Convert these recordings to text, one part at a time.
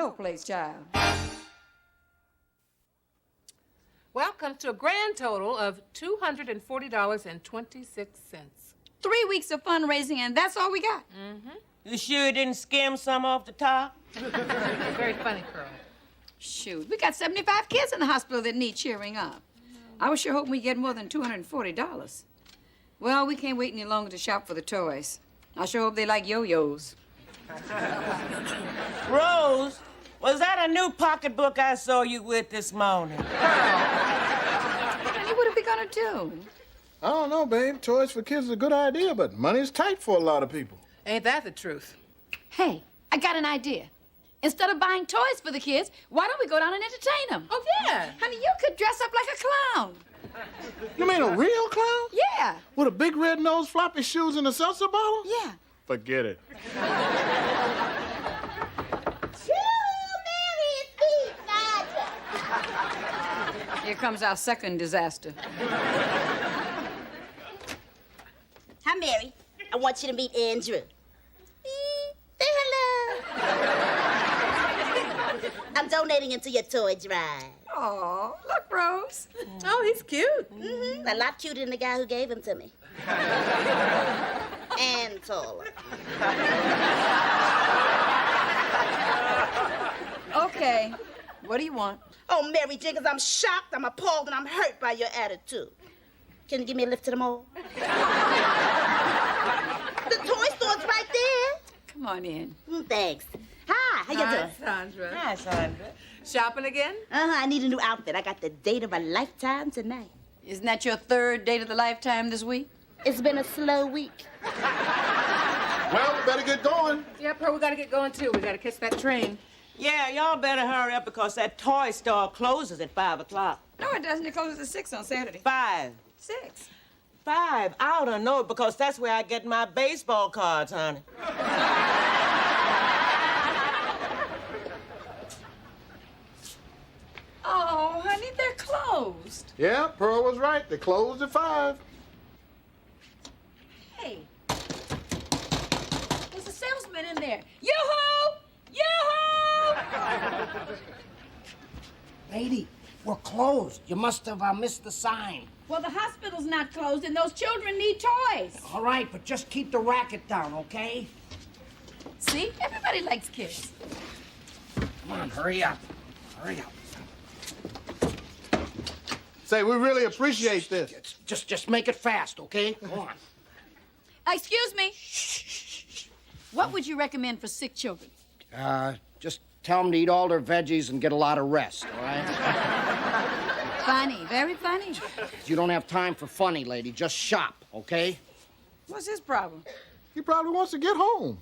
no place, child. Well, comes to a grand total of $240.26. 3 weeks of fundraising, and that's all we got. Mm-hmm. You sure you didn't skim some off the top? Very funny, Pearl. Shoot, we got 75 kids in the hospital that need cheering up. I was sure hoping we'd get more than $240. Well, we can't wait any longer to shop for the toys. I sure hope they like yo-yos. Rose, was that a new pocketbook I saw you with this morning? Honey, what are we gonna do? I don't know, babe. Toys for kids is a good idea, but money's tight for a lot of people. Ain't that the truth? Hey, I got an idea. Instead of buying toys for the kids, why don't we go down and entertain them? Oh, yeah. Honey, you could dress up like a clown. You mean a real clown? Yeah. With a big red nose, floppy shoes, and a seltzer bottle? Yeah. Forget it. Here comes our second disaster. Hi, Mary. I want you to meet Andrew. Say hello. I'm donating him to your toy drive. Oh, look, Rose. Oh, he's cute. Mm-hmm. A lot cuter than the guy who gave him to me. And taller. Okay. What do you want? Oh, Mary Jenkins, I'm shocked, I'm appalled, and I'm hurt by your attitude. Can you give me a lift to the mall? The toy store's right there. Come on in. Thanks. Hi, how you doing? Sandra. Hi, Sandra. Shopping again? I need a new outfit. I got the date of a lifetime tonight. Isn't that your third date of the lifetime this week? It's been a slow week. Well, we better get going. Yeah, Pearl, we gotta get going, too. We gotta catch that train. Yeah, y'all better hurry up because that toy store closes at 5 o'clock. No, it doesn't. It closes at 6 on Saturday. 5. 6. 5. I don't know because that's where I get my baseball cards, honey. Oh, honey, they're closed. Yeah, Pearl was right. They closed at 5. Hey, there's a salesman in there. Yoo-hoo! Yoo-hoo! Lady, we're closed. You must have missed the sign. Well, the hospital's not closed, and those children need toys. All right, but just keep the racket down, okay? See? Everybody likes kids. Come on, hurry up. Hurry up. Say, we really appreciate this. Just make it fast, okay? Come on. Excuse me. What would you recommend for sick children? Just tell them to eat all their veggies and get a lot of rest, all right? Funny, very funny. You don't have time for funny, lady. Just shop, okay? What's his problem? He probably wants to get home.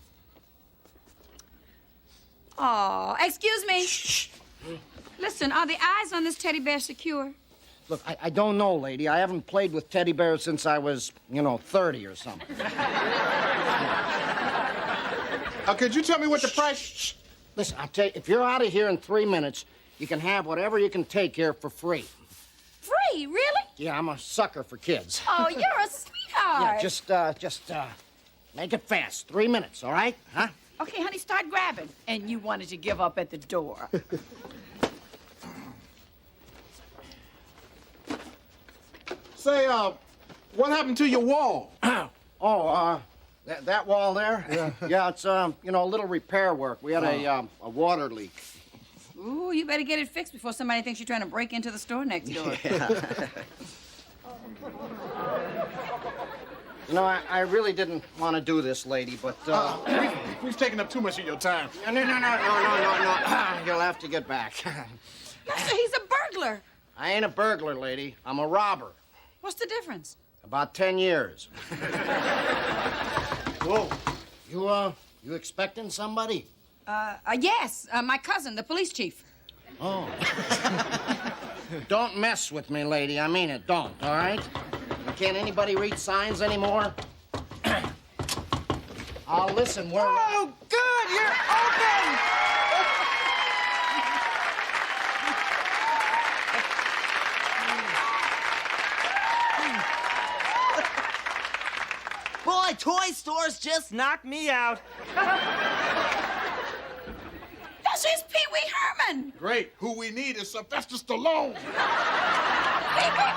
Oh, excuse me. Listen, are the eyes on this teddy bear secure? Look, I don't know, lady. I haven't played with teddy bears since I was, 30 or something. Could you tell me what the price... Shh. Listen, I'll tell you, if you're out of here in 3 minutes, you can have whatever you can take here for free. Free? Really? Yeah, I'm a sucker for kids. Oh, you're a sweetheart. Yeah, just make it fast. 3 minutes, all right? Huh? Okay, honey, start grabbing. And you wanted to give up at the door. Say, what happened to your wall? That wall there? Yeah, it's, a little repair work. We had a water leak. Ooh, you better get it fixed before somebody thinks you're trying to break into the store next door. I really didn't want to do this, lady, but, We've taken up too much of your time. No. You'll have to get back. Master, he's a burglar. I ain't a burglar, lady. I'm a robber. What's the difference? About 10 years. Whoa. You expecting somebody? Yes, my cousin, the police chief. Oh. Don't mess with me, lady. I mean it. Don't, all right? Can't anybody read signs anymore? Oh, listen, we're... Oh, good, you're open! Boy, toy stores just knocked me out. That's his Pee Wee Washington! Great. Who we need is Sylvester Stallone. Baby,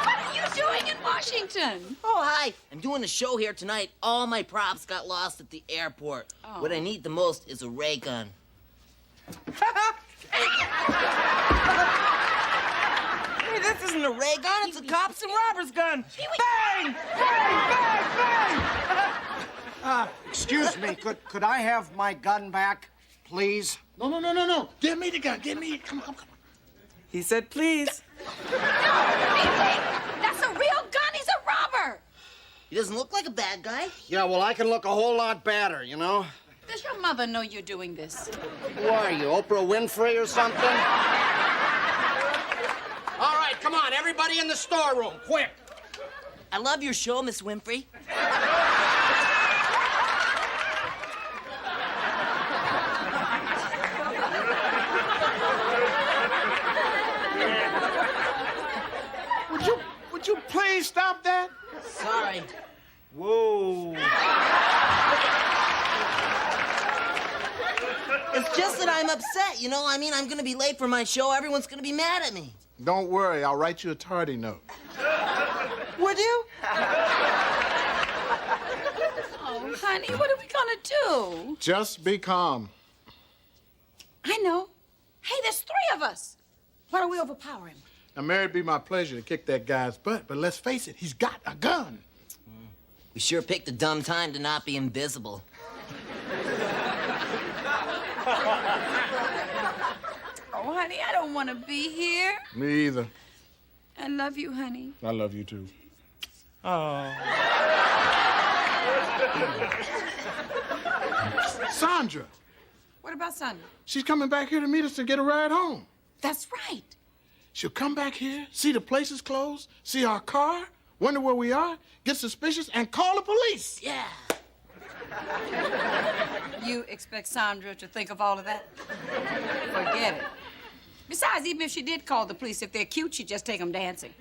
what are you doing in Washington? Oh, hi. I'm doing a show here tonight. All my props got lost at the airport. Oh. What I need the most is a ray gun. Hey, this isn't a ray gun. It's a cops and robbers gun. Bang! Excuse me, could I have my gun back, please? No. Give me the gun. Give me it. Come on. He said, please. That's a real gun. He's a robber. He doesn't look like a bad guy. Yeah, well, I can look a whole lot badder, you know? Does your mother know you're doing this? Who are you, Oprah Winfrey or something? All right, come on, everybody in the storeroom, quick. I love your show, Miss Winfrey. Would you please stop that? Sorry. Whoa. It's just that I'm upset, you know? I mean, I'm gonna be late for my show. Everyone's gonna be mad at me. Don't worry. I'll write you a tardy note. Would you? Oh, honey, what are we gonna do? Just be calm. I know. Hey, there's 3 of us. Why don't we overpower him? Now, Mary, it'd be my pleasure to kick that guy's butt, but let's face it, he's got a gun. We sure picked a dumb time to not be invisible. Oh, honey, I don't want to be here. Me either. I love you, honey. I love you, too. Oh. Sandra, What about Sandra? she's coming back here to meet us to get a ride home. That's right. She'll come back here, see the place is closed, see our car, wonder where we are, get suspicious, and call the police. Yeah. You expect Sandra to think of all of that? Forget it. Besides, even if she did call the police, if they're cute, she'd just take them dancing.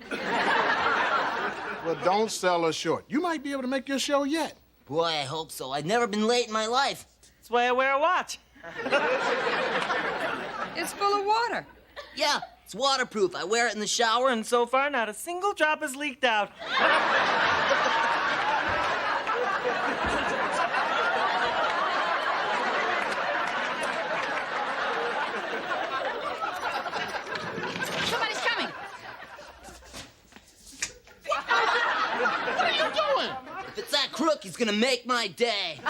Well, don't sell her short. You might be able to make your show yet. Boy, I hope so. I've never been late in my life. That's why I wear a watch. It's full of water. Yeah, it's waterproof. I wear it in the shower and And so far, not a single drop has leaked out. Somebody's coming. What are you doing? if it's that crook, he's gonna make my day.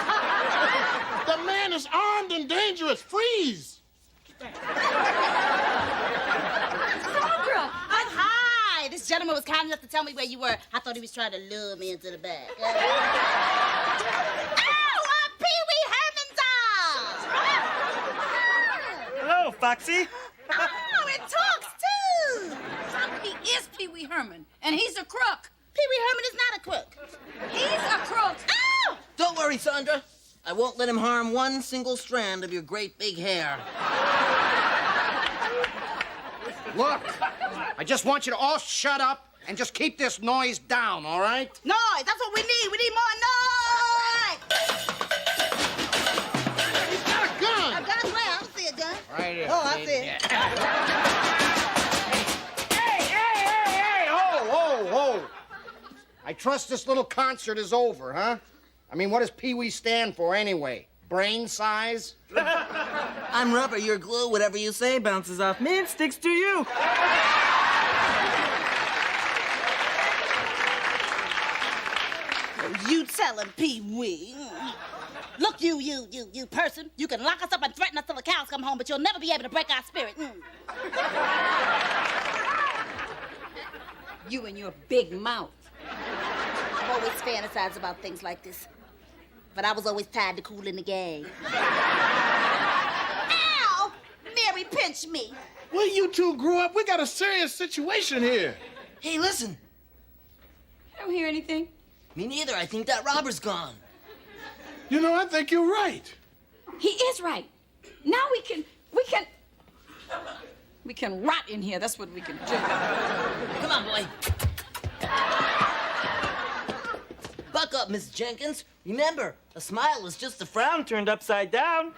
The man is armed and dangerous. Freeze. Sandra! Hi! This gentleman was kind enough to tell me where you were. I thought he was trying to lure me into the back. Ow! Pee Wee Herman's Hello, Foxy. Oh, it talks too! He is Pee Wee Herman, and he's a crook. Pee Wee Herman is not a crook. He's a crook. Ow! Don't worry, Sandra. I won't let him harm one single strand of your great big hair. Look, I just want you to all shut up and just keep this noise down, all right? Noise! That's what we need! We need more noise! He's got a gun. A gun where? I don't see a gun. Right here. Oh, I see it. Hey! Ho! I trust this little concert is over, huh? I mean, what does Pee Wee stand for anyway? Brain size? I'm rubber, you're glue, whatever you say bounces off me. Me and sticks to you. You tell him, Pee Wee. Look, you person. You can lock us up and threaten us till the cows come home, but you'll never be able to break our spirit. You and your big mouth. I've always fantasized about things like this. But I was always tied to Kool in the Gang. Ow! Mary pinched me. Well, you two grew up. We got a serious situation here. Hey, listen. I don't hear anything. Me neither. I think that robber's gone. You know, I think you're right. He is right. Now we can rot in here. That's what we can do. Come on, boy. Buck up, Miss Jenkins. Remember, a smile is just a frown. Frown turned upside down.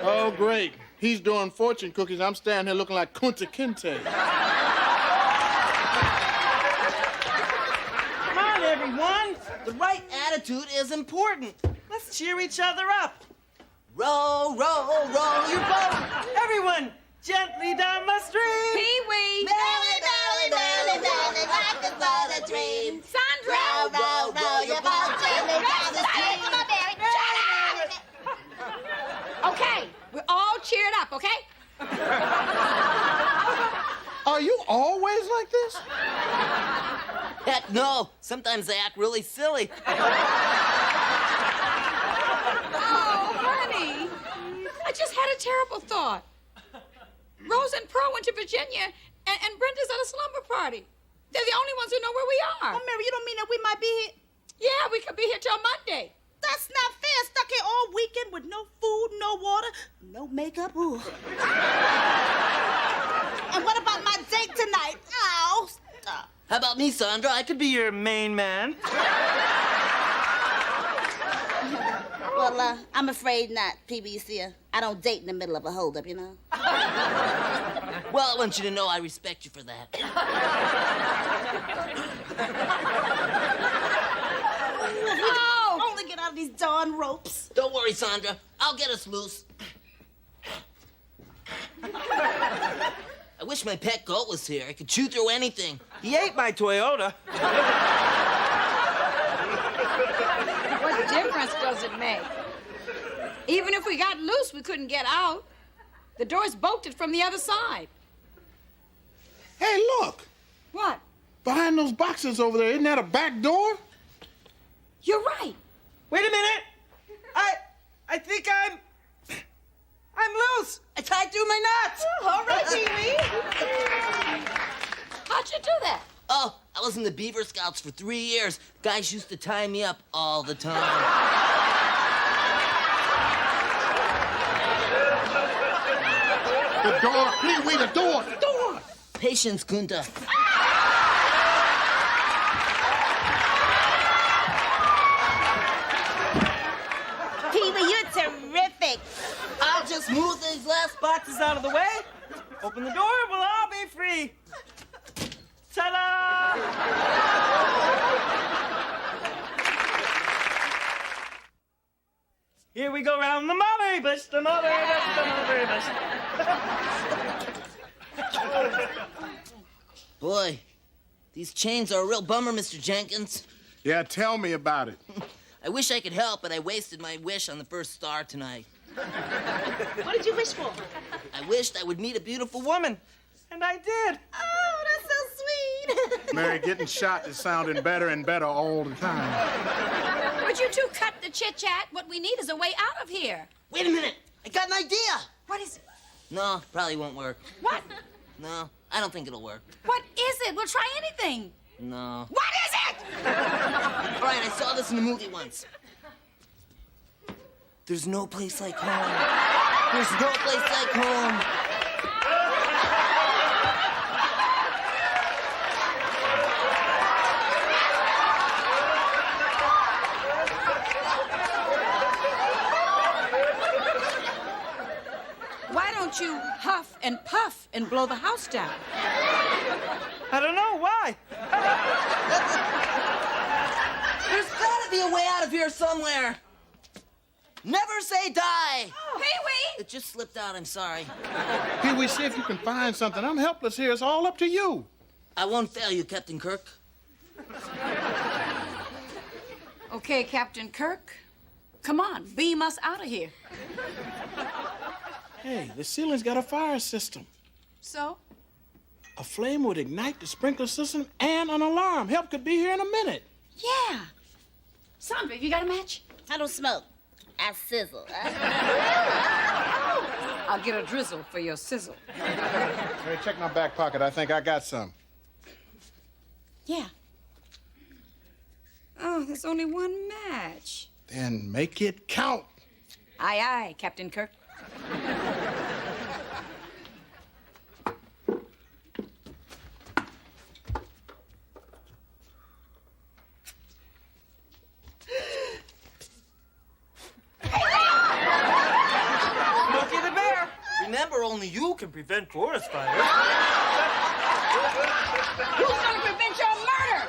Oh, great. He's doing fortune cookies. I'm standing here looking like Kunta Kinte. Come on, everyone. The right attitude is important. Let's cheer each other up. Row, row, row your boat. Everyone, gently down the stream. Pee-wee! Merrily, merrily, merrily, merrily, life is but a dream. Sandra! Row, row, row your boat gently down the stream. Come on, Mary. Shut up! Okay, we're all cheered up, okay? Are you always like this? Heck no. Sometimes they act really silly. Oh, honey. I just had a terrible thought. Rose and Pearl went to Virginia, and Brenda's at a slumber party. They're the only ones who know where we are. Oh, Mary, you don't mean that we might be here? Yeah, we could be here till Monday. That's not fair. Stuck here all weekend with no food, no water, no makeup. Ooh. And what about my date tonight? Oh, stop. How about me, Sandra? I could be your main man. Well, I'm afraid not, Pee-wee. You see, I don't date in the middle of a holdup, you know? Well, I want you to know I respect you for that. Oh! Only get out of these darn ropes. Don't worry, Sandra. I'll get us loose. I wish my pet goat was here. I could chew through anything. He ate my Toyota. What difference does it make? Even if we got loose, we couldn't get out. The door's bolted from the other side. Hey, look. What? Behind those boxes over there, isn't that a back door? You're right. Wait a minute. I think I'm loose. I tied through my knots. All right, Pee-wee. How'd you do that? Oh, I was in the Beaver Scouts for 3 years. Guys used to tie me up all the time. The door, Pee-wee, the door, the door. Patience, Kunta. Pee-wee, you're terrific. I'll just move these last boxes out of the way. Open the door, we'll all be free. Ta-da! Here we go round the mulberry bush, the mulberry bush, the mulberry bush. Boy, these chains are a real bummer, Mr. Jenkins. Yeah, tell me about it. I wish I could help, but I wasted my wish on the first star tonight. What did you wish for? I wished I would meet a beautiful woman. And I did. Oh, that's so sweet. Mary, getting shot is sounding better and better all the time. Would you two cut the chit-chat? What we need is a way out of here. Wait a minute. I got an idea. What is it? No, probably won't work. What? No, I don't think it'll work. What is it? We'll try anything. No. What is it? All right, I saw this in a movie once. There's no place like home. There's no place like home. Why don't you huff and puff and blow the house down? I don't know why. There's gotta be a way out of here somewhere. Never say die. Pee-wee! It just slipped out, I'm sorry. Pee-wee, see if you can find something. I'm helpless here. It's all up to you. I won't fail you, Captain Kirk. Okay, Captain Kirk. Come on, beam us out of here. Hey, the ceiling's got a fire system. So? A flame would ignite the sprinkler system and an alarm. Help could be here in a minute. Yeah. Sandra, you got a match? I don't smoke. I sizzle. I'll get a drizzle for your sizzle. Hey, check my back pocket. I think I got some. Yeah. Oh, there's only one match. Then make it count. Aye, aye, Captain Kirk. Smokey the Bear. only you can prevent forest fires. Who's going to prevent your murder?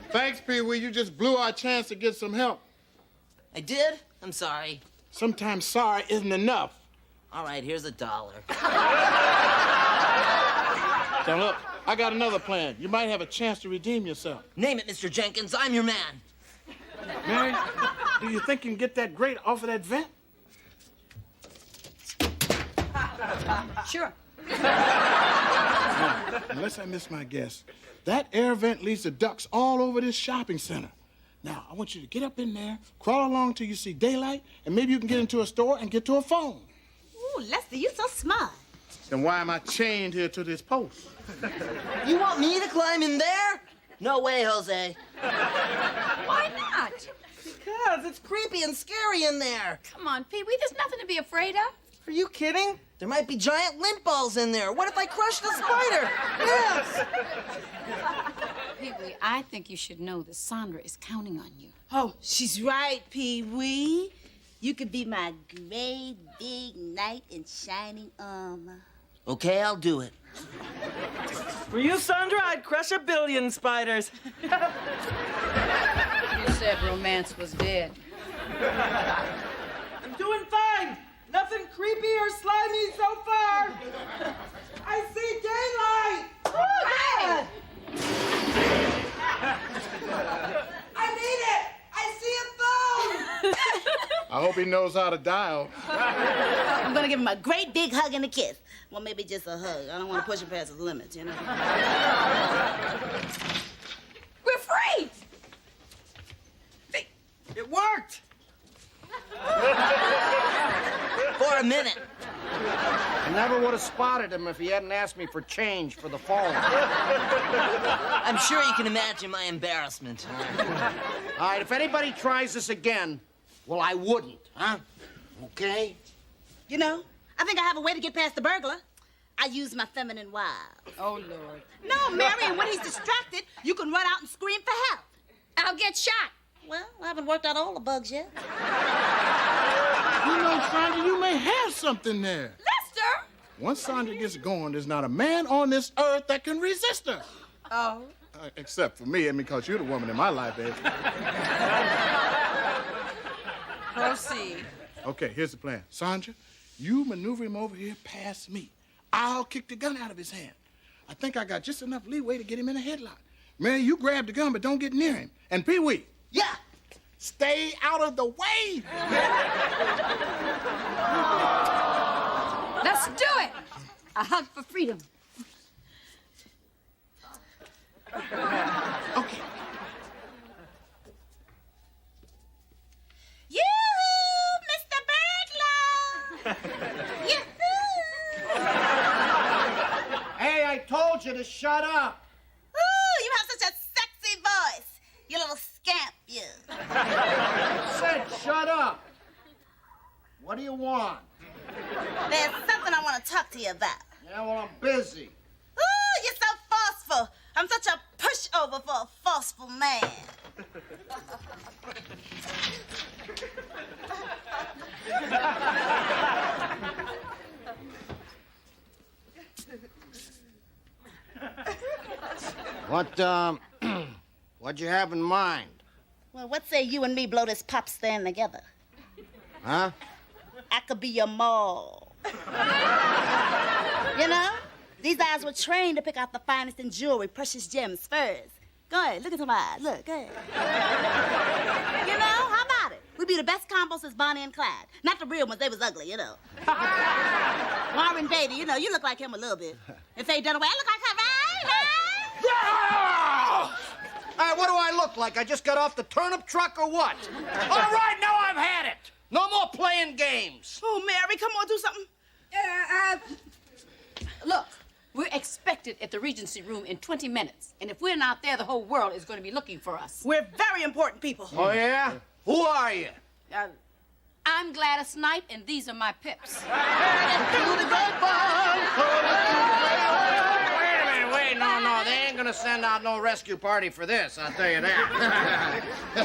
Thanks, Pee Wee. You just blew our chance to get some help. I did? I'm sorry. Sometimes sorry isn't enough. All right, here's $1. Now look, I got another plan. You might have a chance to redeem yourself. Name it, Mr. Jenkins. I'm your man. Mary, do you think you can get that grate off of that vent? Sure. Now, unless I miss my guess, that air vent leads to ducts all over this shopping center. Now, I want you to get up in there, crawl along till you see daylight, and maybe you can get into a store and get to a phone. Ooh, Lester, you so smart. Then why am I chained here to this post? You want me to climb in there? No way, Jose. Why not? Because it's creepy and scary in there. Come on, Pee Wee. There's nothing to be afraid of. Are you kidding? There might be giant lint balls in there. What if I crushed a spider? Yes! Pee Wee, I think you should know that Sandra is counting on you. Oh, she's right, Pee Wee. You could be my great big knight in shining armor. Okay, I'll do it. For you, Sandra, I'd crush 1 billion spiders. You said romance was dead. I'm doing fine. Nothing creepy or slimy so far. I see daylight. Hey! I need it. I see a phone. I hope he knows how to dial. I'm gonna give him a great big hug and a kiss. Well, maybe just a hug. I don't want to push him past his limits, you know? We're free! It worked. For a minute. I never would have spotted him if he hadn't asked me for change for the phone. I'm sure you can imagine my embarrassment. All right, if anybody tries this again, well, I wouldn't, huh? Okay? You know, I think I have a way to get past the burglar. I use my feminine wiles. Oh, Lord. No, Mary, and when he's distracted, you can run out and scream for help. I'll get shot. Well, I haven't worked out all the bugs yet. You know, Sandra, you may have something there. Lester! Once Sandra gets going, there's not a man on this earth that can resist her. Oh. Except for me, and because you're the woman in my life, baby. Proceed. Okay, here's the plan. Sandra, you maneuver him over here past me. I'll kick the gun out of his hand. I think I got just enough leeway to get him in a headlock. Mary, you grab the gun, but don't get near him. And Pee Wee. Yeah. Stay out of the way. Let's do it. A hug for freedom. Okay. Yoo-hoo, Mr. Burglar! Yoo-hoo! Hey, I told you to shut up. Ooh, you have such a sexy voice. You little scamp, you. I said shut up. What do you want? There's something I want to talk to you about. Yeah, well, I'm busy. Ooh, you're so forceful. I'm such a pushover for a forceful man. What'd you have in mind? Well, what say you and me blow this pop stand together? Huh? I could be your mole. You know, these eyes were trained to pick out the finest in jewelry, precious gems, furs. Go ahead, look at my eyes. Look, go ahead. You know, how about it? We'd be the best combo since Bonnie and Clyde. Not the real ones, they was ugly, you know. Warren Beatty, you know, you look like him a little bit. And Faye Dunaway, I look like her, right? All right, what do I look like? I just got off the turnip truck or what? All right, now I've had it. No more playing games. Oh, Mary, come on, do something. Look, we're expected at the Regency Room in 20 minutes. And if we're not there, the whole world is going to be looking for us. We're very important people. Oh, yeah? Who are you? I'm Gladys Knight, and these are my pips. Wait a minute, wait, no, they ain't gonna send out no rescue party for this, I'll tell you that. Yo!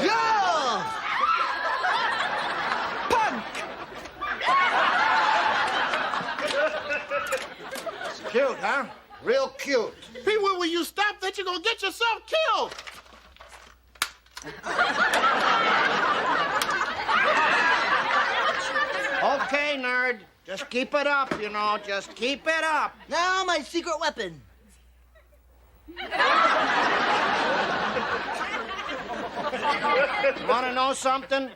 cute, huh? Real cute. Pee Wee, will you stop that? You're gonna get yourself killed. Okay, nerd. Just keep it up, you know. Just keep it up. Now my secret weapon. Want to know something?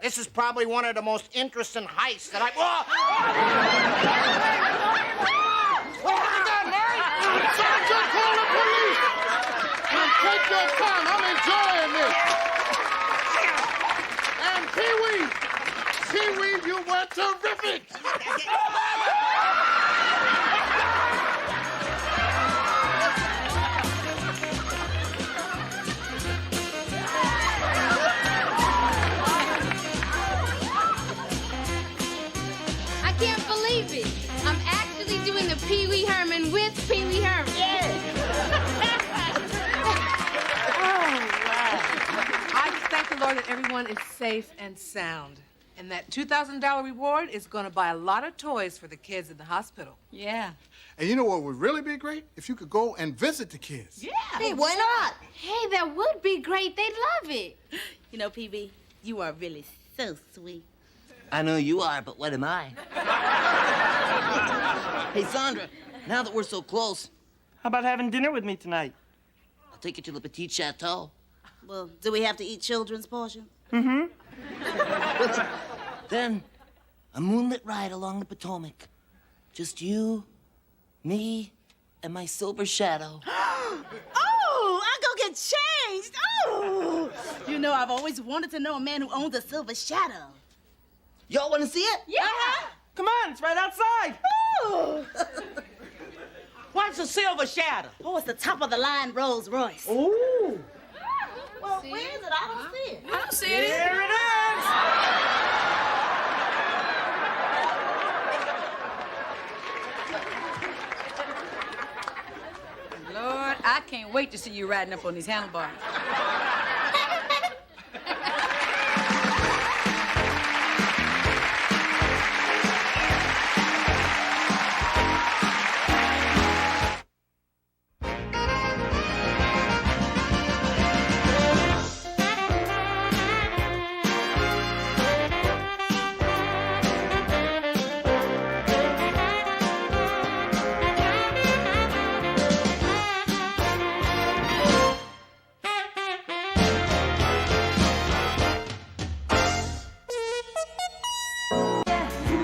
This is probably one of the most interesting heists that I've... Whoa! What have you done, Mary? Sergeant, call the police! Now take your time. I'm enjoying this. And Pee Wee, you were terrific. I can't believe it. I'm actually doing the Pee Wee Herman with Pee Wee Herman. I just thank the Lord that everyone is safe and sound. And that $2,000 reward is going to buy a lot of toys for the kids in the hospital. Yeah. And you know what would really be great? If you could go and visit the kids. Yeah. Hey, why not? Hey, that would be great. They'd love it. You know, PB, you are really so sweet. I know you are, but what am I? Hey, Sandra, now that we're so close, How about having dinner with me tonight? I'll take you to the Petit Chateau. Well, do we have to eat children's portions? Then, a moonlit ride along the Potomac. Just you, me, and my silver shadow. Oh, I'll go get changed. Oh, you know, I've always wanted to know a man who owns a silver shadow. Y'all want to see it? Yeah. Come on, it's right outside. Oh. What's a silver shadow? Oh, it's the top of the line Rolls Royce. Ooh. Well, where is it? I don't see it. I don't see it. Here it is. Lord, I can't wait to see you riding up on these handlebars.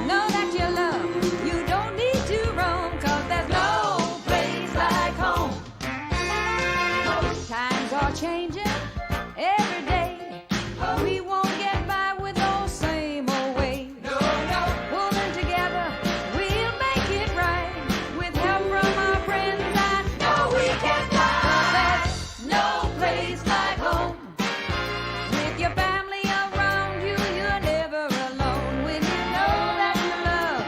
Know that you love, you don't need to roam, 'cause there's no place like home. Times are changing every day. We won't get by with those same old ways. No, no. Pulling together, we'll make it right. With help from our friends, I know we can fly. 'Cause there's no place like home. With your family around you, you're never alone. When you know that you love,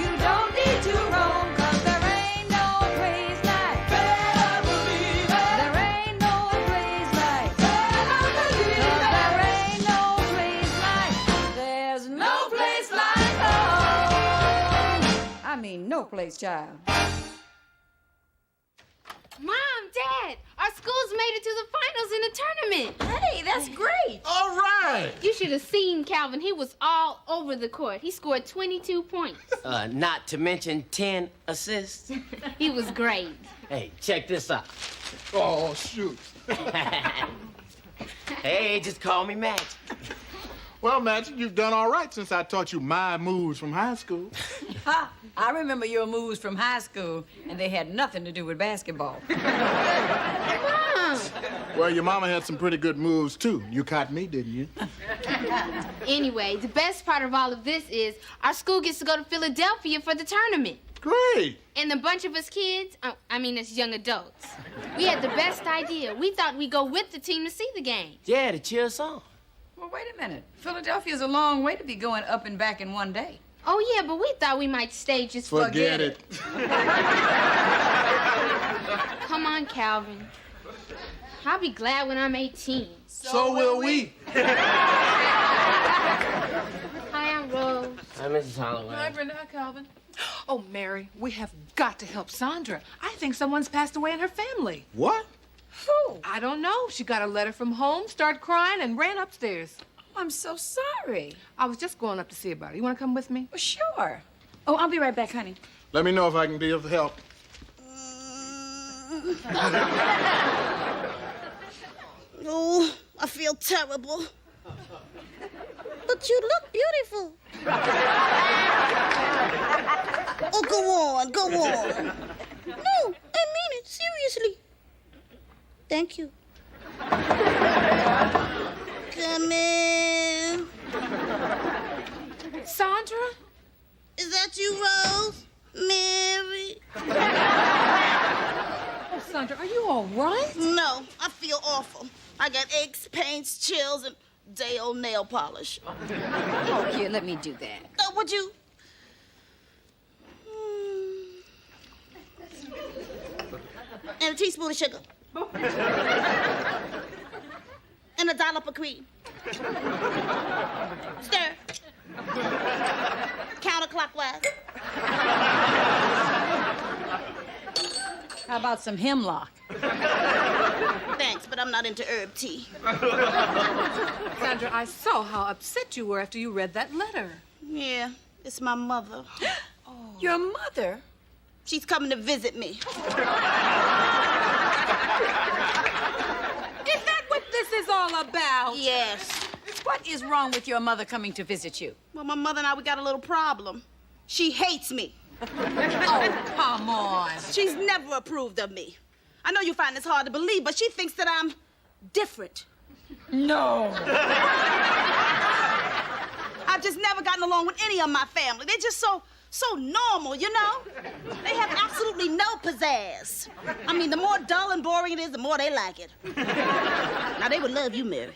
you don't need to roam. 'Cause there ain't no place like Better believe it. There ain't no place like Better believe it. 'Cause there ain't no place like There's no place like home. I mean, no place, child. Mom, Dad, our school's made it to the finals in the tournament. Hey, that's great. All right. You should have seen Calvin. He was all over the court. He scored 22 points. Not to mention 10 assists. He was great. Hey, check this out. Oh, shoot. Hey, just call me Magic. Well, Magic, you've done all right since I taught you my moves from high school. Ha! I remember your moves from high school, and they had nothing to do with basketball. Mom! Well, your mama had some pretty good moves, too. You caught me, didn't you? Anyway, the best part of all of this is our school gets to go to Philadelphia for the tournament. Great. And a bunch of us kids, as young adults, we had the best idea. We thought we'd go with the team to see the game. Yeah, to cheer us on. Well, wait a minute. Philadelphia's a long way to be going up and back in one day. Oh, yeah, but we thought we might stay just Forget it. Come on, Calvin. I'll be glad when I'm 18. So will we. Hi, I'm Rose. Hi, Mrs. Holloway. Hi, Brenda. Hi, Calvin. Oh, Mary, we have got to help Sandra. I think someone's passed away in her family. What? Who? I don't know. She got a letter from home, started crying, and ran upstairs. I'm so sorry. I was just going up to see about her. You want to come with me? Well, sure. Oh, I'll be right back, honey. Let me know if I can be of help. Oh, I feel terrible. But you look beautiful. Oh, go on, go on. No, I mean it, seriously. Thank you. Come in. Sandra? Is that you, Rose? Mary? Oh, Sandra, are you all right? No, I feel awful. I got aches, pains, chills, and day-old nail polish. Oh, here, let me do that. Oh, would you? And a teaspoon of sugar. And a dollop of cream. Stir. Counterclockwise. How about some hemlock? Thanks, but I'm not into herb tea. Sandra, I saw how upset you were after you read that letter. Yeah, it's my mother. Your mother? She's coming to visit me. Is that what this is all about? Yes. What is wrong with your mother coming to visit you? Well, my mother and I, we got a little problem. She hates me. Oh, come on. She's never approved of me. I know you find this hard to believe, but she thinks that I'm different. No. I've just never gotten along with any of my family. They're just so normal, you know? They have absolutely no pizzazz. I mean, the more dull and boring it is, the more they like it. Now, they would love you, Mary.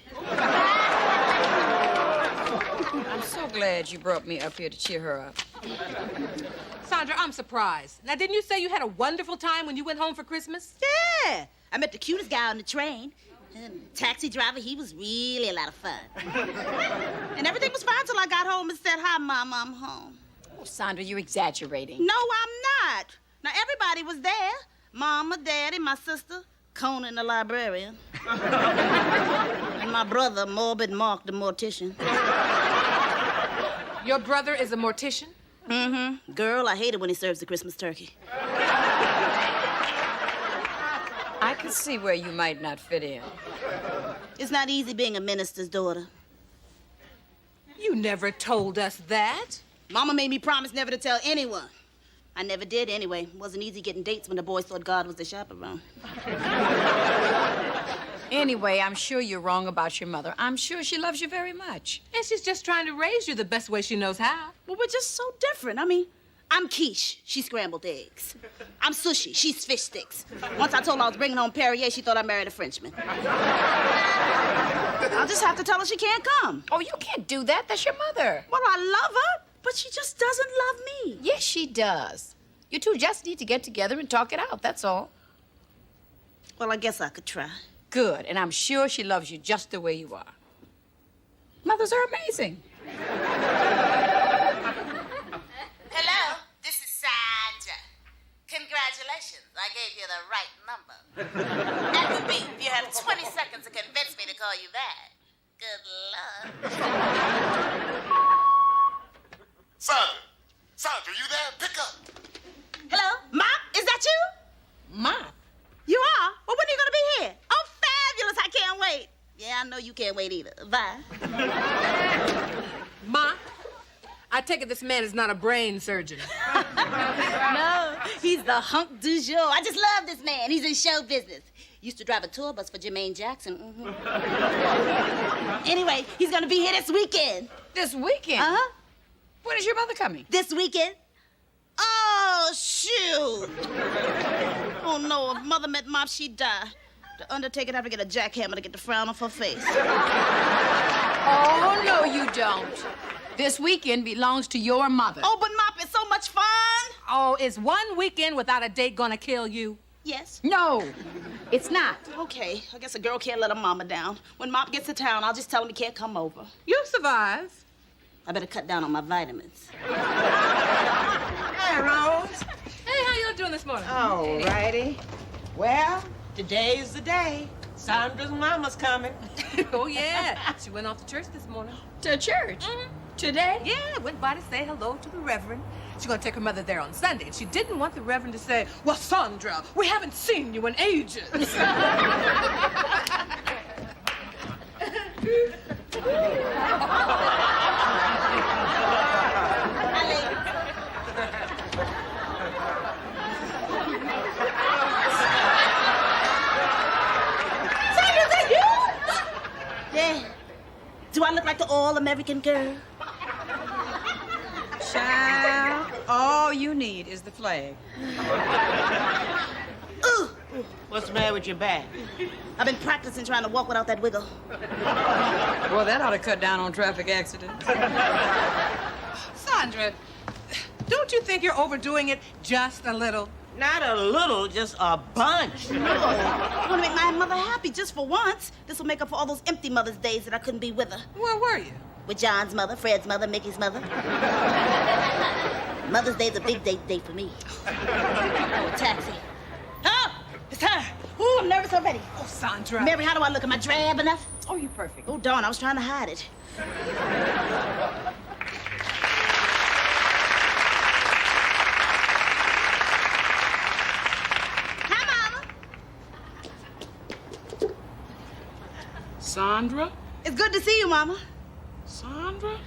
I'm so glad you brought me up here to cheer her up. Sandra, I'm surprised. Now, didn't you say you had a wonderful time when you went home for Christmas? Yeah. I met the cutest guy on the train. And the taxi driver, he was really a lot of fun. And everything was fine till I got home and said, "Hi, Mom, I'm home." Oh, Sandra, you're exaggerating. No, I'm not. Now, everybody was there. Mama, Daddy, my sister, Conan the librarian. And my brother, Morbid Mark the mortician. Your brother is a mortician? Mm-hmm. Girl, I hate it when he serves the Christmas turkey. I can see where you might not fit in. It's not easy being a minister's daughter. You never told us that. Mama made me promise never to tell anyone. I never did anyway. It wasn't easy getting dates when the boys thought God was the chaperone. Anyway, I'm sure you're wrong about your mother. I'm sure she loves you very much. And she's just trying to raise you the best way she knows how. Well, we're just so different. I mean, I'm quiche. She's scrambled eggs. I'm sushi. She's fish sticks. Once I told her I was bringing home Perrier, she thought I married a Frenchman. I'll just have to tell her she can't come. Oh, you can't do that. That's your mother. Well, I love her, but she just doesn't love me. Yes, she does. You two just need to get together and talk it out, that's all. Well, I guess I could try. Good, and I'm sure she loves you just the way you are. Mothers are amazing. Hello, this is Sandra. Congratulations, I gave you the right number. At the beep, you have 20 seconds to convince me to call you back. Good luck. Sandra, you there? Pick up. Hello, Mom, is that you? Mom? You are? Well, when are you going to be here? Oh, fabulous, I can't wait. Yeah, I know you can't wait either. Bye. Ma, I take it this man is not a brain surgeon. No, he's the hunk du jour. I just love this man. He's in show business. Used to drive a tour bus for Jermaine Jackson. Mm-hmm. Anyway, he's going to be here this weekend. This weekend? Uh-huh. When is your mother coming? This weekend? Oh, shoot. Oh, no, if Mother met Mom, she'd die. The Undertaker'd have to get a jackhammer to get the frown off her face. Oh, no, you don't. This weekend belongs to your mother. Oh, but Mop, it's so much fun. Oh, is one weekend without a date gonna kill you? Yes. No, it's not. Okay, I guess a girl can't let her mama down. When Mop gets to town, I'll just tell him he can't come over. You'll survive. I better cut down on my vitamins. Hey, Hi, Rose. Hey, how y'all doing this morning? All righty. Well, today's the day. Sandra's mama's coming. Oh, yeah. She went off to church this morning. To church? Today? Yeah, went by to say hello to the Reverend. She's going to take her mother there on Sunday, and she didn't want the Reverend to say, well, Sandra, we haven't seen you in ages. Yeah. Do I look like the all-American girl? Child, all you need is the flag. Ooh. What's the matter with your back? I've been practicing trying to walk without that wiggle. Well, that ought to cut down on traffic accidents. Sandra, don't you think you're overdoing it just a little? Not a little, just a bunch. No. I want to make my mother happy just for once. This will make up for all those empty Mother's Days that I couldn't be with her. Where were you? With John's mother, Fred's mother, Mickey's mother. Mother's Day's a big day for me. Oh, taxi. Oh, it's her. Ooh, I'm nervous already. Oh, Sandra. Mary, how do I look? Am I drab enough? Oh, you're perfect. Oh, darn, I was trying to hide it. Hi, Mama. Sandra? It's good to see you, Mama. Sandra?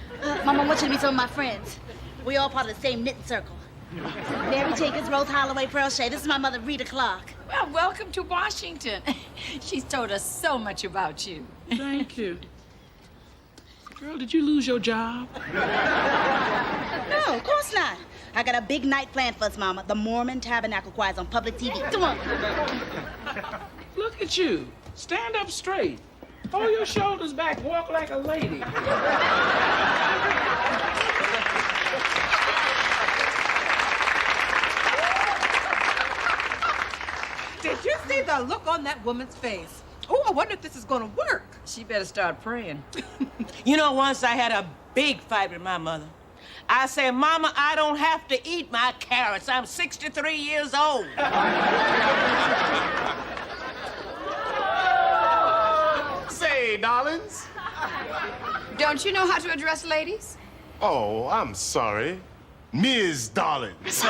Mama, I want you to meet some of my friends. We all part of the same knitting circle. Mary Jenkins, Rose Holloway, Pearl Shea. This is my mother, Rita Clark. Well, welcome to Washington. She's told us so much about you. Thank you. Girl, did you lose your job? No, of course not. I got a big night planned for us, Mama. The Mormon Tabernacle Choir's on public TV. Come on. Look at you. Stand up straight. Hold your shoulders back. Walk like a lady. Did you see the look on that woman's face? Oh, I wonder if this is going to work. She better start praying. You know, once I had a big fight with my mother. I said, Mama, I don't have to eat my carrots. I'm 63 years old. Say, darlings. Don't you know how to address ladies? Oh, I'm sorry. Ms. Darlings.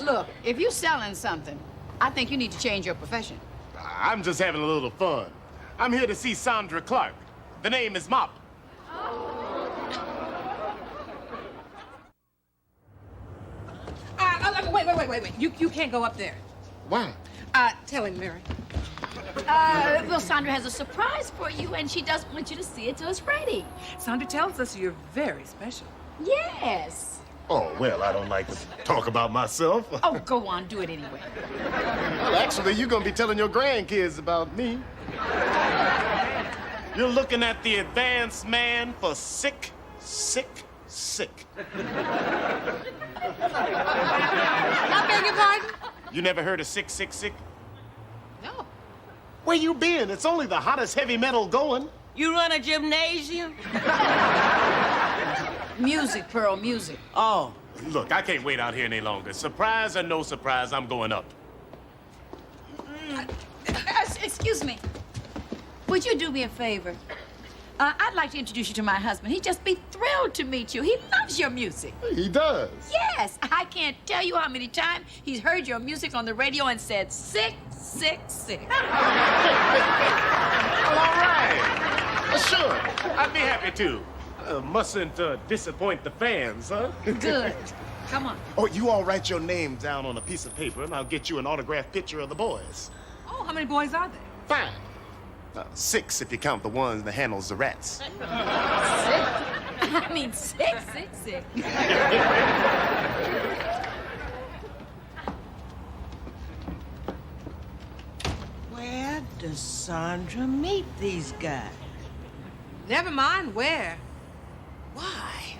Look, if you're selling something, I think you need to change your profession. I'm just having a little fun. I'm here to see Sandra Clark. The name is Mop. Wait. You can't go up there. Why? Tell him, Mary. Well, Sandra has a surprise for you, and she doesn't want you to see it till it's ready. Sandra tells us you're very special. Yes. Oh, well, I don't like to talk about myself. Oh, go on, do it anyway. Well, actually, you're gonna be telling your grandkids about me. You're looking at the advanced man for sick. I beg your pardon? You never heard of sick? No. Where you been? It's only the hottest heavy metal going. You run a gymnasium? Music, Pearl, music. Oh. Look, I can't wait out here any longer. Surprise or no surprise, I'm going up. Excuse me. Would you do me a favor? I'd like to introduce you to my husband. He'd just be thrilled to meet you. He loves your music. He does. Yes, I can't tell you how many times he's heard your music on the radio and said, sick. Well, all right. Sure, I'd be happy to. Mustn't disappoint the fans, huh? Good. Come on. Oh, you all write your name down on a piece of paper, and I'll get you an autographed picture of the boys. Oh, how many boys are there? 5. 6 if you count the ones that handles the rats. Sick. I mean, sick. Where does Sandra meet these guys? Never mind where. Why?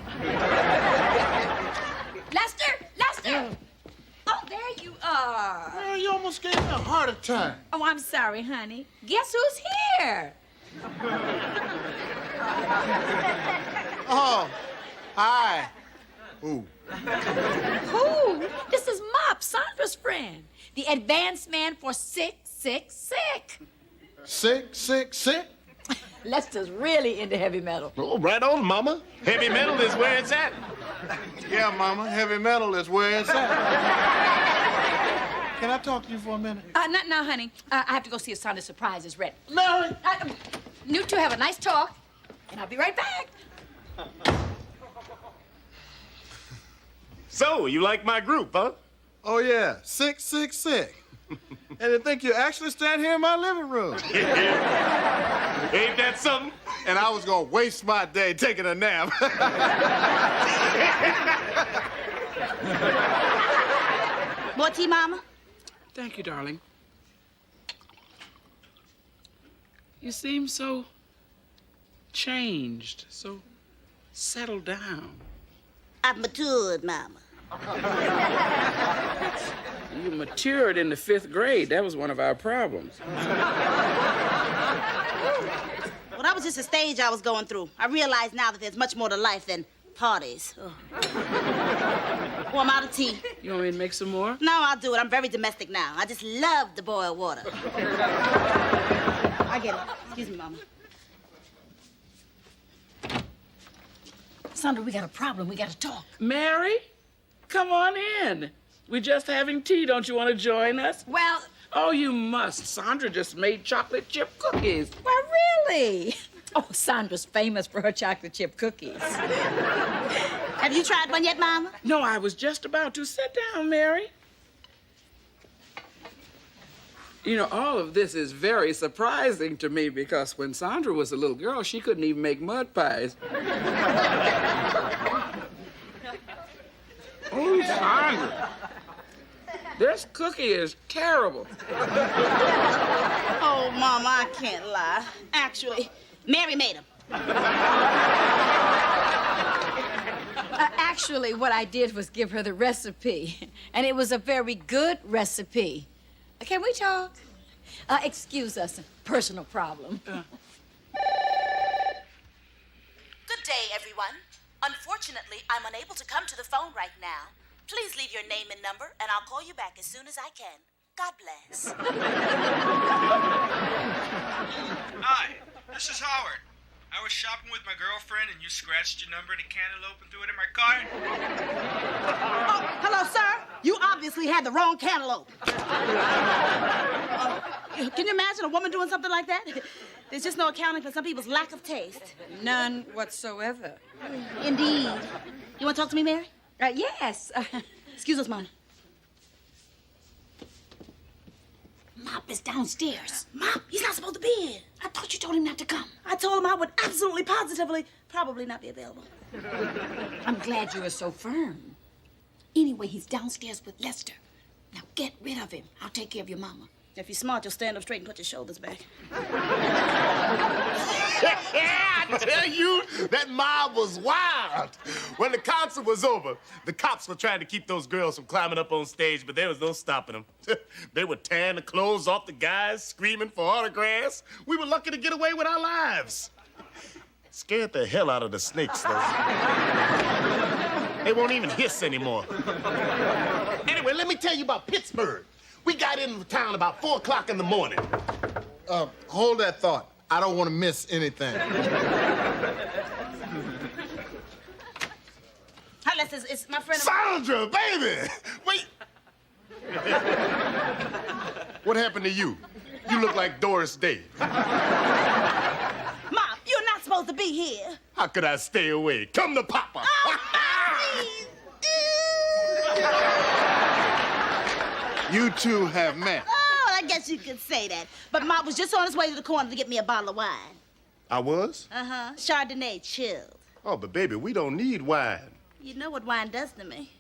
Lester! Oh, there you are. Well, you almost gave me a heart attack. Oh, I'm sorry, honey. Guess who's here? Oh, hi. Who? Who? This is Mop, Sandra's friend. The advanced man for sick. Sick? Lester's really into heavy metal. Oh, right on, Mama. Heavy metal is where it's at. Yeah, Mama, heavy metal is where it's at. Can I talk to you for a minute? Not now, honey. I have to go see if Sandra's surprise is ready. Mary! You two have a nice talk, and I'll be right back. So, you like my group, huh? Oh, yeah, sick. And to think you actually stand here in my living room. Ain't that something? And I was gonna waste my day taking a nap. More tea, Mama? Thank you, darling. You seem so changed, so settled down. I've matured, Mama. You matured in the 5th grade. That was one of our problems. Well, that was just a stage I was going through. I realize now that there's much more to life than parties. Oh, I'm out of tea. You want me to make some more? No, I'll do it. I'm very domestic now. I just love to boil water. I get it. Excuse me, Mama. Sandra, we got a problem. We got to talk. Mary, come on in. We're just having tea. Don't you want to join us? Well... Oh, you must. Sandra just made chocolate chip cookies. Well, really? Oh, Sandra's famous for her chocolate chip cookies. Have you tried one yet, Mama? No, I was just about to. Sit down, Mary. You know, all of this is very surprising to me because when Sandra was a little girl, she couldn't even make mud pies. Oh, Sandra. This cookie is terrible. Oh, Mama, I can't lie. Actually, Mary made them. Actually, what I did was give her the recipe, and it was a very good recipe. Can we talk? Excuse us, personal problem. Good day, everyone. Unfortunately, I'm unable to come to the phone right now. Please leave your name and number, and I'll call you back as soon as I can. God bless. Hi, this is Howard. I was shopping with my girlfriend, and you scratched your number in a cantaloupe and threw it in my car. Oh, hello, sir. You obviously had the wrong cantaloupe. Can you imagine a woman doing something like that? There's just no accounting for some people's lack of taste. None whatsoever. Indeed. You want to talk to me, Mary? Yes. Excuse us, Mom. Mop is downstairs. Mom, he's not supposed to be here. I thought you told him not to come. I told him I would absolutely, positively, probably not be available. I'm glad you were so firm. Anyway, he's downstairs with Lester. Now get rid of him. I'll take care of your mama. If you're smart, you'll stand up straight and put your shoulders back. I tell you, that mob was wild. When the concert was over, the cops were trying to keep those girls from climbing up on stage, but there was no stopping them. They were tearing the clothes off the guys, screaming for autographs. We were lucky to get away with our lives. Scared the hell out of the snakes, though. They won't even hiss anymore. Anyway, let me tell you about Pittsburgh. We got into town about 4 o'clock in the morning. Hold that thought. I don't want to miss anything. Hi, Les. It's my friend. Sandra, baby! Wait. What happened to you? You look like Doris Day. Mom, you're not supposed to be here. How could I stay away? Come to Papa. You two have met. Oh, I guess you could say that. But Mom was just on his way to the corner to get me a bottle of wine. I was? Uh-huh. Chardonnay chilled. Oh, but baby, we don't need wine. You know what wine does to me.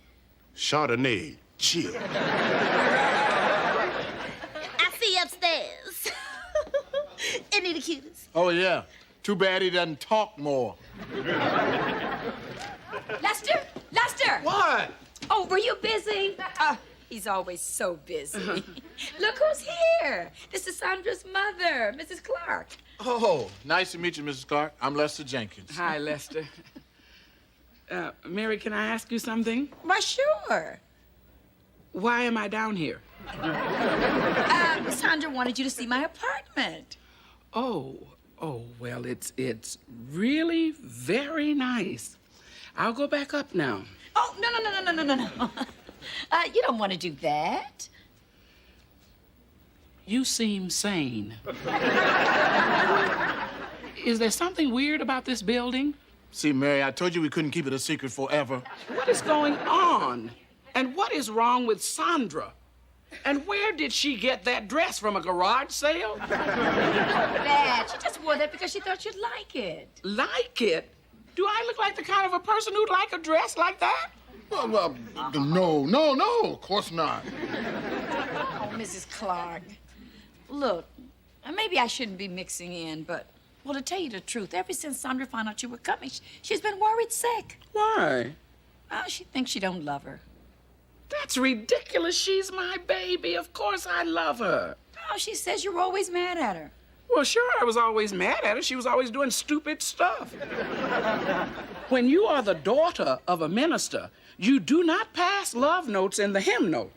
Chardonnay, chill. I see you upstairs. Isn't he the cutest? Oh, yeah. Too bad he doesn't talk more. Lester! Lester! What? Oh, were you busy? He's always so busy. Look who's here. This is Sandra's mother, Mrs. Clark. Oh, nice to meet you, Mrs. Clark. I'm Lester Jenkins. Hi, Lester. Mary, can I ask you something? Why, sure. Why am I down here? Sandra wanted you to see my apartment. Oh, well, it's really very nice. I'll go back up now. Oh, no. You don't want to do that. You seem sane. Is there something weird about this building? See, Mary, I told you we couldn't keep it a secret forever. What is going on? And what is wrong with Sandra? And where did she get that dress, from a garage sale? Dad, she just wore that because she thought you'd like it. Like it? Do I look like the kind of a person who'd like a dress like that? Well, no, of course not. Oh, Mrs. Clark. Look, maybe I shouldn't be mixing in, but, well, to tell you the truth, ever since Sandra found out you were coming, she's been worried sick. Why? Oh, she thinks you don't love her. That's ridiculous. She's my baby. Of course I love her. Oh, she says you're always mad at her. Well, sure, I was always mad at her. She was always doing stupid stuff. When you are the daughter of a minister, you do not pass love notes in the hymn note.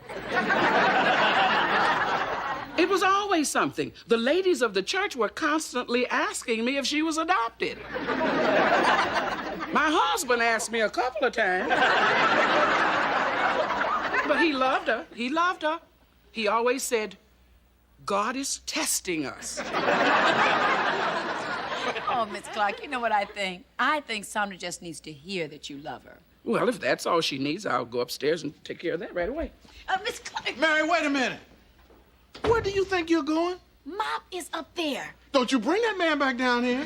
It was always something. The ladies of the church were constantly asking me if she was adopted. My husband asked me a couple of times. But he loved her. He loved her. He always said, God is testing us. Oh, Miss Clark, you know what I think? I think Sandra just needs to hear that you love her. Well, if that's all she needs, I'll go upstairs and take care of that right away. Miss Clark. Mary, wait a minute. Where do you think you're going? Mom is up there. Don't you bring that man back down here.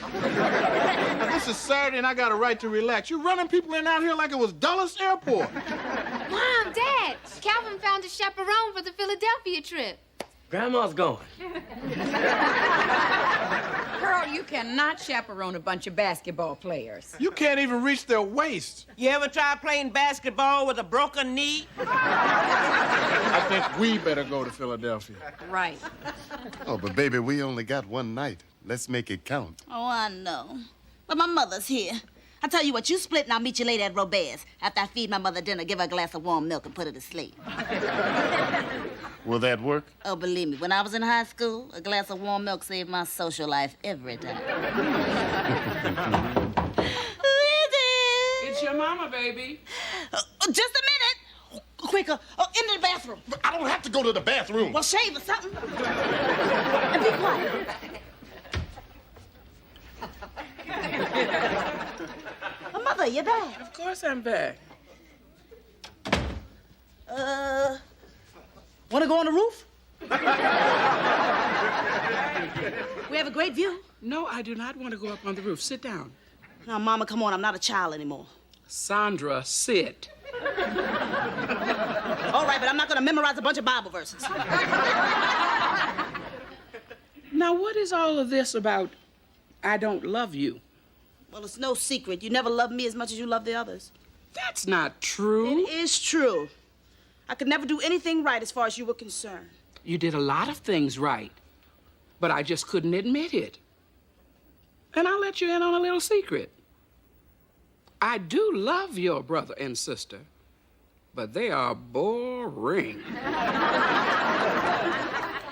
This is Saturday and I got a right to relax. You're running people in out here like it was Dulles Airport. Mom, Dad, Calvin found a chaperone for the Philadelphia trip. Grandma's going. Pearl, you cannot chaperone a bunch of basketball players. You can't even reach their waist. You ever try playing basketball with a broken knee? I think we better go to Philadelphia. Right. Oh, but baby, we only got one night. Let's make it count. Oh, I know. But my mother's here. I tell you what, you split and I'll meet you later at Robert's. After I feed my mother dinner, give her a glass of warm milk and put her to sleep. Will that work? Oh, believe me, when I was in high school, a glass of warm milk saved my social life every time. Who is it? It's your mama, baby. Just a minute. Quicker, into the bathroom. I don't have to go to the bathroom. Well, shave or something. And be quiet. Mother, you back? Of course I'm back. Want to go on the roof? We have a great view. No, I do not want to go up on the roof. Sit down. Now, Mama, come on. I'm not a child anymore. Sandra, sit. All right, but I'm not going to memorize a bunch of Bible verses. Now, what is all of this about I don't love you? Well, it's no secret. You never loved me as much as you love the others. That's not true. It is true. I could never do anything right as far as you were concerned. You did a lot of things right, but I just couldn't admit it. And I'll let you in on a little secret. I do love your brother and sister, but they are boring.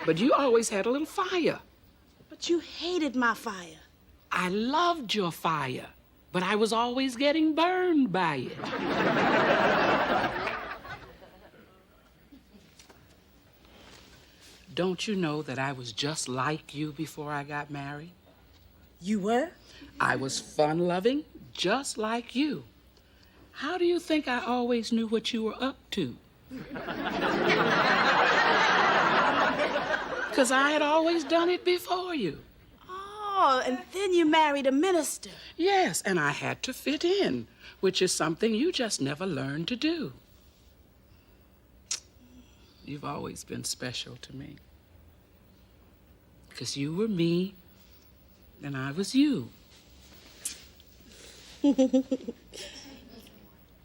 But you always had a little fire. But you hated my fire. I loved your fire, but I was always getting burned by it. Don't you know that I was just like you before I got married? You were? I was fun-loving, just like you. How do you think I always knew what you were up to? Because I had always done it before you. Oh, and then you married a minister. Yes, and I had to fit in, which is something you just never learned to do. You've always been special to me. Because you were me, and I was you.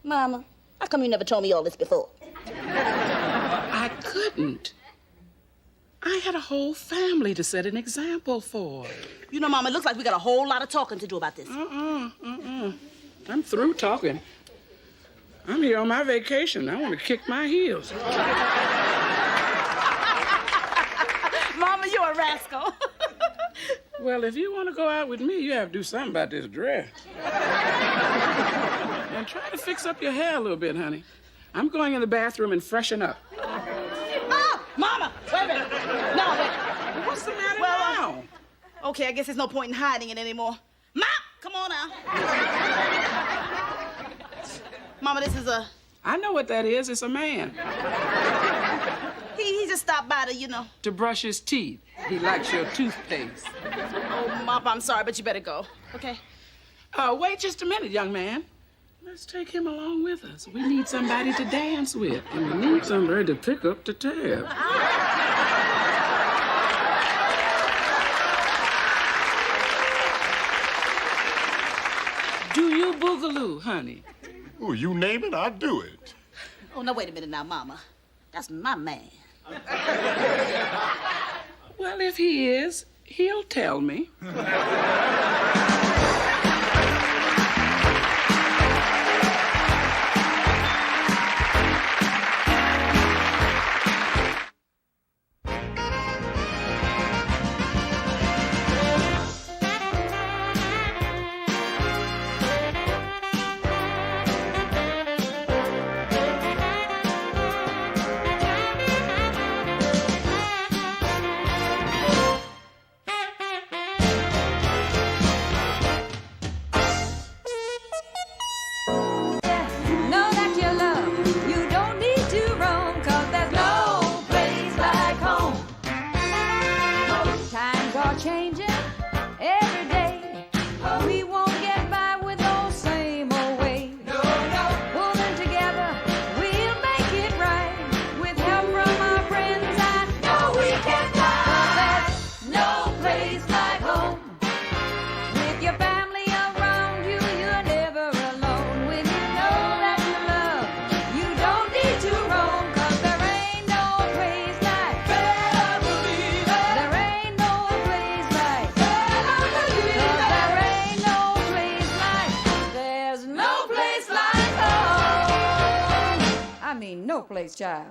Mama, how come you never told me all this before? I couldn't. I had a whole family to set an example for. You know, Mama, it looks like we got a whole lot of talking to do about this. I'm through talking. I'm here on my vacation. I want to kick my heels. Mama, you're a rascal. Well, if you want to go out with me, you have to do something about this dress. And try to fix up your hair a little bit, honey. I'm going in the bathroom and freshen up. Oh, Mama, wait a minute. No, wait. What's the matter now? Okay, I guess there's no point in hiding it anymore. Mom, come on now. Mama, this is a... I know what that is. It's a man. He just stopped by to, you know. To brush his teeth. He likes your toothpaste. Oh, Mama, I'm sorry, but you better go, okay? Wait just a minute, young man. Let's take him along with us. We need somebody to dance with, and we need somebody to pick up the tab. Do you boogaloo, honey? Oh, you name it, I'll do it. Oh, no, wait a minute now, Mama. That's my man. Well, if he is, he'll tell me. Child.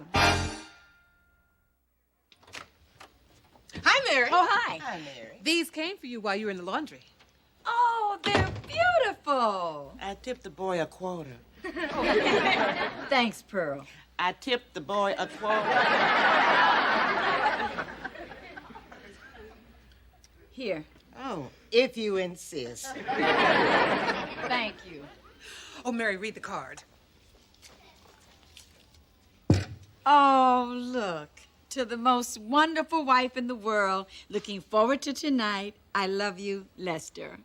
Hi, Mary. Oh, hi. Hi, Mary. These came for you while you were in the laundry. Oh, they're beautiful. I tipped the boy a quarter. Thanks, Pearl. I tipped the boy a quarter. Here. Oh, if you insist. Thank you. Oh, Mary, read the card. Oh, look. To the most wonderful wife in the world, looking forward to tonight. I love you, Lester.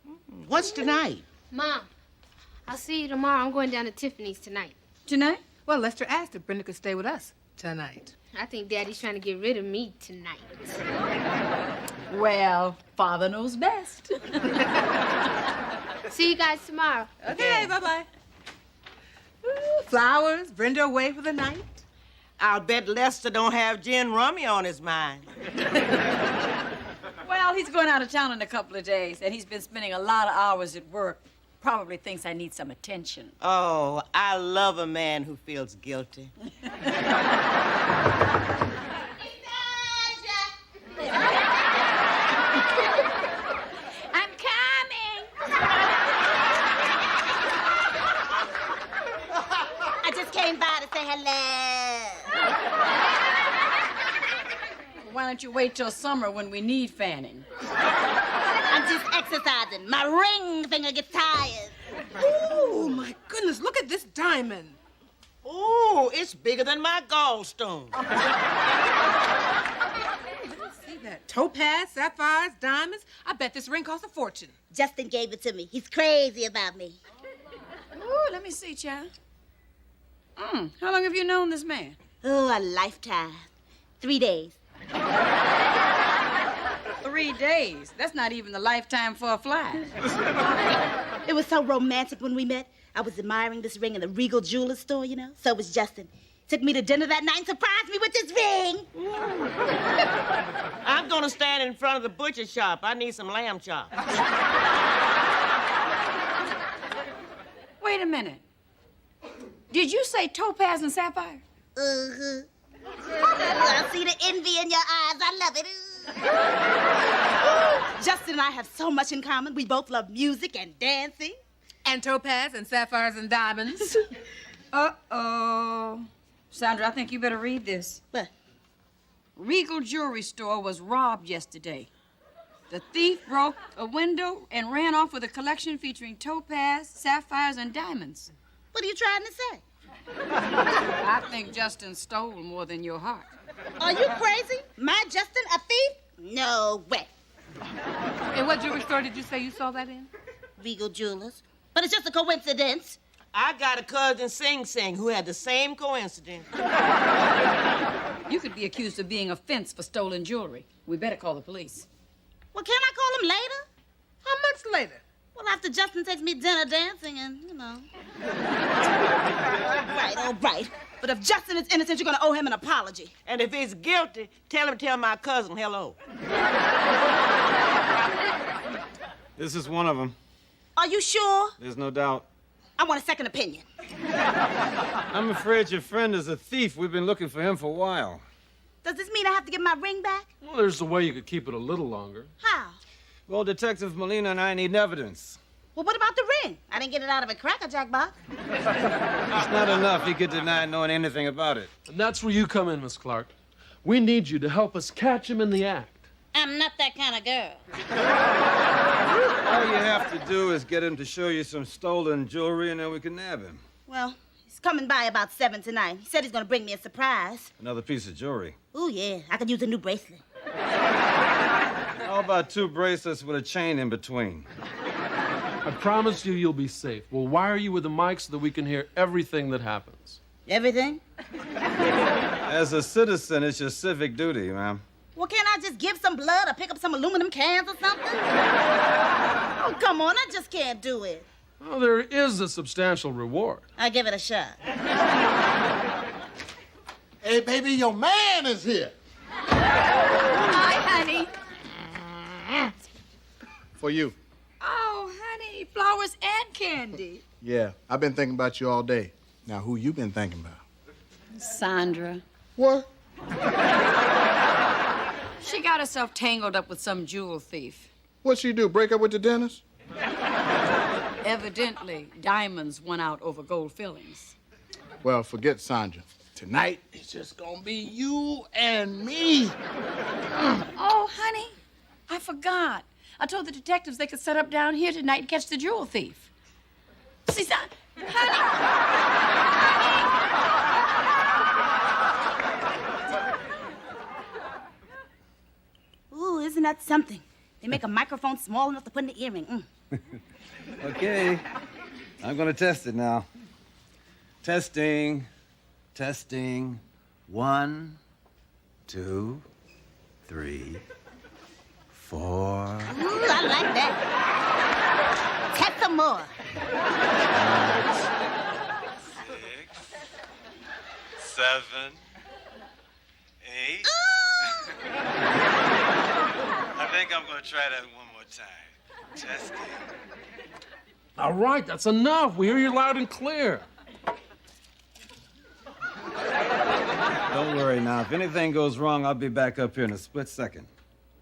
What's tonight? Mom, I'll see you tomorrow. I'm going down to Tiffany's tonight. Tonight? Well, Lester asked if Brenda could stay with us tonight. I think Daddy's trying to get rid of me tonight. Well, Father knows best. See you guys tomorrow. Okay, bye-bye. Ooh, flowers, Brenda away for the night. I'll bet Lester don't have gin rummy on his mind. Well, he's going out of town in a couple of days, and he's been spending a lot of hours at work. Probably thinks I need some attention. Oh, I love a man who feels guilty. I'm coming. I just came by to say hello. Why don't you wait till summer when we need fanning? I'm just exercising. My ring finger gets tired. Oh, my goodness, look at this diamond. Ooh, it's bigger than my gallstone. See that? Topaz, sapphires, diamonds. I bet this ring costs a fortune. Justin gave it to me. He's crazy about me. Ooh, let me see, child. How long have you known this man? Oh, a lifetime. 3 days. 3 days. That's not even the lifetime for a fly. It was so romantic when we met. I was admiring this ring in the Regal Jewelers store, you know. So was Justin. Took me to dinner that night and surprised me with this ring. I'm gonna stand in front of the butcher shop. I need some lamb chops. Wait a minute. Did you say topaz and sapphire? I see the envy in your eyes. I love it. Justin and I have so much in common. We both love music and dancing. And topaz and sapphires and diamonds. Uh-oh. Sandra, I think you better read this. What? Regal Jewelry Store was robbed yesterday. The thief broke a window and ran off with a collection featuring topaz, sapphires, and diamonds. What are you trying to say? I think Justin stole more than your heart. Are you crazy? My Justin a thief? No way. And what jewelry store did you say you saw that in? Regal Jewelers. But it's just a coincidence. I got a cousin Sing who had the same coincidence. You could be accused of being a fence for stolen jewelry. We better call the police. Well, can I call him later? How much later? Well, after Justin takes me dinner dancing and, you know. All right. But if Justin is innocent, you're going to owe him an apology. And if he's guilty, tell him to tell my cousin hello. This is one of them. Are you sure? There's no doubt. I want a second opinion. I'm afraid your friend is a thief. We've been looking for him for a while. Does this mean I have to give my ring back? Well, there's a way you could keep it a little longer. How? Well, Detective Molina and I need evidence. Well, what about the ring? I didn't get it out of a Cracker Jack box. It's not enough. He could deny knowing anything about it. And that's where you come in, Miss Clark. We need you to help us catch him in the act. I'm not that kind of girl. All you have to do is get him to show you some stolen jewelry, and then we can nab him. Well, he's coming by about 7 tonight. He said he's going to bring me a surprise. Another piece of jewelry. Oh, yeah. I could use a new bracelet. How about 2 bracelets with a chain in between? I promise you'll be safe. We'll wire you with a mic so that we can hear everything that happens. Everything? As a citizen, it's your civic duty, ma'am. Well, can't I just give some blood or pick up some aluminum cans or something? Oh, come on. I just can't do it. Well, there is a substantial reward. I'll give it a shot. Hey, baby, your man is here. Hi, honey. For you. Oh, honey, flowers and candy. Yeah, I've been thinking about you all day. Now, who you been thinking about? Sandra. What? She got herself tangled up with some jewel thief. What'd she do, break up with the dentist? Evidently, diamonds won out over gold fillings. Well, forget Sandra. Tonight, it's just gonna be you and me. Oh, honey, I forgot. I told the detectives they could set up down here tonight and catch the jewel thief. See, honey. Ooh, isn't that something? They make a microphone small enough to put in the earring. Okay. I'm going to test it now. Testing. 1, 2, 3, 4. Ooh, I like that. Test some more. 6, 7, 8. I think I'm going to try that one more time. Testing. All right, that's enough. We hear you loud and clear. Don't worry now. If anything goes wrong, I'll be back up here in a split second.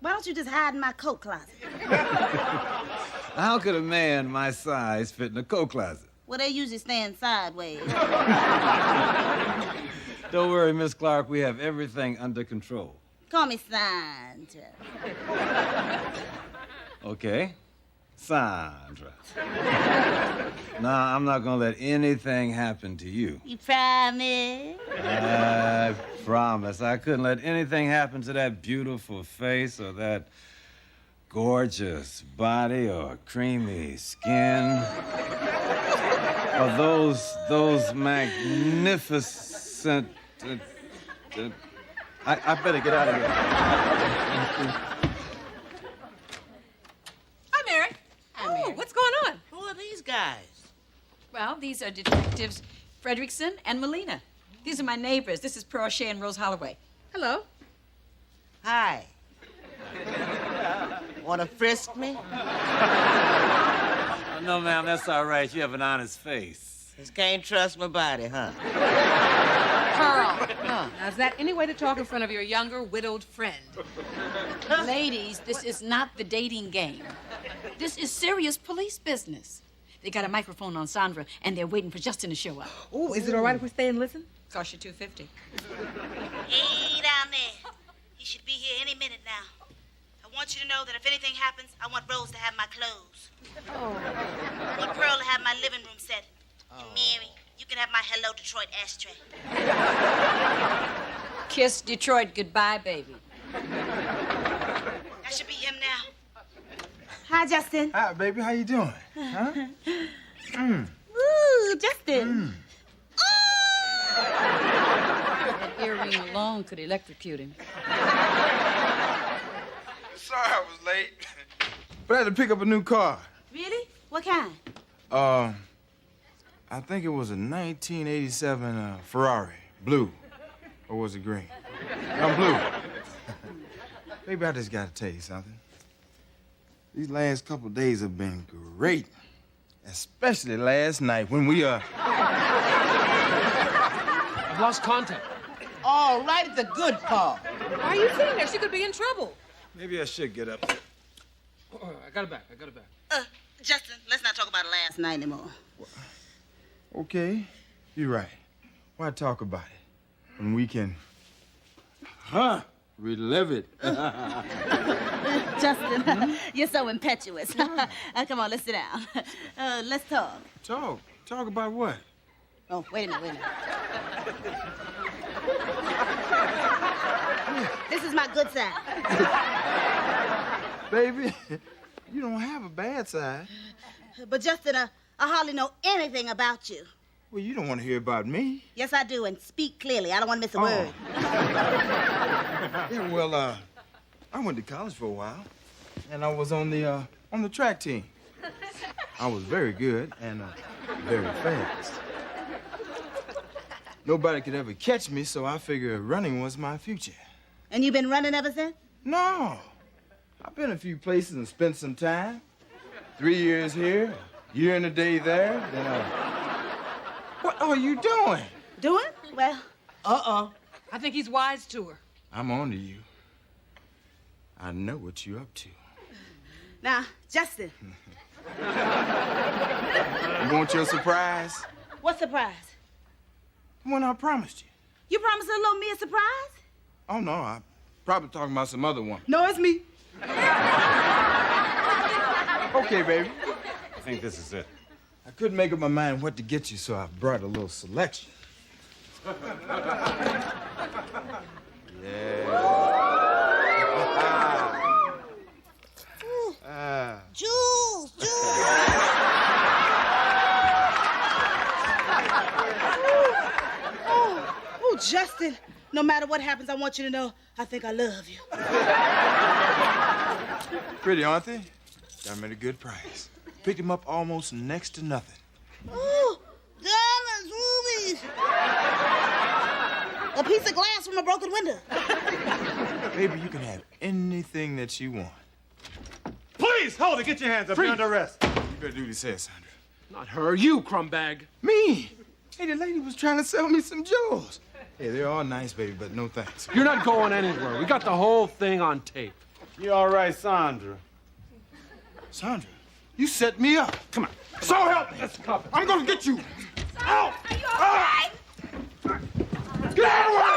Why don't you just hide in my coat closet? How could a man my size fit in a coat closet? Well, they usually stand sideways. Don't worry, Miss Clark. We have everything under control. Call me Sandra. Okay. Sandra. Now, I'm not going to let anything happen to you. You promise? I promise. I couldn't let anything happen to that beautiful face or that gorgeous body or creamy skin or those magnificent... I better get out of here. Hi, Mary. Oh, what's going on? Who are these guys? Well, these are Detectives Fredrickson and Molina. These are my neighbors. This is Pearl Shea and Rose Holloway. Hello. Hi. Want to frisk me? No, ma'am, that's all right. You have an honest face. Just can't trust my body, huh? Pearl, now is that any way to talk in front of your younger, widowed friend? Ladies, this is not the dating game. This is serious police business. They got a microphone on Sandra, and they're waiting for Justin to show up. Oh, is it all right if we stay and listen? Cost you $250. Hey, down there. He should be here any minute now. I want you to know that if anything happens, I want Rose to have my clothes. I want Pearl to have my living room set. And Mary, you can have my Hello Detroit ashtray. Kiss Detroit goodbye, baby. That should be him now. Hi, Justin. Hi, baby. How you doing? Huh? Ooh, Justin. That earring alone could electrocute him. Sorry I was late. But I had to pick up a new car. Really? What kind? I think it was a 1987 Ferrari. Blue. Or was it green? I'm blue. Baby, I just gotta tell you something. These last couple days have been great. Especially last night when we, I've lost contact. All right at the good part. Why are you sitting there? She could be in trouble. maybe I should get up there. Oh, I got it back. Justin, let's not talk about last night anymore. Okay, you're right. Why talk about it when we can, relive it? Justin, you're so impetuous. Come on, let's sit down. Let's talk. Talk about what? Oh, wait a minute. This is my good side. Baby, you don't have a bad side. But Justin, I hardly know anything about you. Well, you don't want to hear about me. Yes, I do, and speak clearly. I don't want to miss a word. Yeah, well, I went to college for a while, and I was on the track team. I was very good and very fast. Nobody could ever catch me, so I figured running was my future. And you've been running ever since? No. I've been a few places and spent some time. 3 years here, a year and a day there, then What are you doing? Doing? Well, I think he's wise to her. I'm on to you. I know what you're up to. now, Justin. You want your surprise? What surprise? The one I promised you. You promised little old me a surprise? Oh, no, I'm probably talking about some other woman. No, it's me. Okay, baby. I think this is it. I couldn't make up my mind what to get you, so I brought a little selection. Jules! Oh, Justin, no matter what happens, I want you to know I think I love you. Pretty, aren't they? Got them at a good price. Picked them up almost next to nothing. Oh, diamonds, rubies. A piece of glass from a broken window. Baby, you can have anything that you want. Please, hold it. Get your hands up. You're under arrest. You better do what he says, Sandra. Not her, you, crumbag. Me? Hey, the lady was trying to sell me some jewels. Hey, they're all nice, baby, but no thanks. You're not going anywhere. We got the whole thing on tape. You all right, Sandra? Sandra, you set me up. Come on. So help me. I'm gonna get you. Ow! Are you all right? Get out of the way!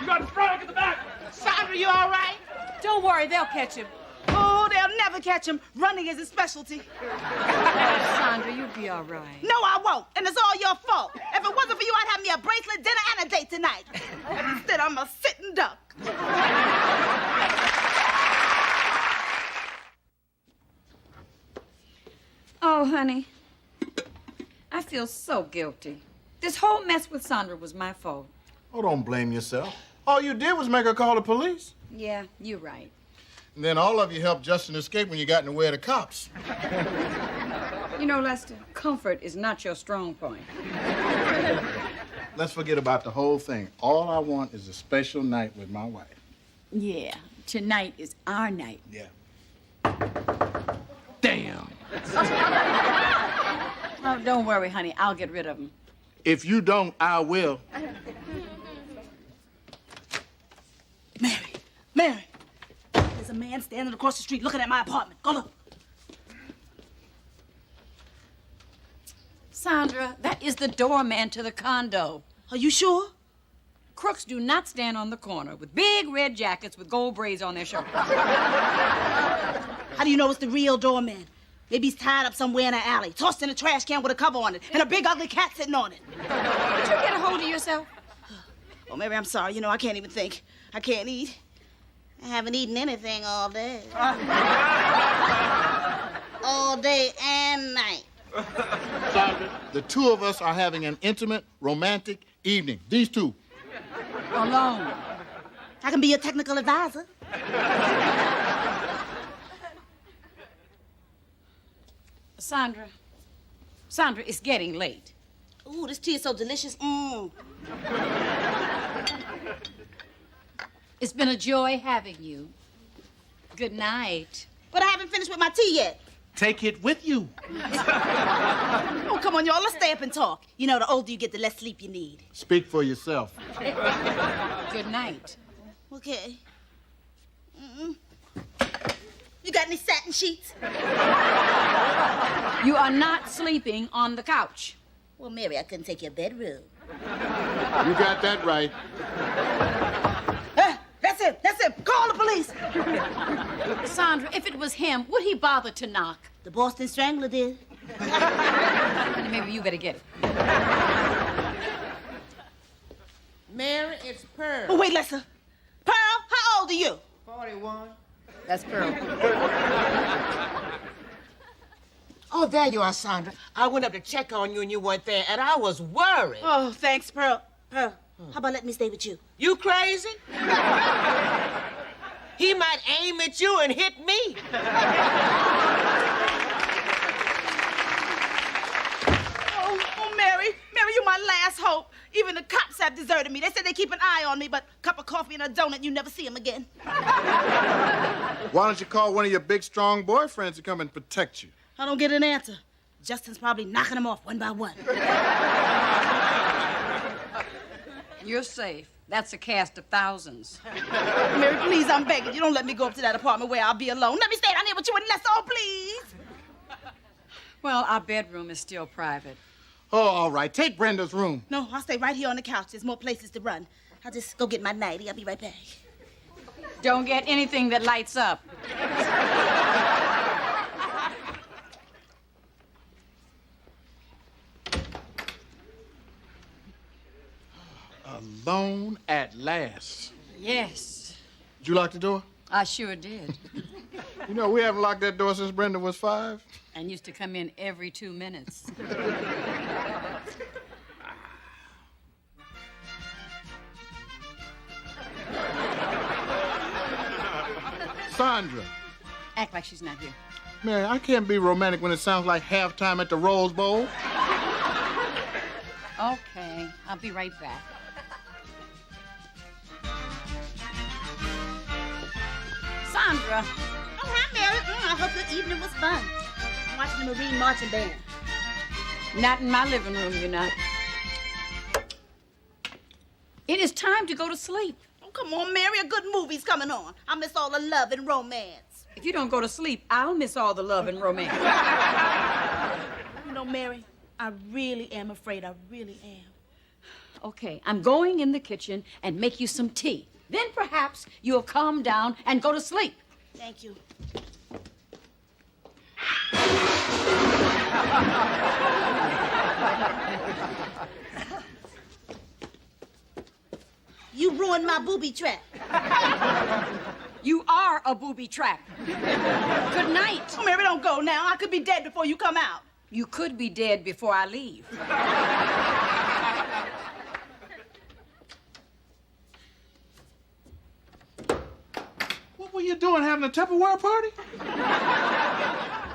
You got the front, I got the back. Sandra, you all right? Don't worry, they'll catch him. Oh, they'll never catch him. Running is his specialty. Sandra, you'll be all right. No, I won't. And it's all your fault. If it wasn't for you, I'd have me a bracelet, dinner, and a date tonight. But instead, I'm a sitting duck. Oh, honey, I feel so guilty. This whole mess with Sandra was my fault. Oh, don't blame yourself. All you did was make her call the police. Yeah, you're right. And then all of you helped Justin escape when you got in the way of the cops. You know, Lester, comfort is not your strong point. Let's forget about the whole thing. All I want is a special night with my wife. Yeah, tonight is our night. Yeah. Damn. Oh, don't worry, honey. I'll get rid of them. If you don't, I will. Mary, there's a man standing across the street looking at my apartment. Go look. Sandra, that is the doorman to the condo. Are you sure? Crooks do not stand on the corner with big red jackets with gold braids on their shoulders. How do you know it's the real doorman? Maybe he's tied up somewhere in an alley, tossed in a trash can with a cover on it, and a big ugly cat sitting on it. Did you get a hold of yourself? Oh, Mary, I'm sorry. You know, I can't even think. I can't eat. I haven't eaten anything all day. All day and night. Sandra, the two of us are having an intimate, romantic evening. These two. Alone. I can be your technical advisor. Sandra, it's getting late. Ooh, this tea is so delicious. Mmm. It's been a joy having you. Good night. But I haven't finished with my tea yet. Take it with you. Oh, come on, y'all. Let's stay up and talk. You know, the older you get, the less sleep you need. Speak for yourself. Good night. Okay. You got any satin sheets? You are not sleeping on the couch. Well, Mary, I couldn't take your bedroom. You got that right. That's him. Call the police. Sandra, if it was him, would he bother to knock? The Boston Strangler did. Honey, maybe you better get it. Mary, it's Pearl. Oh, wait, Lester. Pearl, how old are you? 41. That's Pearl. Oh, there you are, Sandra. I went up to check on you and you weren't there, and I was worried. Oh, thanks, Pearl. Pearl, how about letting me stay with you? You crazy? He might aim at you and hit me. Oh, Mary, you're my last hope. Even the cops have deserted me. They said they keep an eye on me, but a cup of coffee and a donut, you never see them again. Why don't you call one of your big, strong boyfriends to come and protect you? I don't get an answer. Justin's probably knocking them off one by one. You're safe. That's a cast of thousands. Mary, please, I'm begging you. Don't let me go up to that apartment where I'll be alone. Let me stay down here with you and Lester, oh, please. Well, our bedroom is still private. Oh, all right. Take Brenda's room. No, I'll stay right here on the couch. There's more places to run. I'll just go get my nightie. I'll be right back. Don't get anything that lights up. Alone at last. Yes. Did you lock the door? I sure did. You know, we haven't locked that door since Brenda was 5. And used to come in every 2 minutes. Sandra. Act like she's not here. Mary, I can't be romantic when it sounds like halftime at the Rose Bowl. Okay, I'll be right back. Sandra. Oh, hi, Mary. I hope your evening was fun. I'm watching the Marine Marching Band. Not in my living room, you're not. It is time to go to sleep. Oh, come on, Mary. A good movie's coming on. I miss all the love and romance. If you don't go to sleep, I'll miss all the love and romance. You know, Mary, I really am afraid. I really am. Okay, I'm going in the kitchen and make you some tea. Then perhaps you'll calm down and go to sleep. Thank you. You ruined my booby trap. You are a booby trap. Good night. Oh, Mary, don't go now. I could be dead before you come out. You could be dead before I leave. What were you doing, having a Tupperware party?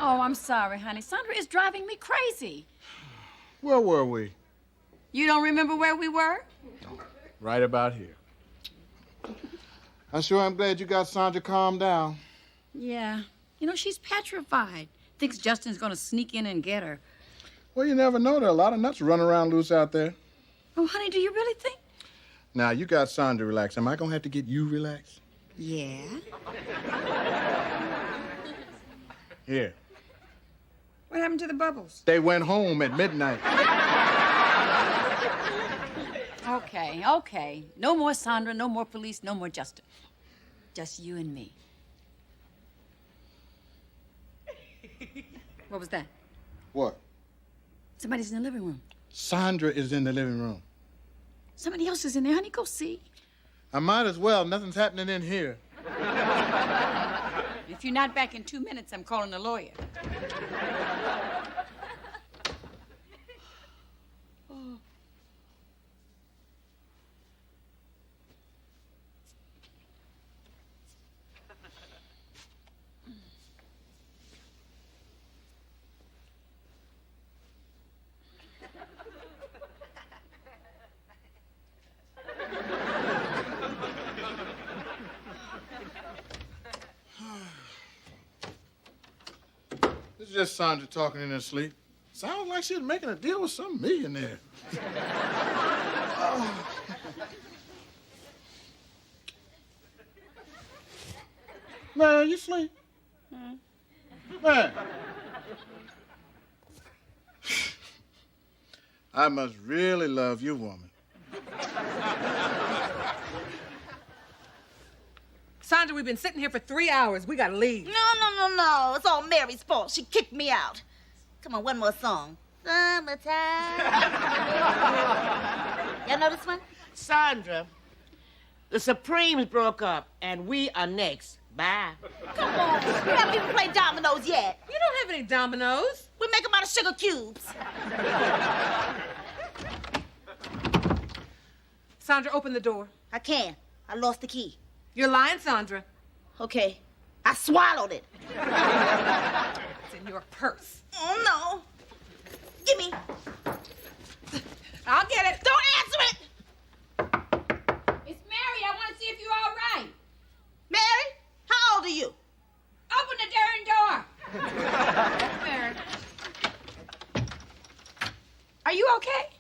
Oh, I'm sorry, honey. Sandra is driving me crazy. Where were we? You don't remember where we were? Right about here. I sure am glad you got Sandra calmed down. Yeah. You know, she's petrified. Thinks Justin's gonna sneak in and get her. Well, you never know. There are a lot of nuts running around loose out there. Oh, honey, do you really think? Now, you got Sandra relaxed. Am I going to have to get you relaxed? Yeah. Here. What happened to the bubbles? They went home at midnight. Okay, okay. No more Sandra, no more police, no more Justin. Just you and me. What was that? What? Somebody's in the living room. Sandra is in the living room. Somebody else is in there. Honey, go see. I might as well. Nothing's happening in here. If you're not back in 2 minutes, I'm calling a lawyer. Oh. This is just Sandra talking in her sleep. Sounds like she's making a deal with some millionaire. Oh. Man, you sleep? Man. I must really love you, woman. Sandra, we've been sitting here for 3 hours. We gotta leave. No. It's all Mary's fault. She kicked me out. Come on, one more song. Summertime. Y'all know this one? Sandra, the Supremes broke up, and we are next. Bye. Come on. We haven't even played dominoes yet. You don't have any dominoes. We make them out of sugar cubes. Sandra, open the door. I can't. I lost the key. You're lying, Sandra. Okay. I swallowed it. It's in your purse. Oh, no. Give me. I'll get it. Don't answer it. It's Mary. I want to see if you're all right. Mary, how old are you? Open the darn door. Mary. Are you okay?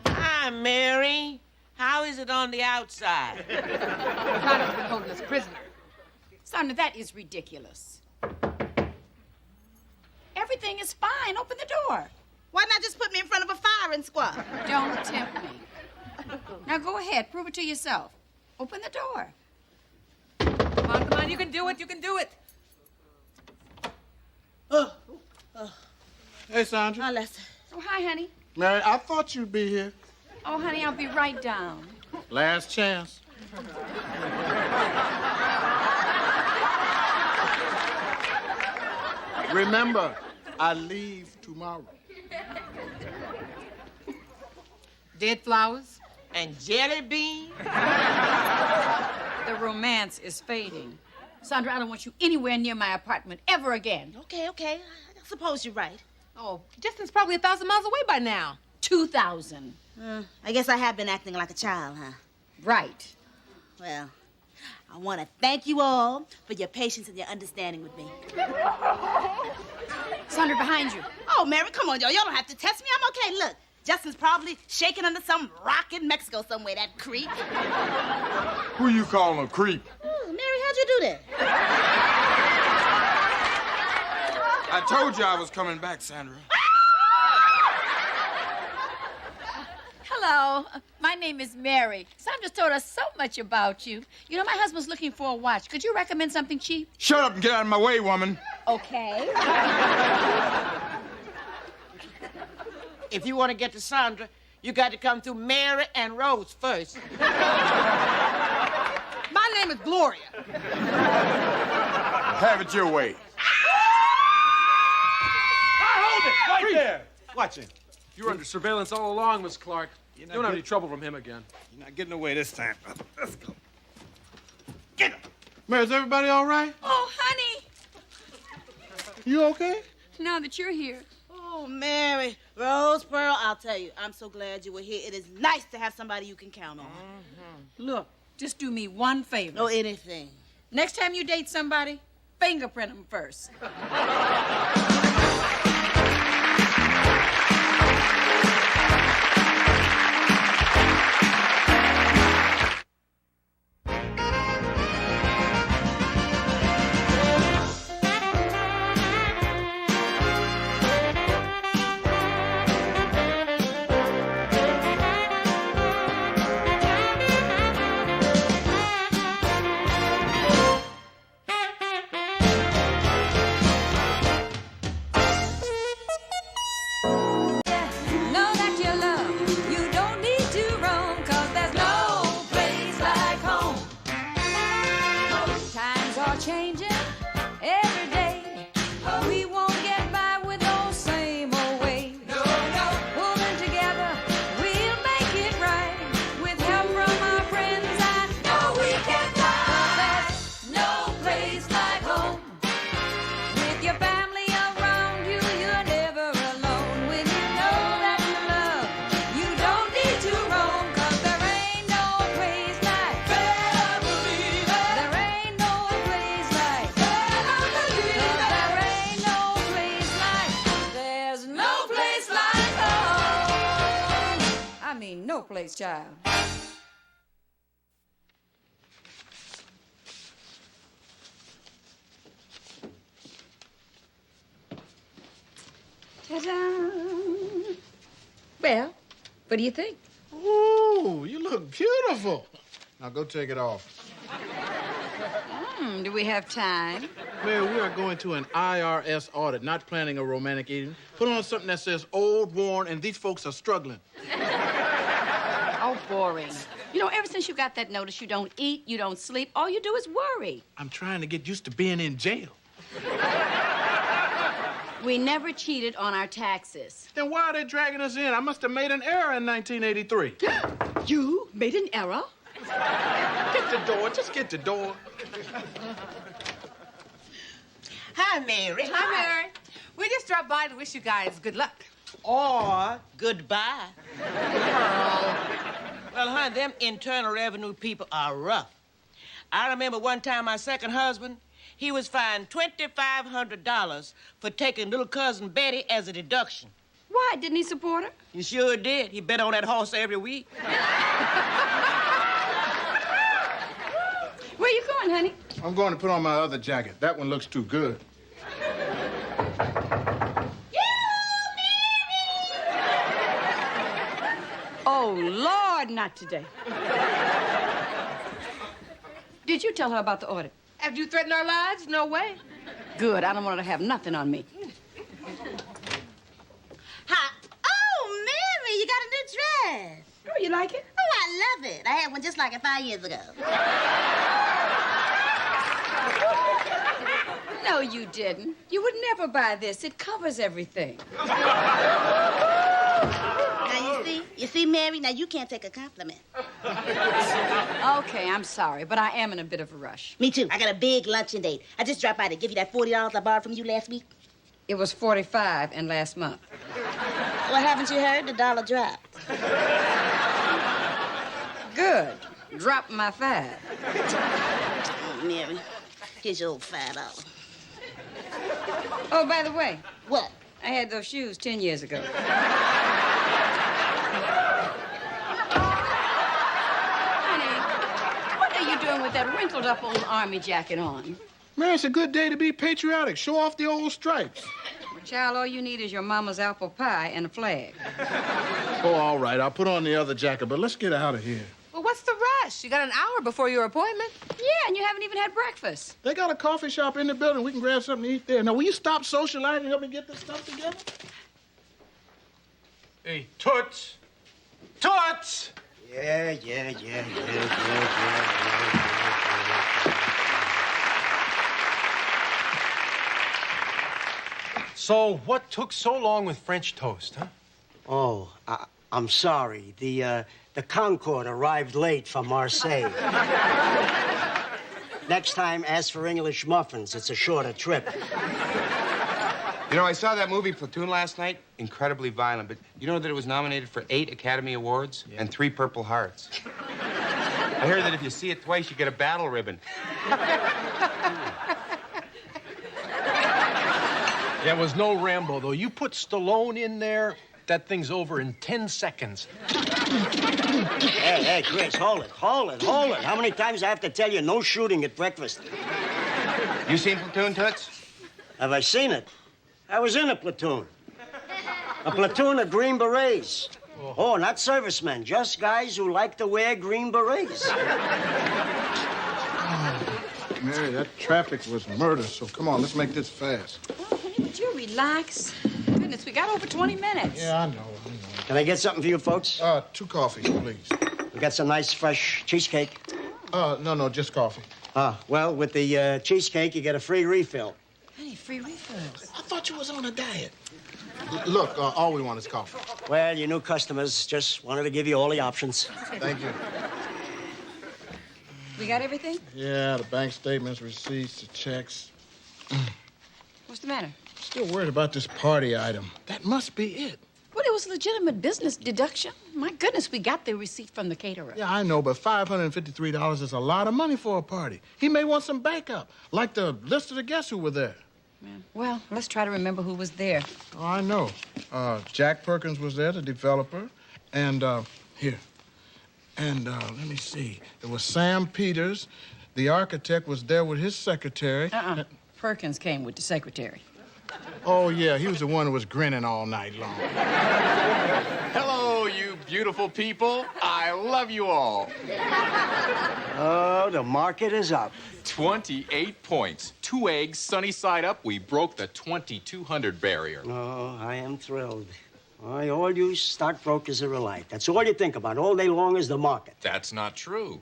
Hi, Mary. How is it on the outside? Connor's been holding us prisoner. Sandra, that is ridiculous. Everything is fine. Open the door. Why not just put me in front of a firing squad? Don't tempt me. Now go ahead. Prove it to yourself. Open the door. Come on. You can do it. You can do it. Hey, Sandra. Oh, Lester. Oh, hi, honey. Mary, I thought you'd be here. Oh, honey, I'll be right down. Last chance. Remember, I leave tomorrow. Dead flowers? And jelly beans? The romance is fading. Sandra, I don't want you anywhere near my apartment ever again. Okay. I suppose you're right. Oh, Justin's probably 1,000 miles away by now. 2,000. I guess I have been acting like a child, huh? Right. Well, I want to thank you all for your patience and your understanding with me. Sandra, behind you. Oh, Mary, come on, y'all. Y'all don't have to test me. I'm okay. Look, Justin's probably shaking under some rock in Mexico somewhere, that creep. Who you calling a creep? Oh, Mary, how'd you do that? I told you I was coming back, Sandra. Hello. My name is Mary. Sandra's told us so much about you. You know, my husband's looking for a watch. Could you recommend something cheap? Shut up and get out of my way, woman. Okay. If you want to get to Sandra, you got to come through Mary and Rose first. My name is Gloria. Have it your way. Hold it! Right there! Watch it. You're under surveillance all along, Miss Clark. You don't have any trouble from him again. You're not getting away this time. Let's go. Mary, is everybody all right? Oh, honey. You okay? Now that you're here. Oh, Mary, Rose, Pearl, I'll tell you, I'm so glad you were here. It is nice to have somebody you can count on. Look, just do me one favor. No, anything. Next time you date somebody, fingerprint them first. ain't no place, child. Ta-da! Well, what do you think? Ooh, you look beautiful. Now go take it off. Do we have time? Mayor, we are going to an IRS audit, not planning a romantic evening. Put on something that says old, worn, and these folks are struggling. Oh, boring. You know, ever since you got that notice, you don't eat, you don't sleep. All you do is worry. I'm trying to get used to being in jail. We never cheated on our taxes. Then why are they dragging us in? I must have made an error in 1983. You made an error? Get the door. Just get the door. Hi, Mary. Hi, Mary. We just dropped by to wish you guys good luck. Or goodbye. Well, honey, them Internal Revenue people are rough. I remember one time my second husband, he was fined $2,500 for taking little cousin Betty as a deduction. Why? Didn't he support her? He sure did. He bet on that horse every week. Where you going, honey? I'm going to put on my other jacket. That one looks too good. Oh, Lord, not today. Did you tell her about the audit? After you threatened our lives? No way. Good. I don't want her to have nothing on me. Hi. Oh, Mary, you got a new dress. Oh, you like it? Oh, I love it. I had one just like it 5 years ago. No, you didn't. You would never buy this. It covers everything. Now, you see, Mary, now you can't take a compliment. Okay, I'm sorry, but I am in a bit of a rush. Me too. I got a big luncheon date. I just dropped by to give you that $40 I borrowed from you last week. It was $45 and last month. Well, haven't you heard? The dollar dropped. Good. Drop my $5. Oh, Mary, here's your old $5. Oh, by the way. What? I had those shoes 10 years ago. Honey, what are you doing with that wrinkled up old army jacket on? Man, it's a good day to be patriotic. Show off the old stripes. Well, child, all you need is your mama's apple pie and a flag. Oh, all right. I'll put on the other jacket, but let's get out of here. Well, what's the rush? You got an hour before your appointment. Yeah, and you haven't even had breakfast. They got a coffee shop in the building. We can grab something to eat there. Now, will you stop socializing and help me get this stuff together? Hey, Toots! Toots! Yeah. So, what took so long with French toast, huh? Oh, I'm sorry. The Concorde arrived late from Marseille. Next time, ask for English muffins. It's a shorter trip. You know, I saw that movie Platoon last night. Incredibly violent, but you know that it was nominated for 8 Academy Awards and 3 Purple Hearts. I heard that if you see it twice, you get a battle ribbon. There was no Rambo, though. You put Stallone in there, that thing's over in 10 seconds. Hey, Chris, hold it. How many times I have to tell you no shooting at breakfast? You seen Platoon, Toots? Have I seen it? I was in a platoon. A platoon of Green Berets. Oh, not servicemen, just guys who like to wear Green Berets. Mary, that traffic was murder, so come on, let's make this fast. Oh, honey, would you relax? Goodness, we got over 20 minutes. Yeah, I know. Can I get something for you folks? 2 coffees, please. We got some nice, fresh cheesecake. No, just coffee. Well, with the cheesecake, you get a free refill. Honey, free refills. I thought you was on a diet. Look, all we want is coffee. Well, you new customers, just wanted to give you all the options. Thank you. We got everything? Yeah, the bank statements, receipts, the checks. What's the matter? Still worried about this party item. That must be it. Well, it was legitimate business deduction. My goodness, we got the receipt from the caterer. Yeah, I know, but $553 is a lot of money for a party. He may want some backup, like the list of the guests who were there. Yeah. Well, let's try to remember who was there. Oh, I know. Jack Perkins was there, the developer, and Here. And let me see. It was Sam Peters. The architect was there with his secretary. Perkins came with the secretary. Oh, yeah, he was the one who was grinning all night long. Hello, you beautiful people. I love you all. Oh, the market is up. 28 points. 2 eggs, sunny side up. We broke the 2,200 barrier. Oh, I am thrilled. All you stockbrokers are alike. That's all you think about all day long is the market. That's not true.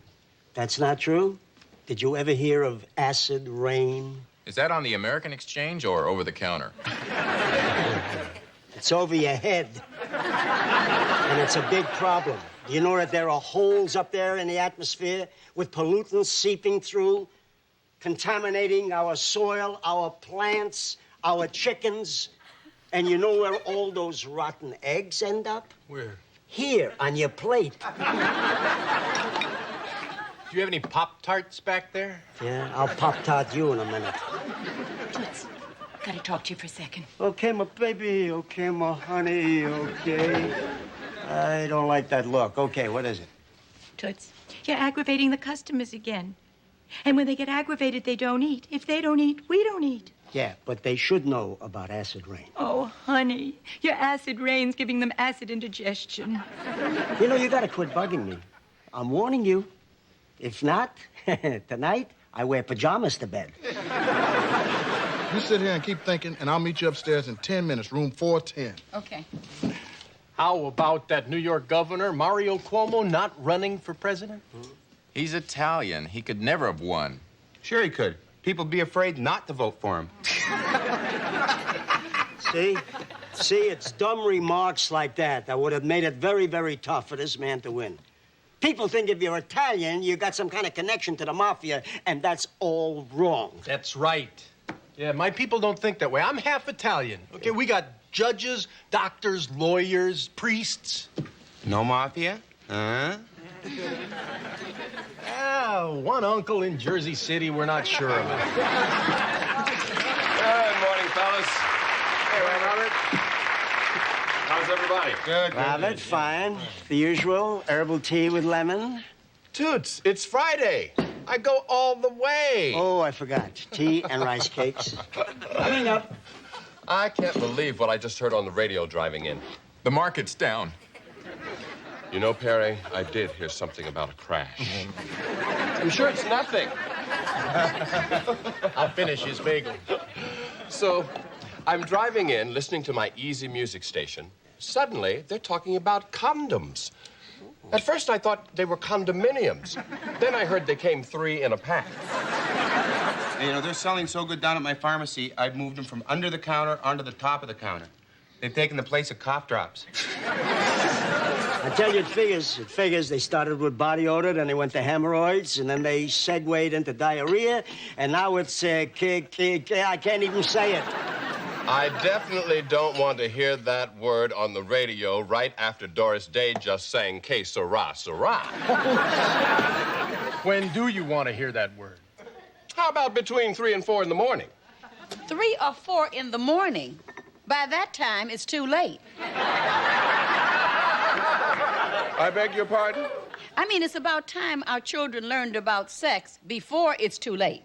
That's not true? Did you ever hear of acid rain? Is that on the American Exchange or over the counter? It's over your head. And it's a big problem. Do you know that there are holes up there in the atmosphere with pollutants seeping through, contaminating our soil, our plants, our chickens? And you know where all those rotten eggs end up? Where? Here, on your plate. Do you have any Pop-Tarts back there? Yeah, I'll Pop-Tart you in a minute. Toots, gotta talk to you for a second. Okay, my baby. Okay, my honey. Okay. I don't like that look. Okay, what is it? Toots, you're aggravating the customers again. And when they get aggravated, they don't eat. If they don't eat, we don't eat. Yeah, but they should know about acid rain. Oh, honey, your acid rain's giving them acid indigestion. You know, you gotta quit bugging me. I'm warning you. If not, tonight, I wear pajamas to bed. You sit here and keep thinking, and I'll meet you upstairs in 10 minutes, room 410. Okay. How about that New York governor, Mario Cuomo, not running for president? He's Italian. He could never have won. Sure he could. People'd be afraid not to vote for him. See, it's dumb remarks like that would have made it very, very tough for this man to win. People think if you're Italian, you got some kind of connection to the mafia, and that's all wrong. That's right. Yeah, my people don't think that way. I'm half Italian. Okay, we got judges, doctors, lawyers, priests. No mafia? Huh? One uncle in Jersey City we're not sure about. Good morning, fellas. Hey, Robert. How's everybody? Good. Robert, fine. The usual herbal tea with lemon. Toots, it's Friday. I go all the way. Oh, I forgot. Tea and rice cakes. Coming up. I can't believe what I just heard on the radio driving in. The market's down. You know, Perry, I did hear something about a crash. I'm sure it's nothing. I'll finish his bagel. So, I'm driving in, listening to my easy music station. Suddenly, they're talking about condoms. At first, I thought they were condominiums. Then I heard they came 3 in a pack. Hey, you know, they're selling so good down at my pharmacy, I've moved them from under the counter onto the top of the counter. They've taken the place of cough drops. I tell you, it figures. It figures. They started with body odor, then they went to hemorrhoids, and then they segued into diarrhea, and now it's, I can't even say it. I definitely don't want to hear that word on the radio right after Doris Day just sang Que Sera, Sera. When do you want to hear that word? How about between 3 and 4 in the morning? 3 or 4 in the morning? By that time, it's too late. I beg your pardon? I mean, it's about time our children learned about sex before it's too late.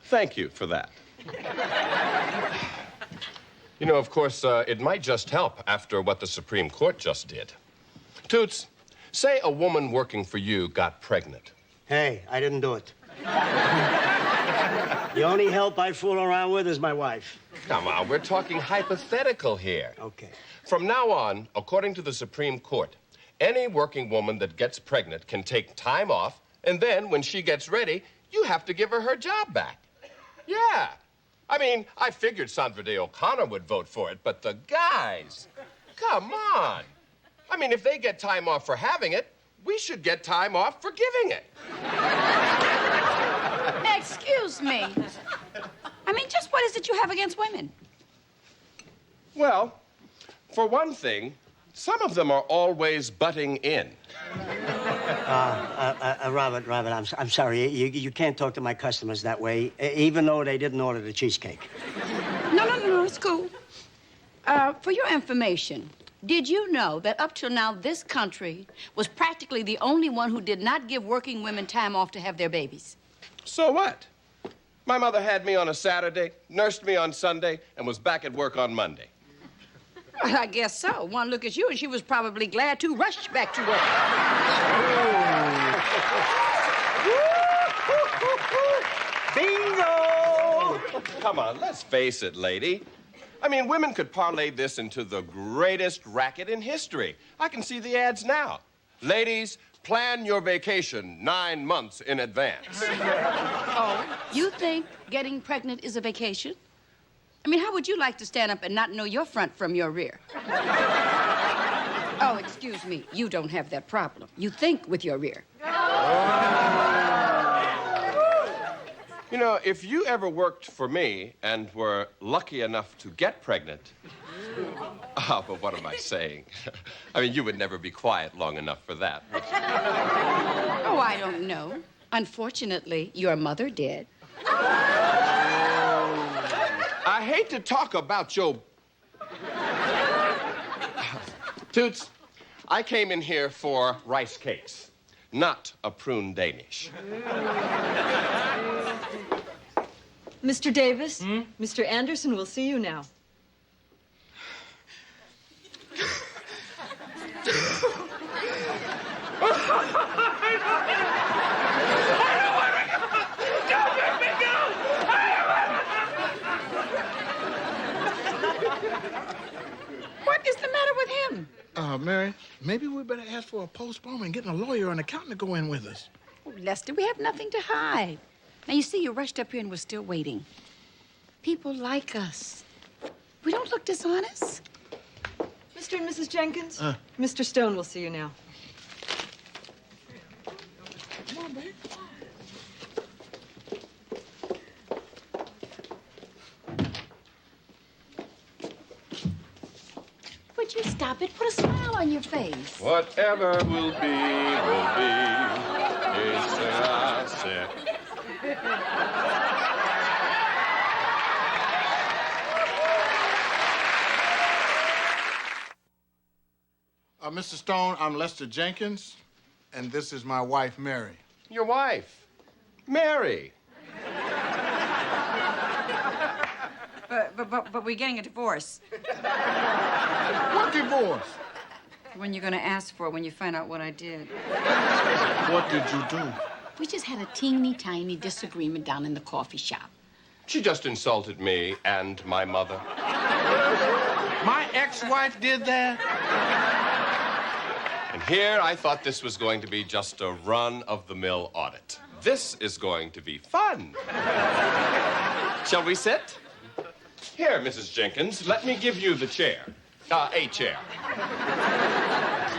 Thank you for that. You know, of course, it might just help after what the Supreme Court just did. Toots, say a woman working for you got pregnant. Hey, I didn't do it. The only help I fool around with is my wife. Come on, we're talking hypothetical here. Okay. From now on, according to the Supreme Court, any working woman that gets pregnant can take time off, and then when she gets ready, you have to give her her job back. Yeah. I mean, I figured Sandra Day O'Connor would vote for it, but the guys, come on. I mean, if they get time off for having it, we should get time off for giving it. Excuse me. I mean, just what is it you have against women? Well, for one thing, some of them are always butting in. Robert, I'm sorry. You can't talk to my customers that way, even though they didn't order the cheesecake. No, it's cool. For your information, Did you know that up till now, this country was practically the only one who did not give working women time off to have their babies? So what? My mother had me on a Saturday, nursed me on Sunday, and was back at work on Monday. Well, I guess so. One look at you, and she was probably glad to rush back to work. Bingo! Come on, let's face it, lady. I mean, women could parlay this into the greatest racket in history. I can see the ads now. Ladies, plan your vacation 9 months in advance. Oh, you think getting pregnant is a vacation? I mean, how would you like to stand up and not know your front from your rear? Oh, excuse me. You don't have that problem. You think with your rear. You know, if you ever worked for me and were lucky enough to get pregnant... Oh, but what am I saying? I mean, you would never be quiet long enough for that, would you? Oh, I don't know. Unfortunately, your mother did. I hate to talk about your... Toots, I came in here for rice cakes, not a prune Danish. Mr. Davis, Mr. Anderson will see you now. What is the matter with him? Mary, maybe we better ask for a postponement and getting a lawyer or an accountant to go in with us. Oh, Lester, we have nothing to hide. Now, you see, you rushed up here and we're still waiting. People like us. We don't look dishonest. Mr. and Mrs. Jenkins, Mr. Stone will see you now. Come on, babe. Would you stop it? Put a smile on your face. Whatever will be, will be. It's a set. Mr. Stone, I'm Lester Jenkins, and this is my wife, Mary. Your wife, Mary. But we're getting a divorce. What divorce? When you're going to ask for it when you find out what I did. What did you do? We just had a teeny tiny disagreement down in the coffee shop. She just insulted me and my mother. My ex-wife did that? And here I thought this was going to be just a run-of-the-mill audit. This is going to be fun. Shall we sit? Here, Mrs. Jenkins, let me give you the chair. A chair.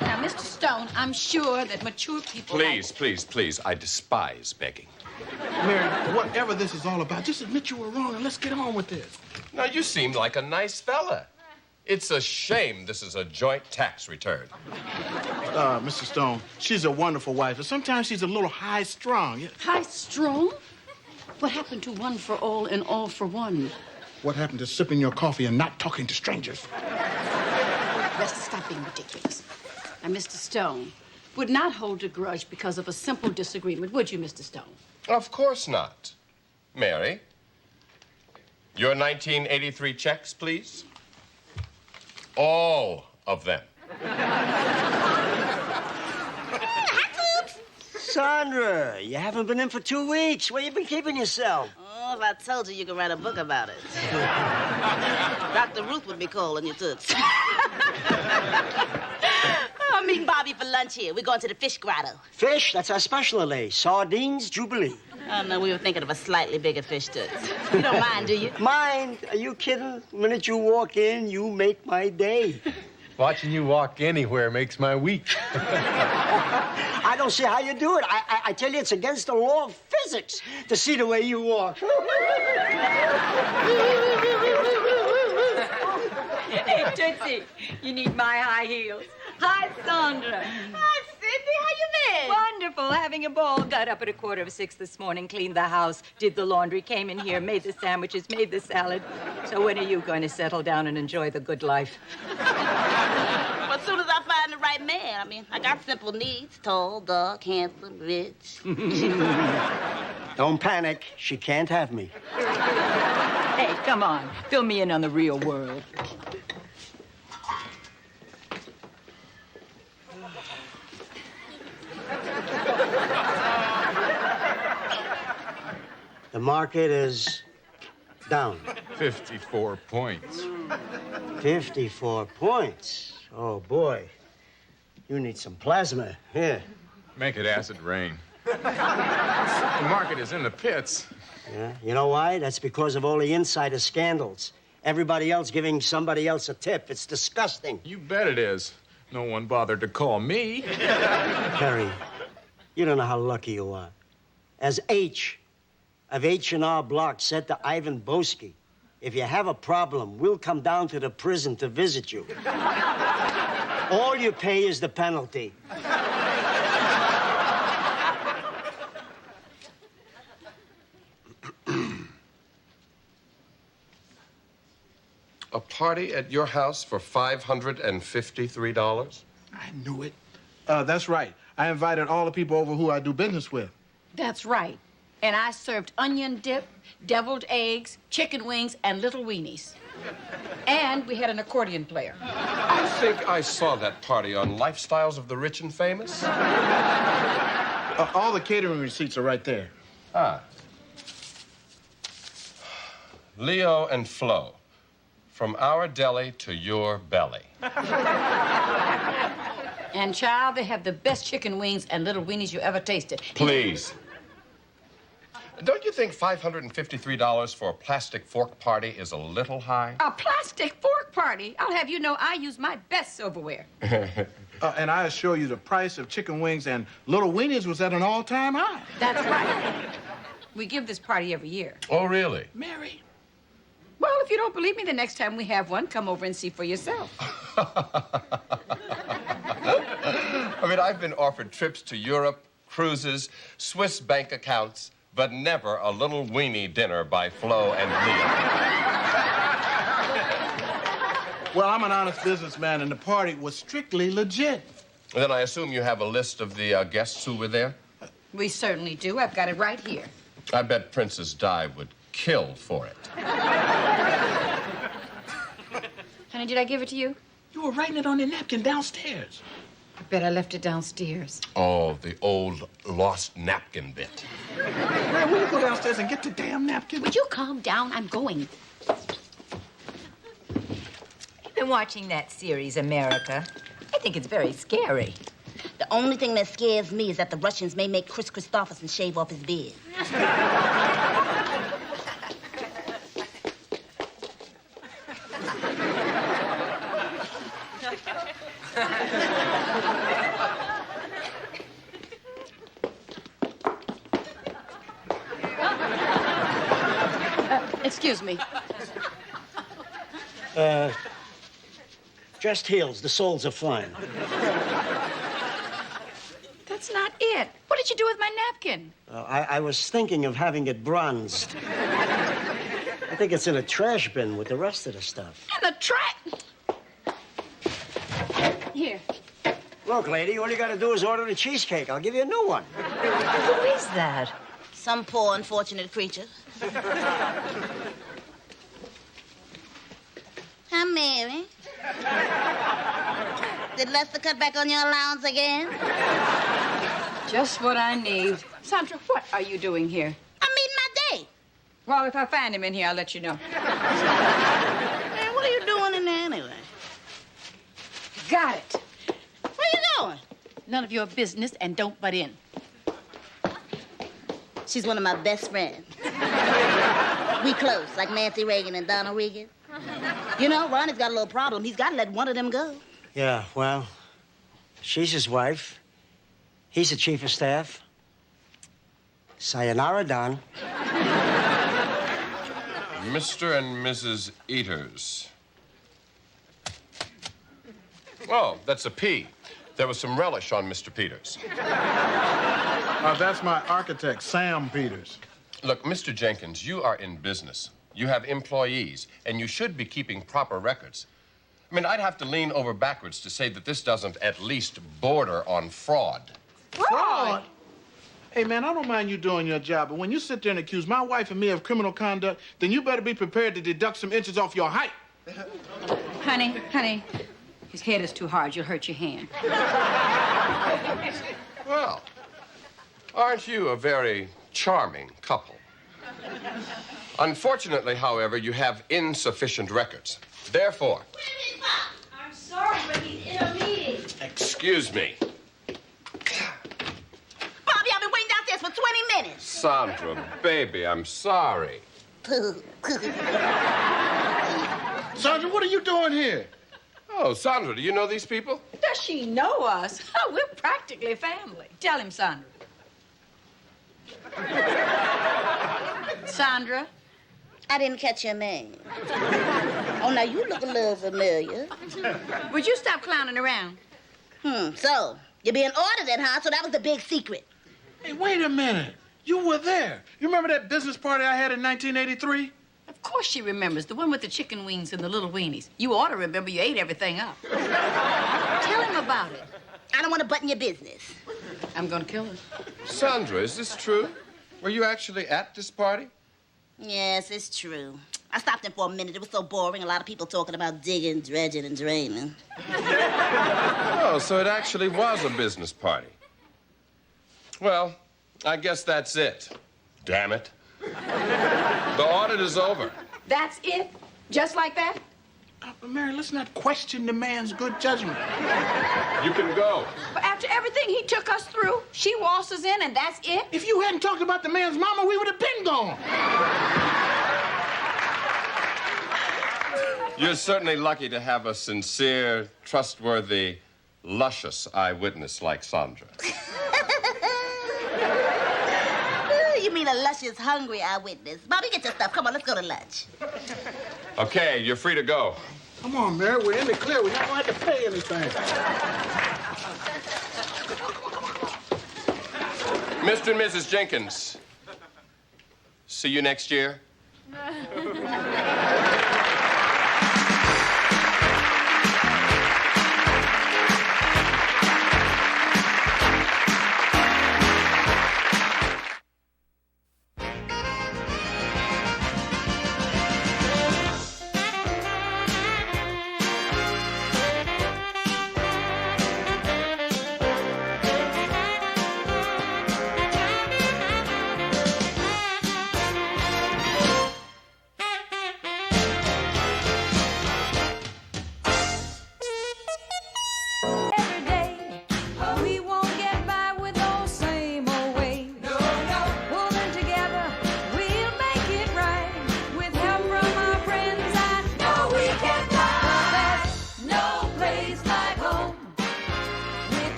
Now, Mr. Stone, I'm sure that mature people... Please, I despise begging. Mary, whatever this is all about, just admit you were wrong and let's get on with this. Now, you seem like a nice fella. It's a shame this is a joint tax return. Mr. Stone, she's a wonderful wife, but sometimes she's a little high-strung. High-strung? What happened to one for all and all for one? What happened to sipping your coffee and not talking to strangers? Let's stop being ridiculous. Now, Mr. Stone would not hold a grudge because of a simple disagreement, would you, Mr. Stone? Of course not. Mary, your 1983 checks, please. All of them. Sandra, you haven't been in for 2 weeks. Where you been keeping yourself? Oh, if I told you, you could write a book about it. Dr. Ruth would be calling you, toots. I'm meeting Bobby for lunch here. We're going to the fish grotto. Fish? That's our specialty. Sardines, Jubilee. Oh, no, we were thinking of a slightly bigger fish, toots. You don't mind, do you? Mind? Are you kidding? The minute you walk in, you make my day. Watching you walk anywhere makes my week. I don't see how you do it. I tell you, it's against the law of physics to see the way you walk. Hey, Tootsie, you need my high heels. Hi, Sandra. Hi, Sydney. How you been? Wonderful. Having a ball. Got up at 5:15 this morning, cleaned the house, did the laundry, came in here, made the sandwiches, made the salad. So when are you going to settle down and enjoy the good life? I got simple needs: tall, dark, handsome, rich. Don't panic. She can't have me. Hey, come on. Fill me in on the real world. The market is down. 54 points. 54 points. Oh, boy. You need some plasma. Here. Make it acid rain. The market is in the pits. Yeah, you know why? That's because of all the insider scandals. Everybody else giving somebody else a tip. It's disgusting. You bet it is. No one bothered to call me. Perry, you don't know how lucky you are. As H of H&R Block said to Ivan Boesky, if you have a problem, we'll come down to the prison to visit you. All you pay is the penalty. A party at your house for $553? I knew it. That's right. I invited all the people over who I do business with. That's right. And I served onion dip, deviled eggs, chicken wings, and little weenies. And we had an accordion player. I think I saw that party on Lifestyles of the Rich and Famous. All the catering receipts are right there. Ah. Leo and Flo. From our deli to your belly. And, child, they have the best chicken wings and little weenies you ever tasted. Please. Don't you think $553 for a plastic fork party is a little high? A plastic fork party? I'll have you know I use my best silverware. And I assure you the price of chicken wings and little weenies was at an all-time high. That's right. We give this party every year. Oh, really? Mary. Well, if you don't believe me, the next time we have one, come over and see for yourself. I mean, I've been offered trips to Europe, cruises, Swiss bank accounts, but never a little weenie dinner by Flo and Leo. Well, I'm an honest businessman, and the party was strictly legit. Then I assume you have a list of the guests who were there? We certainly do. I've got it right here. I bet Princess Di would kill for it. Honey, did I give it to you? You were writing it on your napkin downstairs. I bet I left it downstairs. Oh, the old lost napkin bit. Man, will you go downstairs and get the damn napkin? Would you calm down? I'm going. You've been watching that series, America. I think it's very scary. The only thing that scares me is that the Russians may make Chris Christopherson shave off his beard. Excuse me. Just heels. The soles are fine. That's not it. What did you do with my napkin? I was thinking of having it bronzed. I think it's in a trash bin with the rest of the stuff. In the trash? Here. Look, lady, all you gotta do is order the cheesecake. I'll give you a new one. Who is that? Some poor, unfortunate creature. Hi, Mary. Did Lester cut back on your allowance again? Just what I need. Sandra, what are you doing here? I'm meeting my date. Well, if I find him in here, I'll let you know. Man, what are you doing in there anyway? Got it. Where you going? None of your business, and don't butt in. She's one of my best friends. We close, like Nancy Reagan and Donald Reagan. You know, Ronnie's got a little problem. He's got to let one of them go. Yeah, well, she's his wife. He's the chief of staff. Sayonara, Don. Mr. and Mrs. Eaters. Oh, that's a P. There was some relish on Mr. Peters. That's my architect, Sam Peters. Look, Mr. Jenkins, you are in business. You have employees, and you should be keeping proper records. I mean, I'd have to lean over backwards to say that this doesn't at least border on fraud. Fraud? Hey, man, I don't mind you doing your job, but when you sit there and accuse my wife and me of criminal conduct, then you better be prepared to deduct some inches off your height. Honey, his head is too hard. You'll hurt your hand. Well, aren't you a very charming couple? Unfortunately, however, you have insufficient records. Therefore... I'm sorry, but he's in a meeting. Excuse me. Bobby, I've been waiting downstairs for 20 minutes. Sandra, baby, I'm sorry. Sandra, what are you doing here? Oh, Sandra, do you know these people? Does she know us? Oh, we're practically family. Tell him, Sandra. Sandra? I didn't catch your name. Oh, now you look a little familiar. Would you stop clowning around? So, you're being audited, huh? So that was the big secret. Hey, wait a minute. You were there. You remember that business party I had in 1983? Of course she remembers. The one with the chicken wings and the little weenies. You ought to remember you ate everything up. Tell him about it. I don't want to button your business. I'm gonna kill her. Sandra, is this true? Were you actually at this party? Yes, it's true. I stopped in for a minute. It was so boring. A lot of people talking about digging, dredging, and draining. Oh, so it actually was a business party. Well, I guess that's it. Damn it. The audit is over. That's it? Just like that? But Mary, let's not question the man's good judgment. You can go. But after everything he took us through, she waltzes in and that's it? If you hadn't talked about the man's mama, we would have been gone. You're certainly lucky to have a sincere, trustworthy, luscious eyewitness like Sandra. You mean a luscious, hungry eyewitness. Bobby, get your stuff. Come on, let's go to lunch. Okay, you're free to go. Come on, Mary, we're in the clear. We're not going to have to pay anything. Mr. and Mrs. Jenkins, see you next year.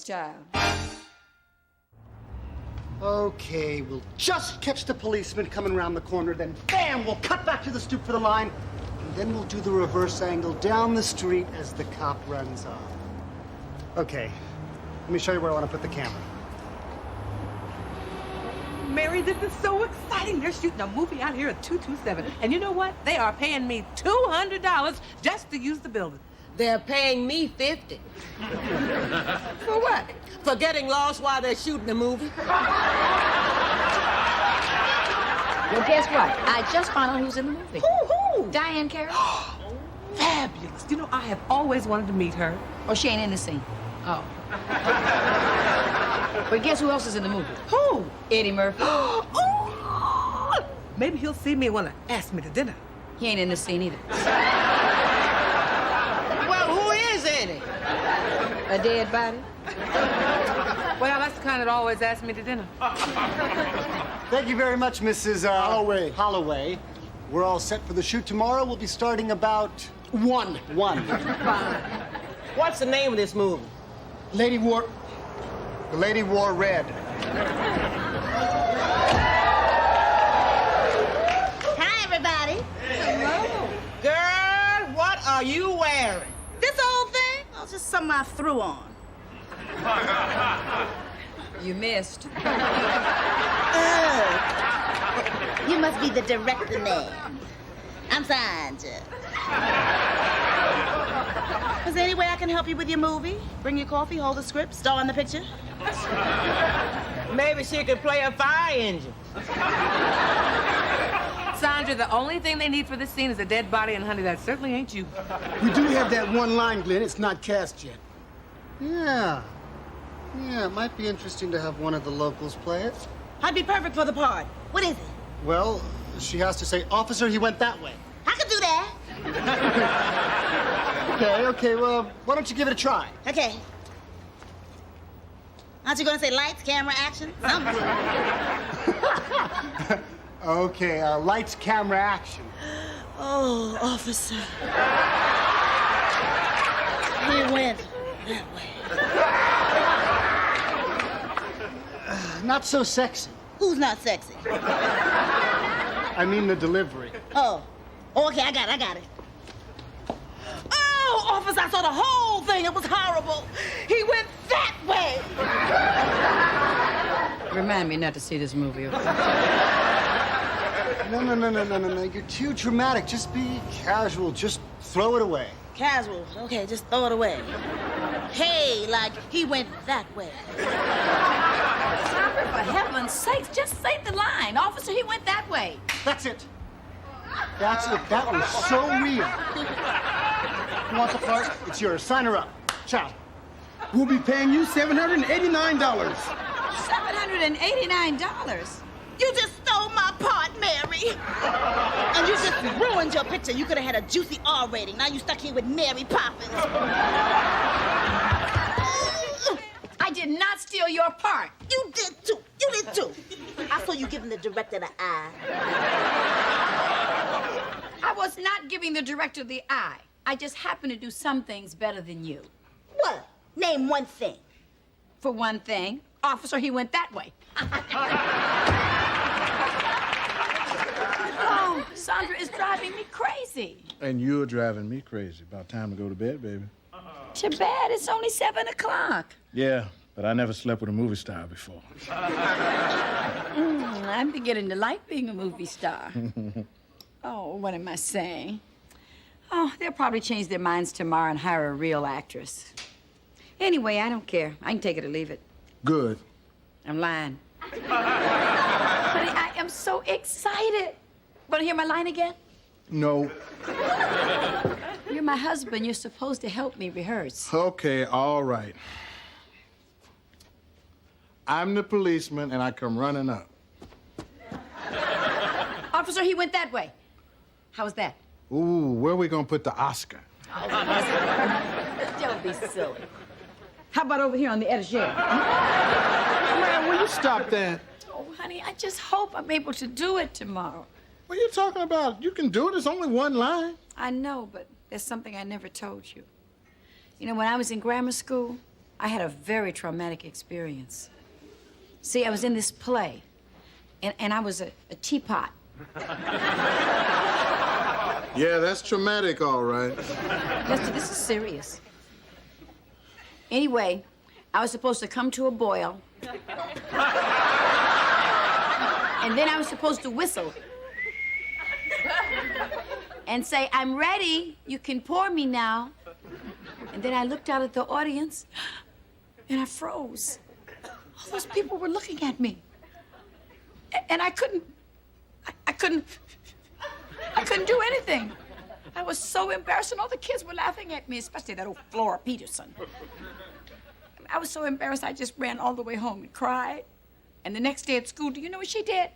Child. Okay, we'll just catch the policeman coming around the corner, then bam, we'll cut back to the stoop for the line, and then we'll do the reverse angle down the street as the cop runs off. Okay, let me show you where I want to put the camera. Mary, this is so exciting. They're shooting a movie out here at 227. And you know what? They are paying me $200 just to use the building. They're paying me $50. For what? For getting lost while they're shooting the movie. Well, guess what? I just found out who's in the movie. Who? Diane Carey. Fabulous. You know, I have always wanted to meet her. Oh, she ain't in the scene. Oh. But guess who else is in the movie? Who? Eddie Murphy. Oh! Maybe he'll see me when I ask me to dinner. He ain't in the scene either. A dead body? Well, that's the kind that always asks me to dinner. Thank you very much, Mrs. Holloway. We're all set for the shoot tomorrow. We'll be starting about 1. Fine. What's the name of this movie? The Lady Wore Red. Hello. Girl, what are you wearing? This old thing? Oh, just something I threw on. You missed. You must be the director man. I'm Sandra. Is there any way I can help you with your movie? Bring your coffee, hold the script, star in the picture? Maybe she could play a fire engine. Sandra, the only thing they need for this scene is a dead body, and honey, that certainly ain't you. We do have that one line, Glenn. It's not cast yet. Yeah. Yeah, it might be interesting to have one of the locals play it. I'd be perfect for the part. What is it? Well, she has to say, "Officer, he went that way." I could do that. Okay, well, why don't you give it a try? Okay. Aren't you gonna say lights, camera, action? Something. Okay, lights, camera, action. Oh, officer. He went that way. Not so sexy. Who's not sexy? I mean the delivery. Oh, okay, I got it. Oh, officer, I saw the whole thing. It was horrible. He went that way. Remind me not to see this movie, okay? No. You're too dramatic. Just be casual. Just throw it away. Casual. Okay, just throw it away. Hey, like he went that way. Sandra, for heaven's sakes, just say the line. Officer, he went that way. That's it. That's it. That was so real. You want the part? It's yours. Sign her up. Ciao. We'll be paying you $789. $789? You just stole my part, Mary. And you just ruined your picture. You could have had a juicy R rating. Now you stuck here with Mary Poppins. I did not steal your part. You did too. You did too. I saw you giving the director the eye. I was not giving the director the eye. I just happen to do some things better than you. What? Name one thing. For one thing, officer, he went that way. Oh, Sandra is driving me crazy. And you're driving me crazy. About time to go to bed, baby. Too bad, it's only 7 o'clock. Yeah, but I never slept with a movie star before. I'm beginning to like being a movie star. Oh, what am I saying? Oh, they'll probably change their minds tomorrow and hire a real actress. Anyway, I don't care. I can take it or leave it. Good. I'm lying. Honey, I am so excited. Want to hear my line again? No. You're my husband. You're supposed to help me rehearse. Okay, all right. I'm the policeman, and I come running up. Officer, he went that way. How was that? Ooh, where we gonna put the Oscar? Don't be silly. How about over here on the etagere? Man, will you stop that? Oh, honey, I just hope I'm able to do it tomorrow. What are you talking about? You can do it. It's only one line. I know, but there's something I never told you. You know, when I was in grammar school, I had a very traumatic experience. See, I was in this play, and I was a teapot. Yeah, that's traumatic, all right. Lester, this is serious. Anyway, I was supposed to come to a boil. And then I was supposed to whistle. And say, "I'm ready. You can pour me now." And then I looked out at the audience, and I froze. All those people were looking at me. And I couldn't do anything. I was so embarrassed, and all the kids were laughing at me, especially that old Flora Peterson. I was so embarrassed, I just ran all the way home and cried. And the next day at school, do you know what she did?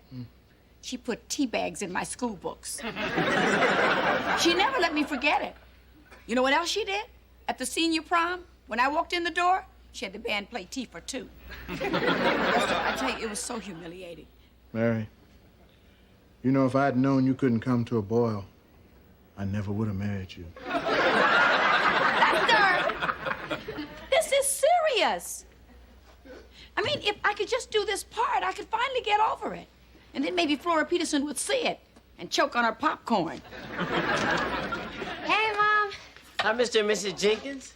She put tea bags in my school books. She never let me forget it. You know what else she did? At the senior prom, when I walked in the door, she had the band play Tea for Two. I tell you, it was so humiliating. Mary, you know, if I'd known you couldn't come to a boil, I never would have married you. Lester! This is serious. I mean, if I could just do this part, I could finally get over it. And then maybe Flora Peterson would see it. and choke on her popcorn. Hey, Mom. Hi, Mr. and Mrs. Jenkins.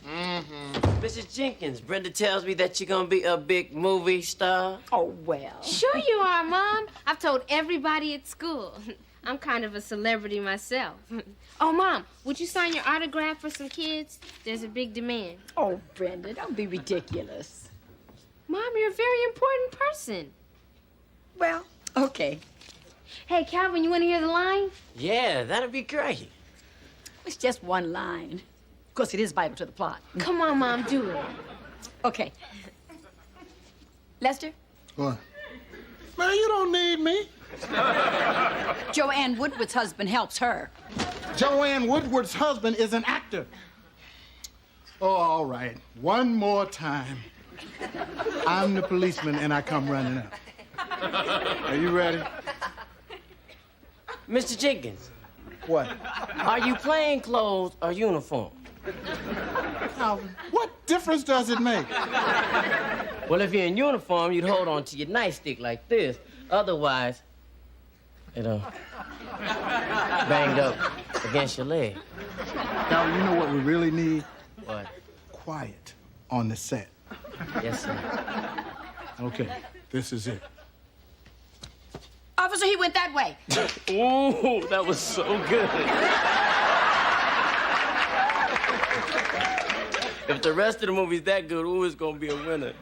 Mrs. Jenkins, Brenda tells me that you're gonna be a big movie star. Oh, well. Sure you are, Mom. I've told everybody at school. I'm kind of a celebrity myself. Oh, Mom, would you sign your autograph for some kids? There's a big demand. Oh, Brenda, don't be ridiculous. Mom, you're a very important person. Well, okay. Hey, Calvin, you want to hear the line? Yeah, that'd be great. It's just one line. Of course, it is vital to the plot. Come on, Mom, do it. Okay. Lester? What? Man, you don't need me. Joanne Woodward's husband helps her. Joanne Woodward's husband is an actor. Oh, all right. One more time. I'm the policeman, and I come running up. Are you ready? Mr. Jenkins. What? Are you plain clothes or uniform? Calvin, what difference does it make? Well, if you're in uniform, you'd hold on to your nightstick like this. Otherwise, it'll banged up against your leg. Calvin, you know what we really need? What? Quiet on the set. Yes, sir. Okay, this is it. Officer, he went that way. Ooh, that was so good. If the rest of the movie's that good, who is gonna be a winner?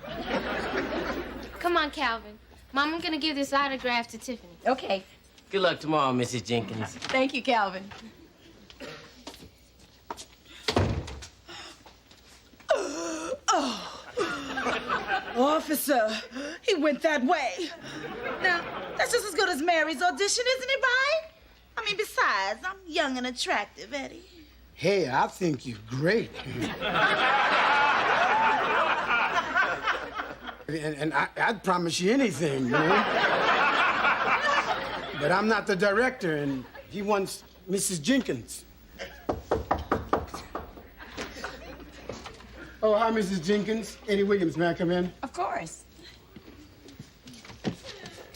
Come on, Calvin. Mom, I'm going to give this autograph to Tiffany. Okay. Good luck tomorrow, Mrs. Jenkins. Thank you, Calvin. Officer, he went that way. Now, that's just as good as Mary's audition, isn't it, right? I mean, besides, I'm young and attractive, Eddie. Hey, I think you're great. and I'd promise you anything, you know? But I'm not the director, and he wants Mrs. Jenkins. Oh, hi, Mrs. Jenkins. Eddie Williams, may I come in? Of course.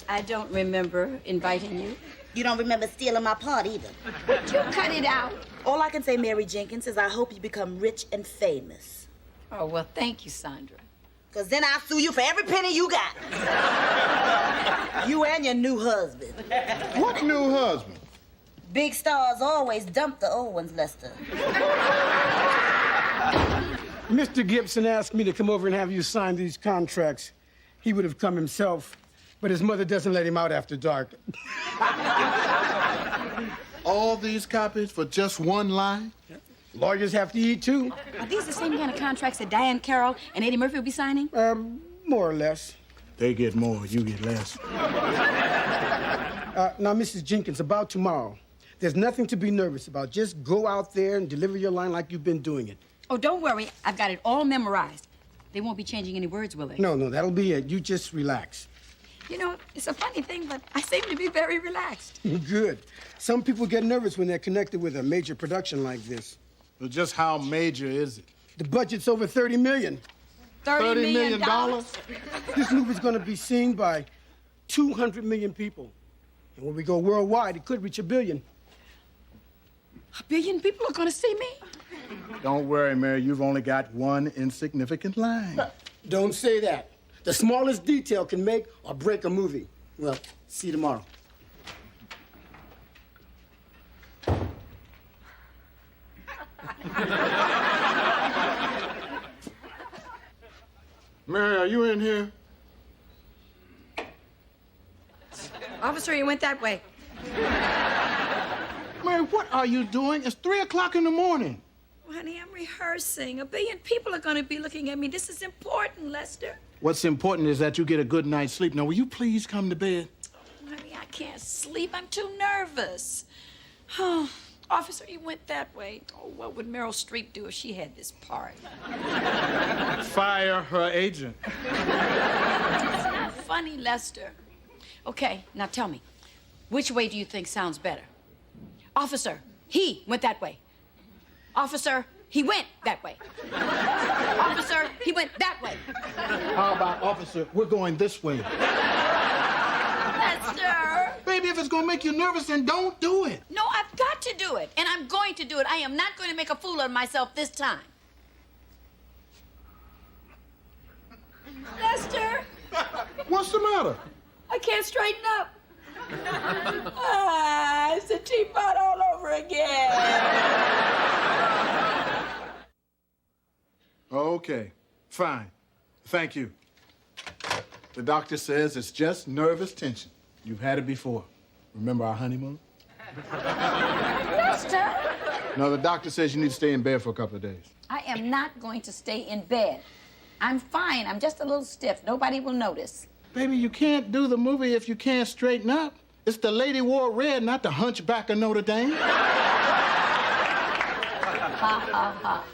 I don't remember inviting you. You don't remember stealing my part either. Would you cut it out? All I can say, Mary Jenkins, is I hope you become rich and famous. Oh, well, thank you, Sandra. Because then I'll sue you for every penny you got. You and your new husband. What new husband? Big stars always dump the old ones, Lester. Mr. Gibson asked me to come over and have you sign these contracts. He would have come himself, but his mother doesn't let him out after dark. All these copies for just one line? Lawyers have to eat, too. Are these the same kind of contracts that Diane Carroll and Eddie Murphy will be signing? More or less. They get more, you get less. Now, Mrs. Jenkins, about tomorrow, there's nothing to be nervous about. Just go out there and deliver your line like you've been doing it. Oh, don't worry. I've got it all memorized. They won't be changing any words, will they? No, that'll be it. You just relax. You know, it's a funny thing, but I seem to be very relaxed. Good. Some people get nervous when they're connected with a major production like this. Well, just how major is it? The budget's over $30 million. $30 million? This movie's gonna be seen by 200 million people. And when we go worldwide, it could reach 1 billion. 1 billion people are gonna see me? Don't worry, Mary. You've only got one insignificant line. Don't say that. The smallest detail can make or break a movie. Well, see you tomorrow. Mary, are you in here? Officer, he went that way. Mary, what are you doing? It's 3 o'clock in the morning. Honey, I'm rehearsing. 1 billion people are going to be looking at me. This is important, Lester. What's important is that you get a good night's sleep. Now, will you please come to bed? Honey, I can't sleep. I'm too nervous. Oh, officer, he went that way. Oh, what would Meryl Streep do if she had this part? Fire her agent. It's not funny, Lester. Okay, now tell me, which way do you think sounds better? Officer, he went that way. Officer, he went that way. Officer, he went that way. How about, officer, we're going this way? Lester! baby, if it's gonna make you nervous, then don't do it. No, I've got to do it, and I'm going to do it. I am not going to make a fool of myself this time. Lester! What's the matter? I can't straighten up. It's a teapot all over again. Okay, fine. Thank you. The doctor says it's just nervous tension. You've had it before. Remember our honeymoon? Lester! No, the doctor says you need to stay in bed for a couple of days. I am not going to stay in bed. I'm fine. I'm just a little stiff. Nobody will notice. Baby, you can't do the movie if you can't straighten up. It's the Lady Wore Red, not the Hunchback of Notre Dame. Ha, ha, ha.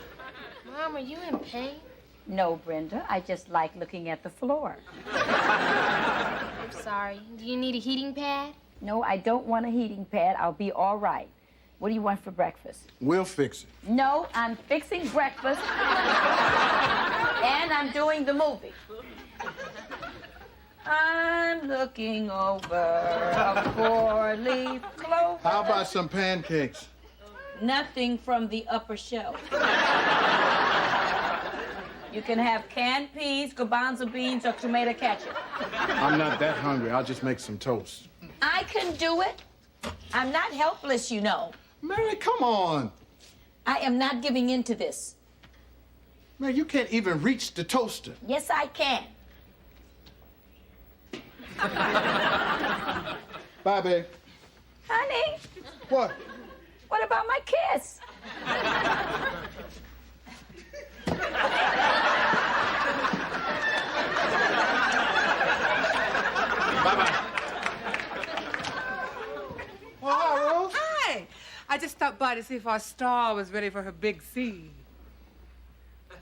Mom, are you in pain? No, Brenda. I just like looking at the floor. I'm sorry. Do you need a heating pad? No, I don't want a heating pad. I'll be all right. What do you want for breakfast? We'll fix it. No, I'm fixing breakfast. And I'm doing the movie. I'm looking over a four-leaf clover. How about some pancakes? Nothing from the upper shelf. You can have canned peas, garbanzo beans, or tomato ketchup. I'm not that hungry. I'll just make some toast. I can do it. I'm not helpless, you know. Mary, come on. I am not giving in to this. Mary, you can't even reach the toaster. Yes, I can. Bye, babe. Honey. What? What about my kiss? Bye-bye. Oh, hi, Rose. Hi. I just stopped by to see if our star was ready for her big scene.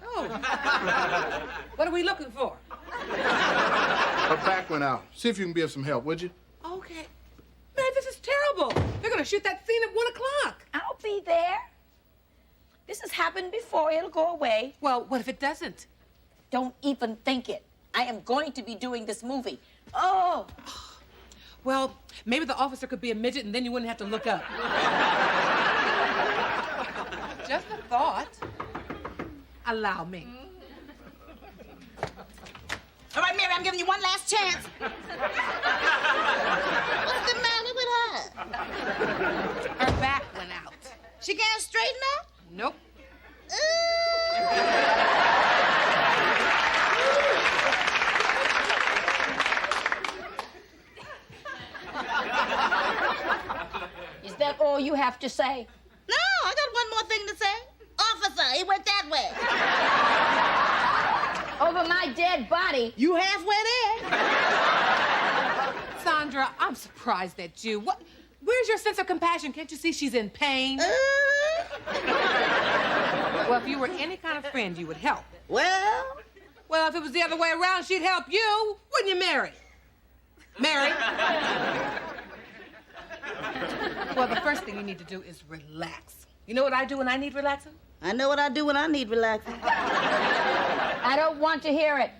Oh. What are we looking for? Her back went out. See if you can be of some help, would you? Okay. Man, this is terrible. They're going to shoot that scene at 1 o'clock. I'll be there. This has happened before. It'll go away. Well, what if it doesn't? Don't even think it. I am going to be doing this movie. Oh. Well, maybe the officer could be a midget and then you wouldn't have to look up. Just a thought. Allow me. All right, Mary, I'm giving you one last chance. What's the matter with her? Her back went out. She can't straighten up? Nope. Is that all you have to say? No, I got one more thing to say. Officer, he went that way. Over my dead body. You halfway there. Sandra, I'm surprised at you. Where's your sense of compassion? Can't you see she's in pain? Well, if you were any kind of friend, you would help. Well, if it was the other way around, she'd help you. Wouldn't you, Mary? Mary? Well, the first thing you need to do is relax. You know what I do when I need relaxing? I know what I do when I need relaxing. I don't want to hear it.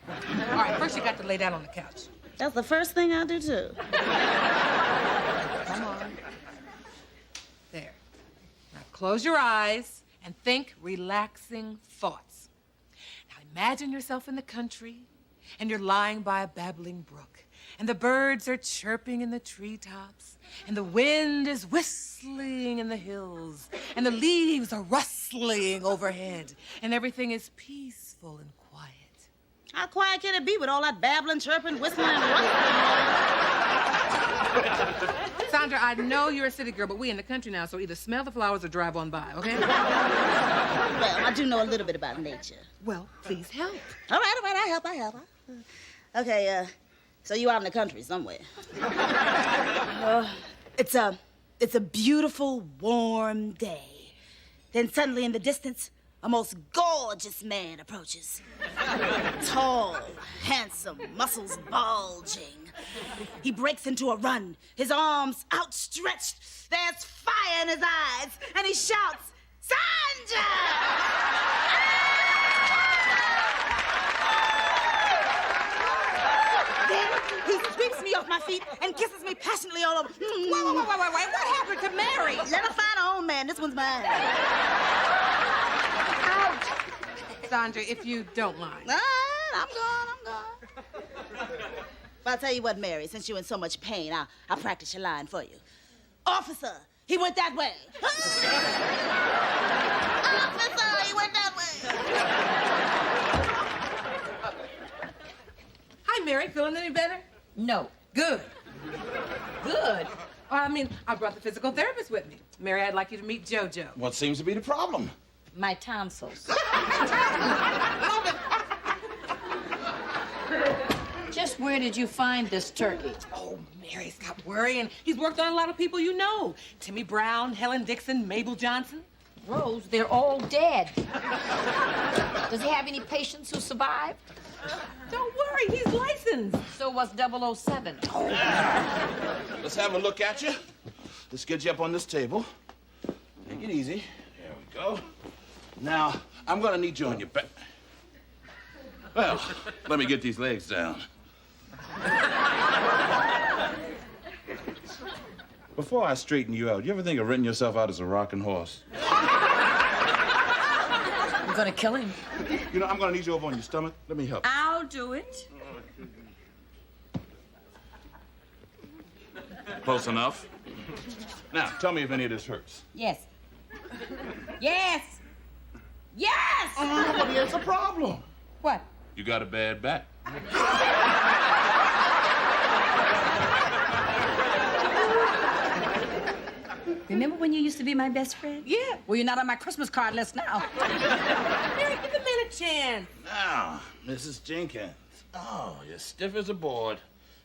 All right, first you got to lay down on the couch. That's the first thing I do, too. Come on. There. Now close your eyes and think relaxing thoughts. Now imagine yourself in the country and you're lying by a babbling brook and the birds are chirping in the treetops and the wind is whistling in the hills and the leaves are rustling overhead and everything is peaceful and quiet. How quiet can it be with all that babbling, chirping, whistling, and rustling? Sandra, I know you're a city girl, but we in the country now, so either smell the flowers or drive on by, okay? Well, I do know a little bit about nature. Well, please help. All right, I help. Okay, so you out in the country somewhere. It's a beautiful, warm day. Then suddenly in the distance, a most gorgeous man approaches. Tall, handsome, muscles bulging. He breaks into a run, his arms outstretched. There's fire in his eyes, and he shouts, Sandra! Then he sweeps me off my feet and kisses me passionately all over. Wait. What happened to Mary? Let her find her own man. This one's mine. Ouch. Sandra, if you don't mind. All right, I'm gone. But I'll tell you what, Mary, since you're in so much pain, I'll practice your line for you. Officer, he went that way. Officer, he went that way. Hi, Mary. Feeling any better? No. Good. Good. Well, I mean, I brought the physical therapist with me. Mary, I'd like you to meet JoJo. What seems to be the problem? My tonsils. Just where did you find this turkey? Oh, Mary, stop worrying. He's worked on a lot of people you know. Timmy Brown, Helen Dixon, Mabel Johnson. Rose, they're all dead. Does he have any patients who survived? Don't worry, he's licensed. So was 007. Let's have a look at you. Let's get you up on this table. Take it easy. There we go. Now, I'm gonna need you on your back. Well, let me get these legs down. Before I straighten you out, you ever think of renting yourself out as a rocking horse? I'm gonna kill him. You know, I'm gonna need you over on your stomach. Let me help you. I'll do it. Close enough. Now, tell me if any of this hurts. Yes. Yes! Yes! But here's the problem. What? You got a bad back. Remember when you used to be my best friend? Yeah. Well, you're not on my Christmas card list now. Mary, give the man a chance. Now, Mrs. Jenkins. Oh, you're stiff as a board.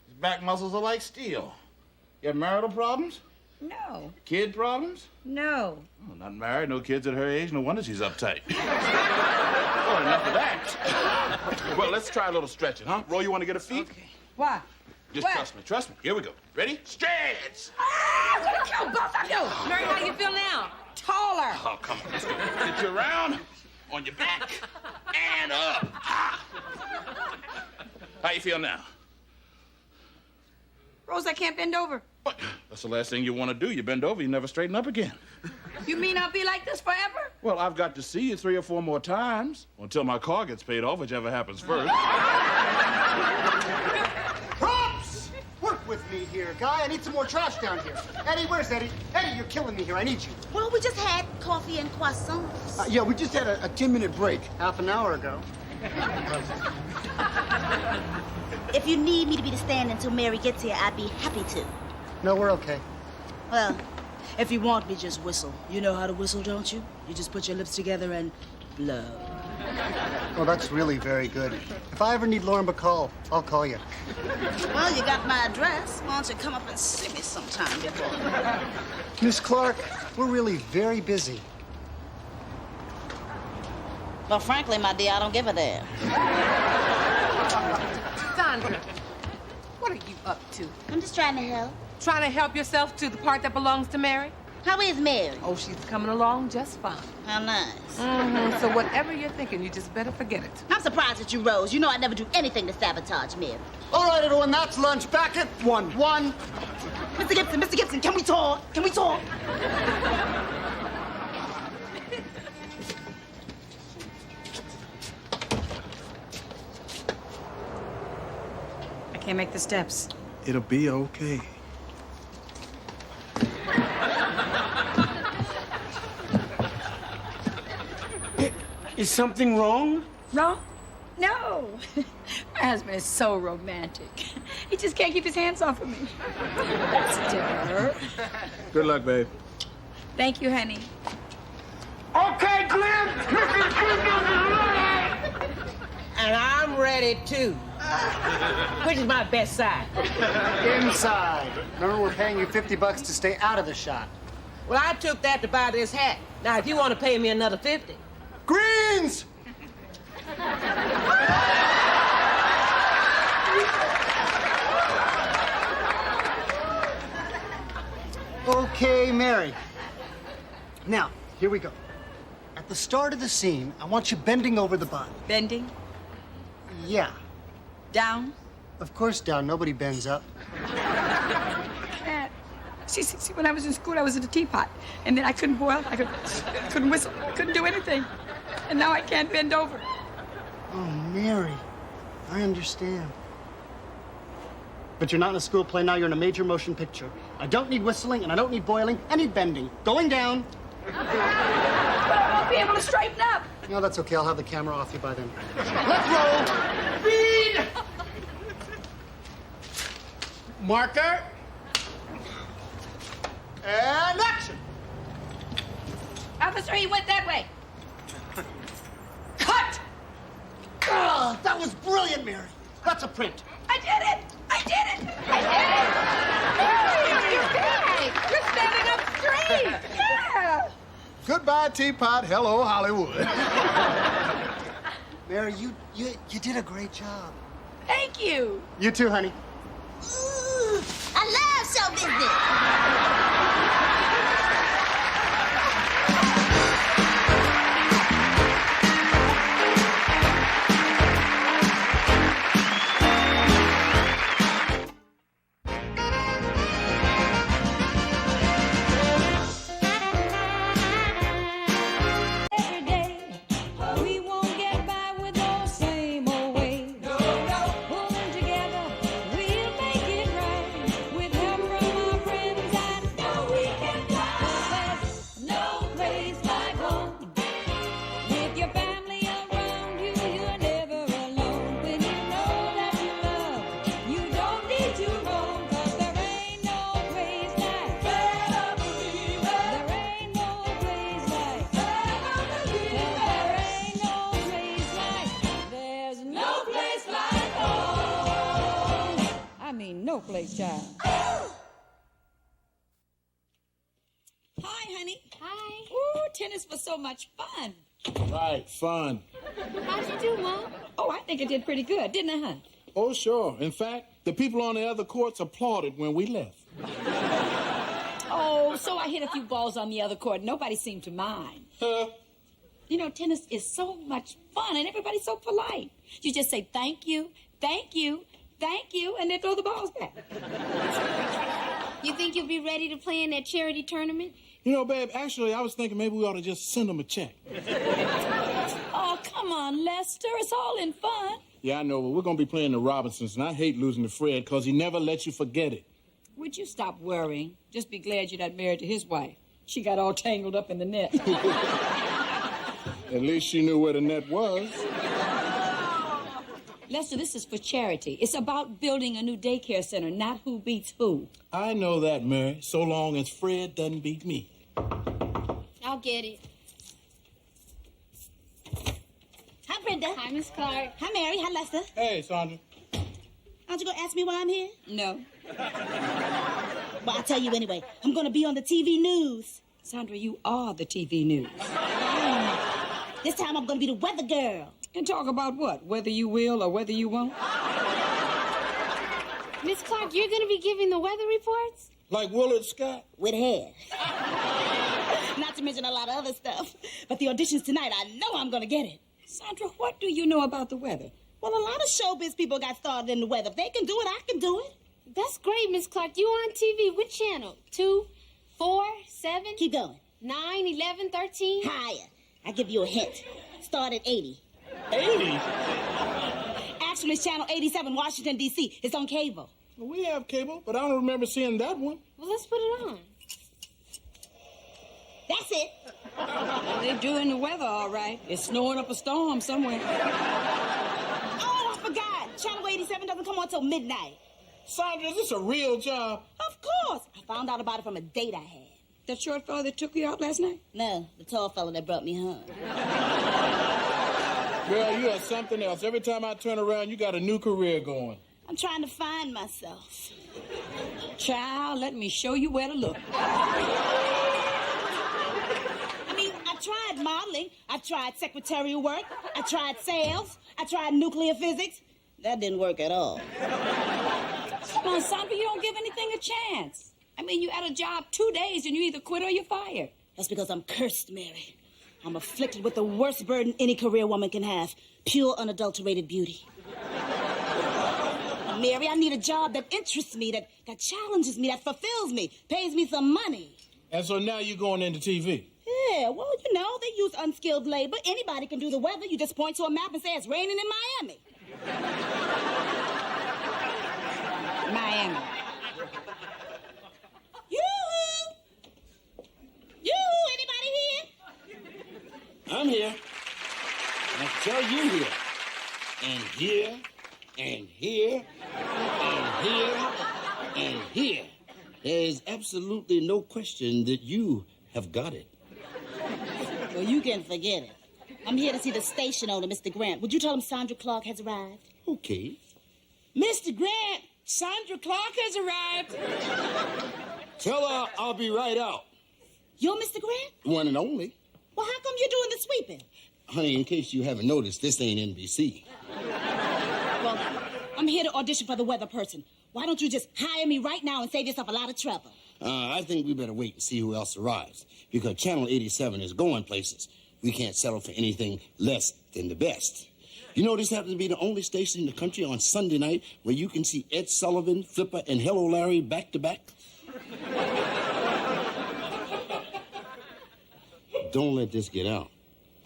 His back muscles are like steel. You have marital problems? No. Kid problems? No. Oh, not married, no kids at her age. No wonder she's uptight. Well, enough of that. Well, let's try a little stretching, huh? Roy, you want to get a feet? Okay. What? Just trust me, trust me. Here we go. Ready? Stretch! Ah, I'm gonna kill both of you! Mary, how do you feel now? Taller. Oh, come on, let's go. Get you around, on your back, and up. Ah. How you feel now? Rose, I can't bend over. What? That's the last thing you want to do. You bend over, you never straighten up again. You mean I'll be like this forever? Well, I've got to see you 3 or 4 more times until my car gets paid off, whichever happens first. Props! Work with me here, guy. I need some more trash down here. Eddie, where's Eddie? Eddie, you're killing me here. I need you. Well, we just had coffee and croissants. Yeah, we just had a 10-minute break half an hour ago. If you need me to be the stand until Mary gets here, I'd be happy to. No, we're okay. Well, if you want me, just whistle. You know how to whistle, don't you? You just put your lips together and blow. Oh, that's really very good. If I ever need Lauren Bacall, I'll call you. Well, you got my address. Why don't you come up and see me sometime before? Miss Clark, we're really very busy. Well, frankly, my dear, I don't give a damn. Sandra, what are you up to? I'm just trying to help. Trying to help yourself to the part that belongs to Mary? How is Mary? Oh, she's coming along just fine. How nice. Mm-hmm. So whatever you're thinking, you just better forget it. I'm surprised at you, Rose. You know I'd never do anything to sabotage Mary. All right, everyone, that's lunch. Back at 1. Mr. Gibson, can we talk? Can we talk? I can't make the steps. It'll be okay. Is something wrong? Wrong? No. My husband is so romantic. He just can't keep his hands off of me. Esther. Good luck, babe. Thank you, honey. Okay, Glenn. And I'm ready too. Which is my best side? Inside. Remember, we're paying you $50 to stay out of the shot. Well, I took that to buy this hat. Now, if you want to pay me another 50. Greens! Okay, Mary. Now, here we go. At the start of the scene, I want you bending over the body. Bending? Yeah. Down? Of course down. Nobody bends up. Can't. See, when I was in school, I was at a teapot. And then I couldn't boil, I couldn't whistle, I couldn't do anything. And now I can't bend over. Oh, Mary, I understand. But you're not in a school play now, you're in a major motion picture. I don't need whistling, and I don't need boiling, I need bending. Going down. But I won't be able to straighten up. No, that's okay. I'll have the camera off you by then. Let's roll. Speed. Marker. And action. Officer, he went that way. Cut! Oh, that was brilliant, Mary. That's a print. I did it! I did it! I did it! Hey, you're standing up straight! Yeah! Goodbye, Teapot. Hello, Hollywood. Mary, you did a great job. Thank you. You too, honey. Ooh, I love show business. No place, child. Hi, honey. Hi. Ooh, tennis was so much fun. Right, fun. How'd you do, Mom? Oh, I think I did pretty good, didn't I, hon? Oh, sure. In fact, the people on the other courts applauded when we left. Oh, so I hit a few balls on the other court. Nobody seemed to mind. You know, tennis is so much fun, and everybody's so polite. You just say thank you, thank you, thank you, and then throw the balls back. You think you'll be ready to play in that charity tournament? You know, babe, actually, I was thinking maybe we ought to just send them a check. Oh, come on, Lester. It's all in fun. Yeah, I know, but we're going to be playing the Robinsons, and I hate losing to Fred because he never lets you forget it. Would you stop worrying? Just be glad you're not married to his wife. She got all tangled up in the net. At least she knew where the net was. Lester, this is for charity. It's about building a new daycare center, not who beats who. I know that, Mary, so long as Fred doesn't beat me. I'll get it. Hi, Brenda. Hi, Miss Clark. Hi, Mary. Hi, Lester. Hey, Sandra. Aren't you going to ask me why I'm here? No. Well, I'll tell you anyway. I'm going to be on the TV news. Sandra, you are the TV news. This time I'm going to be the weather girl. And talk about what? Whether you will or whether you won't? Miss Clark, you're going to be giving the weather reports? Like Willard Scott? With hair. Not to mention a lot of other stuff. But the auditions tonight, I know I'm going to get it. Sandra, what do you know about the weather? Well, a lot of showbiz people got started in the weather. If they can do it, I can do it. That's great, Miss Clark. You on TV. Which channel? 2, 4, 7? Keep going. 9, 11, 13? Higher. I'll give you a hint. Start at 80. 80? Actually, it's channel 87, Washington, D.C. It's on cable. Well, we have cable, but I don't remember seeing that one. Well, let's put it on. That's it. Well, they're doing the weather all right. It's snowing up a storm somewhere. Oh, I forgot. Channel 87 doesn't come on till midnight. Sandra, is this a real job? Of course. I found out about it from a date I had. That short fellow that took you out last night? No, the tall fellow that brought me home. Girl, you are something else. Every time I turn around, you got a new career going. I'm trying to find myself. Child, let me show you where to look. I mean, I tried modeling. I tried secretarial work. I tried sales. I tried nuclear physics. That didn't work at all. Come on, Sandra, you don't give anything a chance. I mean, you had a job 2 days and you either quit or you're fired. That's because I'm cursed, Mary. I'm afflicted with the worst burden any career woman can have. Pure, unadulterated beauty. Mary. I need a job that interests me, that challenges me, that fulfills me, pays me some money. And so now you're going into TV. Yeah, well, you know, they use unskilled labor. Anybody can do the weather. You just point to a map and say it's raining in Miami. Miami. Yoo-hoo! Yoo-hoo! Anybody here? I'm here. I tell you here. And here, and here, and here, and here. There is absolutely no question that you have got it. Well, you can forget it. I'm here to see the station owner, Mr. Grant. Would you tell him Sandra Clark has arrived? Okay. Mr. Grant, Sandra Clark has arrived. Tell her I'll be right out. You're Mr. Grant? One and only. Well, how come you're doing the sweeping? Honey, in case you haven't noticed, this ain't NBC. Well, I'm here to audition for the weather person. Why don't you just hire me right now and save yourself a lot of trouble? I think we better wait and see who else arrives. Because Channel 87 is going places. We can't settle for anything less than the best. You know, this happens to be the only station in the country on Sunday night where you can see Ed Sullivan, Flipper, and Hello Larry back to back. Don't let this get out.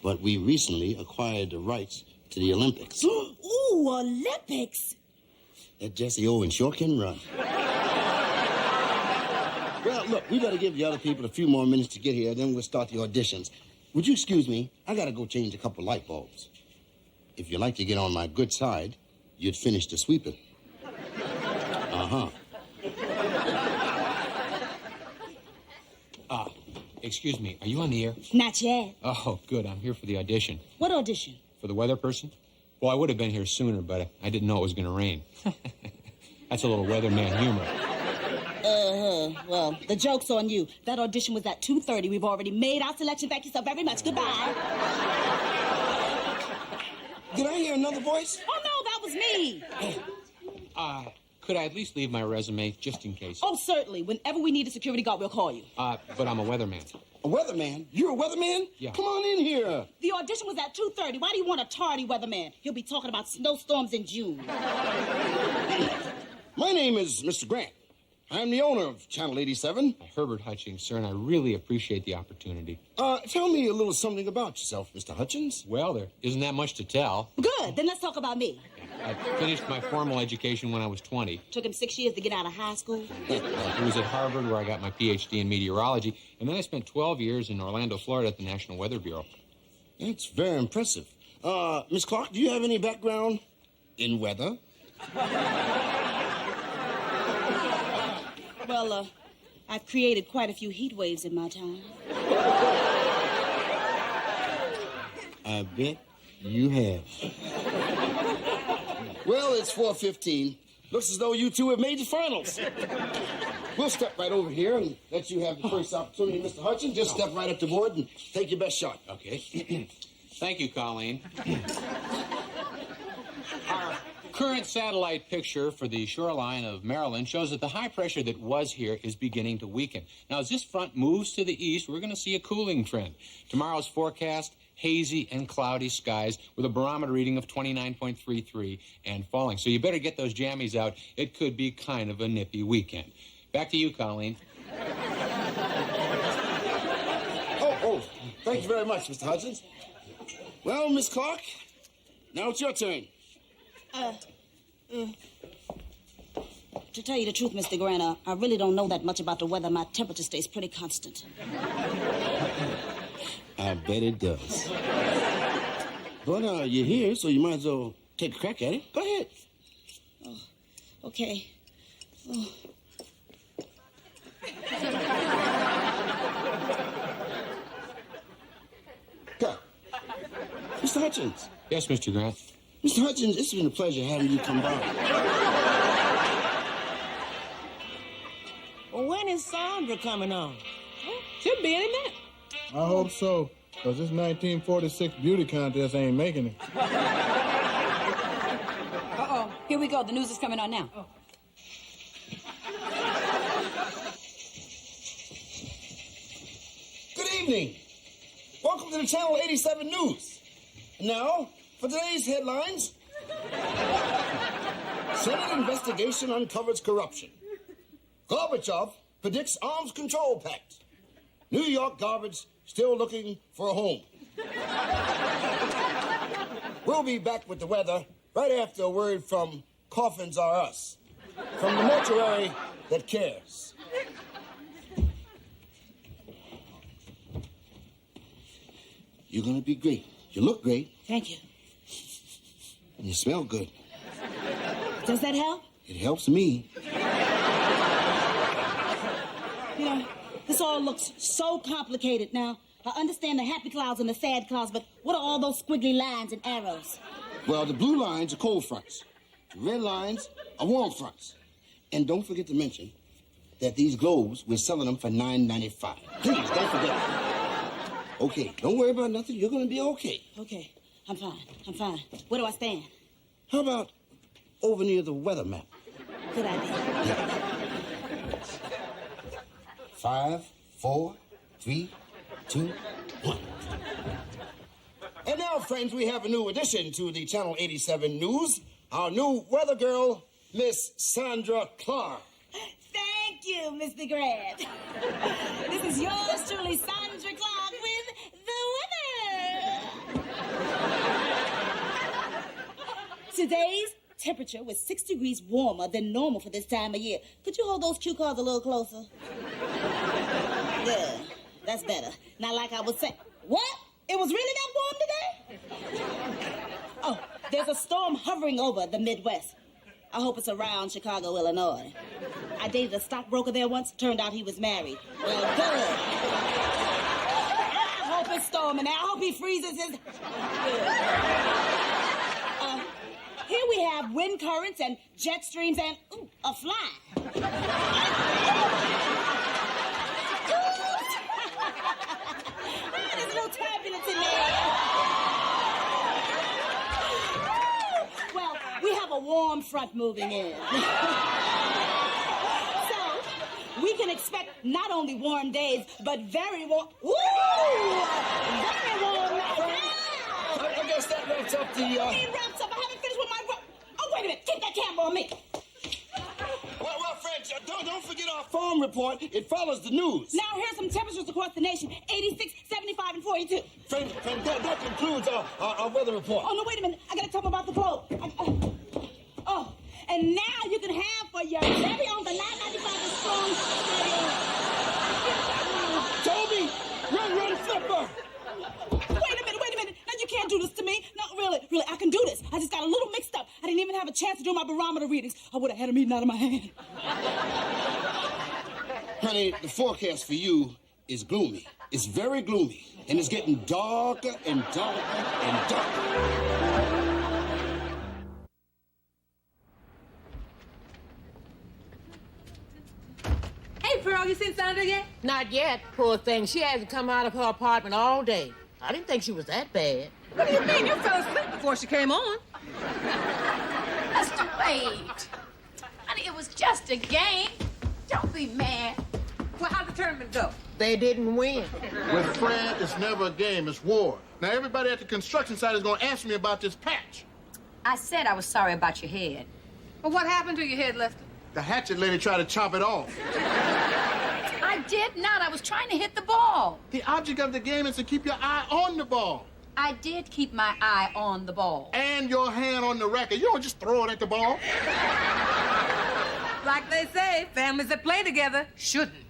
But we recently acquired the rights to the Olympics. Ooh, Olympics! That Jesse Owens sure can run. Well, look, we better give the other people a few more minutes to get here, then we'll start the auditions. Would you excuse me? I gotta go change a couple light bulbs. If you'd like to get on my good side, you'd finish the sweeping. Uh-huh. Excuse me, are you on the air? Not yet. Oh, good. I'm here for the audition. What audition? For the weather person? Well, I would have been here sooner, but I didn't know it was going to rain. That's a little weatherman humor. Well, the joke's on you. That audition was at 2:30. We've already made our selection. Thank you so very much. Goodbye. Did I hear another voice? Oh, no, that was me. Could I at least leave my resume just in case? Oh, certainly. Whenever we need a security guard, we'll call you. But I'm a weatherman. A weatherman? You're a weatherman? Yeah. Come on in here. The audition was at 2:30. Why do you want a tardy weatherman? He'll be talking about snowstorms in June. My name is Mr. Grant. I'm the owner of Channel 87. Herbert Hutchings, sir, and I really appreciate the opportunity. Tell me a little something about yourself, Mr. Hutchins. Well, there isn't that much to tell. Good. Then let's talk about me. I finished my formal education when I was 20. Took him 6 years to get out of high school. It was at Harvard where I got my PhD in meteorology, and then I spent 12 years in Orlando, Florida at the National Weather Bureau. That's very impressive. Miss Clark, do you have any background in weather? Well, I've created quite a few heat waves in my time. I bet you have. Well, it's 4:15. Looks as though you two have made the finals. We'll step right over here and let you have the first opportunity, Mr. Hutchins. Just step right up to board and take your best shot. Okay. Thank you, Colleen. Our current satellite picture for the shoreline of Maryland shows that the high pressure that was here is beginning to weaken. Now, as this front moves to the east, we're going to see a cooling trend. Tomorrow's forecast, hazy and cloudy skies with a barometer reading of 29.33 and falling. So you better get those jammies out. It could be kind of a nippy weekend. Back to you, Colleen. Oh, thank you very much, Mr. Hutchins. Well, Miss Clark, now it's your turn. To tell you the truth, Mr. Grant, I really don't know that much about the weather. My temperature stays pretty constant. I bet it does. But you're here, so you might as well take a crack at it. Go ahead. Oh, okay. Oh. Mr. Hutchins. Yes, Mr. Grant. Mr. Hutchins, it's been a pleasure having you come by. Well, when is Sandra coming on? Should be any minute. I hope so, because this 1946 beauty contest ain't making it. Uh-oh. Here we go. The news is coming on now. Good evening. Welcome to the Channel 87 News. Now, for today's headlines, Senate investigation uncovers corruption. Gorbachev predicts arms control pact. New York garbage still looking for a home. We'll be back with the weather right after a word from Coffins Are Us, from the mortuary that cares. You're gonna be great. You look great. Thank you. And you smell good. Does that help? It helps me. You know, this all looks so complicated now. I understand the happy clouds and the sad clouds, but what are all those squiggly lines and arrows? Well, the blue lines are cold fronts. The red lines are warm fronts. And don't forget to mention that these globes, we're selling them for $9.95. Please, don't forget. Okay, don't worry about nothing. You're gonna be okay. Okay, I'm fine. Where do I stand? How about over near the weather map? Good idea. Yeah. 5, 4, 3, 2, 1. And now, friends, we have a new addition to the Channel 87 News. Our new weather girl, Miss Sandra Clark. Thank you, Mr. Grant. This is yours truly, Sandra Clark, with the weather. Today's temperature was 6 degrees warmer than normal for this time of year. Could you hold those cue cards a little closer? Yeah, that's better. Not like I was saying. What? It was really that warm today? Oh, there's a storm hovering over the Midwest. I hope it's around Chicago, Illinois. I dated a stockbroker there once. Turned out he was married. Well, good. I hope it's storming. I hope he freezes his... Good. Here we have wind currents and jet streams and, ooh, a fly. There's a little turbulence in there. Well, we have a warm front moving in. So, we can expect not only warm days, but very warm... Ooh! Very warm nights. I guess that wraps up the, It wraps up. I haven't finished with my... Oh, wait a minute. Keep that camera on me. Well, friends, don't forget our farm report. It follows the news. Now, here's some temperatures across the nation. 86, 75, and 42. Friend, that concludes our weather report. Oh, no, wait a minute. I gotta talk about the globe. Oh, and now you can have for your very own the 995 strong Toby, run, flipper. Wait a minute. Now, you can't do this to me. No, really, I can do this. I just got a little mixed up. I didn't even have a chance to do my barometer readings. I would have had them eaten out of my hand. Honey, the forecast for you is gloomy. It's very gloomy. And it's getting darker and darker and darker. Hey, Pearl, you seen Sandra yet? Not yet, poor thing. She hasn't come out of her apartment all day. I didn't think she was that bad. What do you mean? You fell asleep before she came on. Lester, wait. Honey, it was just a game. Don't be mad. Well, how'd the tournament go? They didn't win. With Fred, it's never a game, it's war. Now, everybody at the construction site is going to ask me about this patch. I said I was sorry about your head. Well, what happened to your head, Lester? The hatchet lady tried to chop it off. I did not. I was trying to hit the ball. The object of the game is to keep your eye on the ball. I did keep my eye on the ball. And your hand on the racket. You don't just throw it at the ball. Like they say, families that play together shouldn't.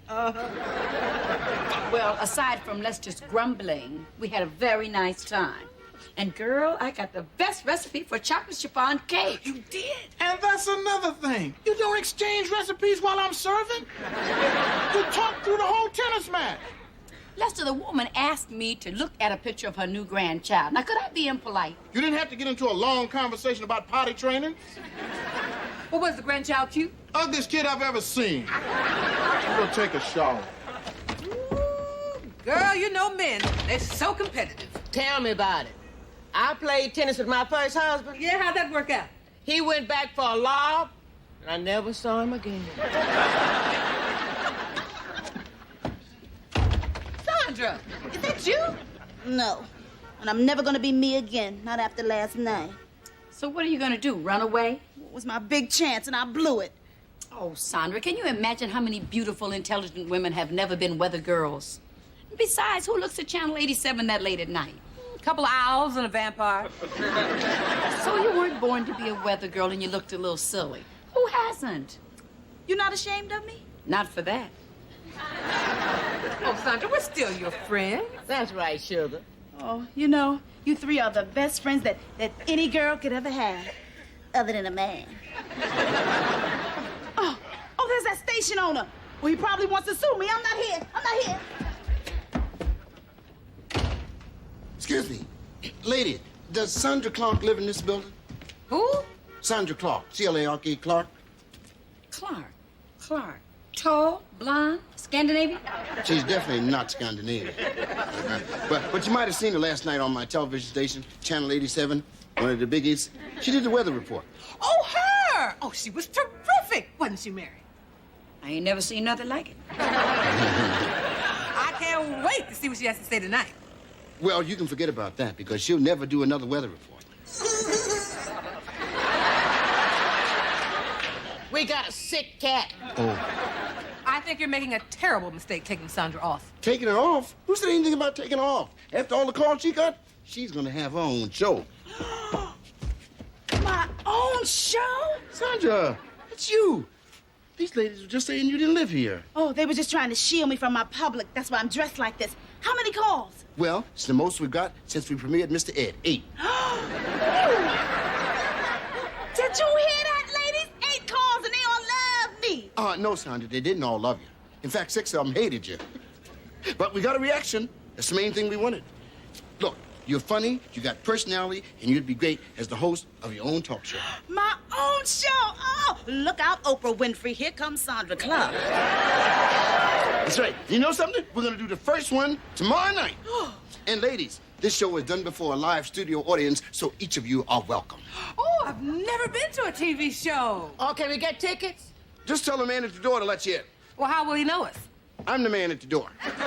Well, aside from Lester's grumbling, we had a very nice time. And, girl, I got the best recipe for chocolate chiffon cake. You did? And that's another thing. You don't exchange recipes while I'm serving? You talk through the whole tennis match. Lester, the woman asked me to look at a picture of her new grandchild. Now, could I be impolite? You didn't have to get into a long conversation about potty training. Well, was the grandchild cute? Ugliest kid I've ever seen. Go take a shower. Girl, you know men. They're so competitive. Tell me about it. I played tennis with my first husband. Yeah, how'd that work out? He went back for a lob, and I never saw him again. Sandra, is that you? No. And I'm never gonna be me again. Not after last night. So what are you gonna do, run away? was my big chance, and I blew it. Oh, Sandra, can you imagine how many beautiful, intelligent women have never been weather girls? Besides, who looks at Channel 87 that late at night? A couple of owls and a vampire. So you weren't born to be a weather girl and you looked a little silly. Who hasn't? You're not ashamed of me? Not for that. Oh, Sandra, we're still your friends. That's right, sugar. Oh, you know, you three are the best friends that any girl could ever have, other than a man. Oh, there's that station owner. Well, he probably wants to sue me. I'm not here. Excuse me. Lady, does Sandra Clark live in this building? Who? Sandra Clark. C-L-A-R-K, Clark. Clark. Tall, blonde, Scandinavian? She's definitely not Scandinavian. But you might have seen her last night on my television station, Channel 87, one of the biggies. She did the weather report. Oh, her! Oh, she was terrific, wasn't she, Mary? I ain't never seen nothing like it. I can't wait to see what she has to say tonight. Well, you can forget about that because she'll never do another weather report. We got a sick cat. Oh. I think you're making a terrible mistake taking Sandra off. Taking her off? Who said anything about taking her off? After all the calls she got, she's gonna have her own show. My own show? Sandra, it's you. These ladies were just saying you didn't live here. Oh, they were just trying to shield me from my public. That's why I'm dressed like this. How many calls? Well, it's the most we've got since we premiered Mr. Ed. 8. Did you hear that, ladies? 8 calls and they all love me. No, Sandra, they didn't all love you. In fact, 6 of them hated you. But we got a reaction. That's the main thing we wanted. Look, you're funny, you got personality, and you'd be great as the host of your own talk show. My own show? Oh, look out, Oprah Winfrey. Here comes Sandra Clark. That's right. You know something? We're going to do the first one tomorrow night. And ladies, this show is done before a live studio audience, so each of you are welcome. Oh, I've never been to a TV show. Oh, can we get tickets? Just tell the man at the door to let you in. Well, how will he know us? I'm the man at the door. Isn't